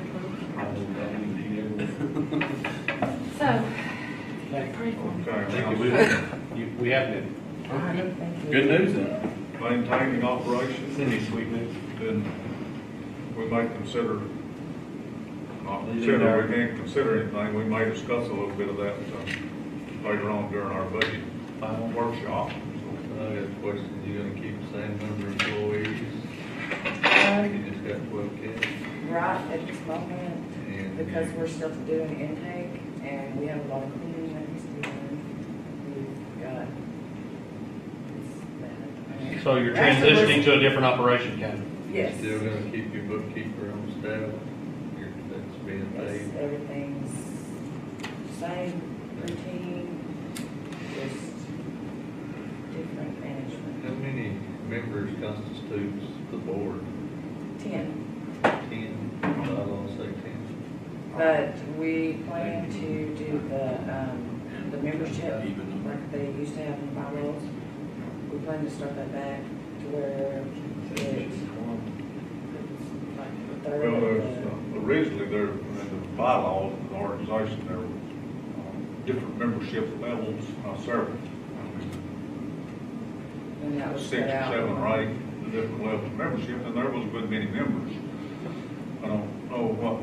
So, Okay. we have been. Good news then. Maintaining operations, Cindy, sweet news. then we may consider, not consider, we can't consider anything, we may discuss a little bit of that later on during our budget workshop. I got a question, you gonna keep the same number of employees? You just got 12 kids? right at this moment, And because we're still doing intake, and we have a lot of cleaning that needs to be done, we've got, it's bad. So you're Actually, we're- transitioning to a different operation, Ken? Yes. Still gonna keep your bookkeeper on staff? That's being Yes, paid? everything's same routine, just different management. How many members constitutes the board? 10. 10? I don't say 10. But we plan to do the membership, like they used to have in bylaws. We plan to start that back to where it's like a third Well, of there's, originally there, in the bylaws of the organization, there was different membership levels, several. and that was 6 cut or out. 7 or 8, the different levels of membership, and there was a good many members. I don't know what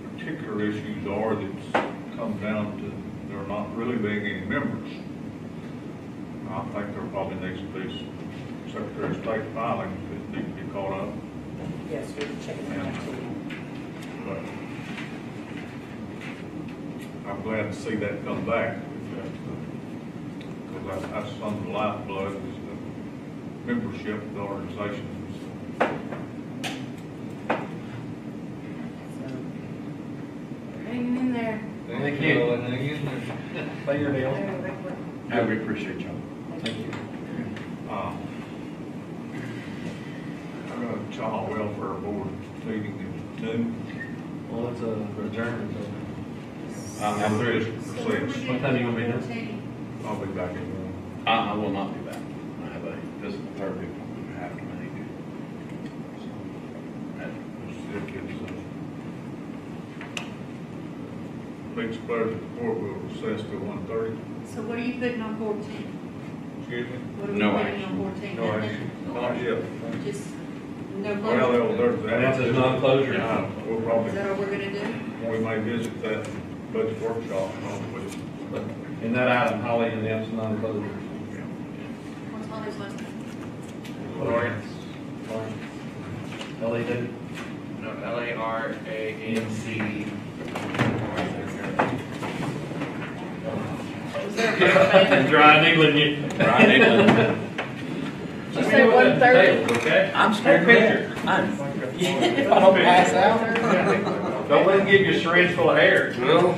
the particular issues are that's come down to there not really being any members. I think there probably needs to be some Secretary of State filings that need to be caught up. Yes, we're checking that too. But I'm glad to see that come back. Because that's some of the lifeblood, is the membership of the organization. Hanging in there. Thank you. Hang in there. Play your deal. Yeah, we appreciate y'all. Thank you. I got a child welfare board meeting at 2. Well, it's a adjournment. I'm through for 6. What time are you gonna be done? I'll be back in. I will not be back. I have a physical therapy appointment I have to make. Next budget report will recess to 1:30. So what are you putting on 14? Excuse me? What are we No putting action. on 14? No action. Not yet. Just no Well, closure? there's that. That's a non-closure. Yeah, we'll Is probably, that all we're gonna do? we may visit that budget workshop, hopefully. In that item, Holly and them non-closure. What's Holly's last name? Lawrence. LED. No, LARANC. Was there a birthday? And Dry England, you. Dry England. Did you say 1:30? Okay. I'm scared to death. If I don't pass out. Don't let him give you a syringe full of hair. No.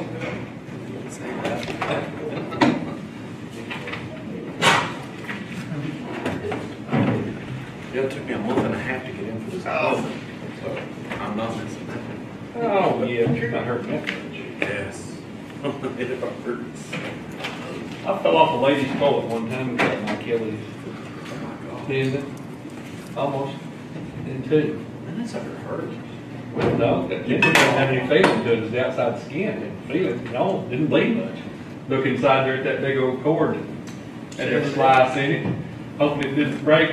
It took me a month and a half to get in for this appointment, so I'm not missing that. Oh, yeah, you're not hurting that much. Yes. It hurts. I fell off a lady's pole at one time and cut my Achilles. Didn't it? Almost. Didn't too. Man, that sucker hurts. Well, no, it didn't have any feeling to it. It's the outside the skin. Didn't feel it. No, didn't bleed much. Look inside there at that big old cord. Had a slice in it. Hoping it didn't break.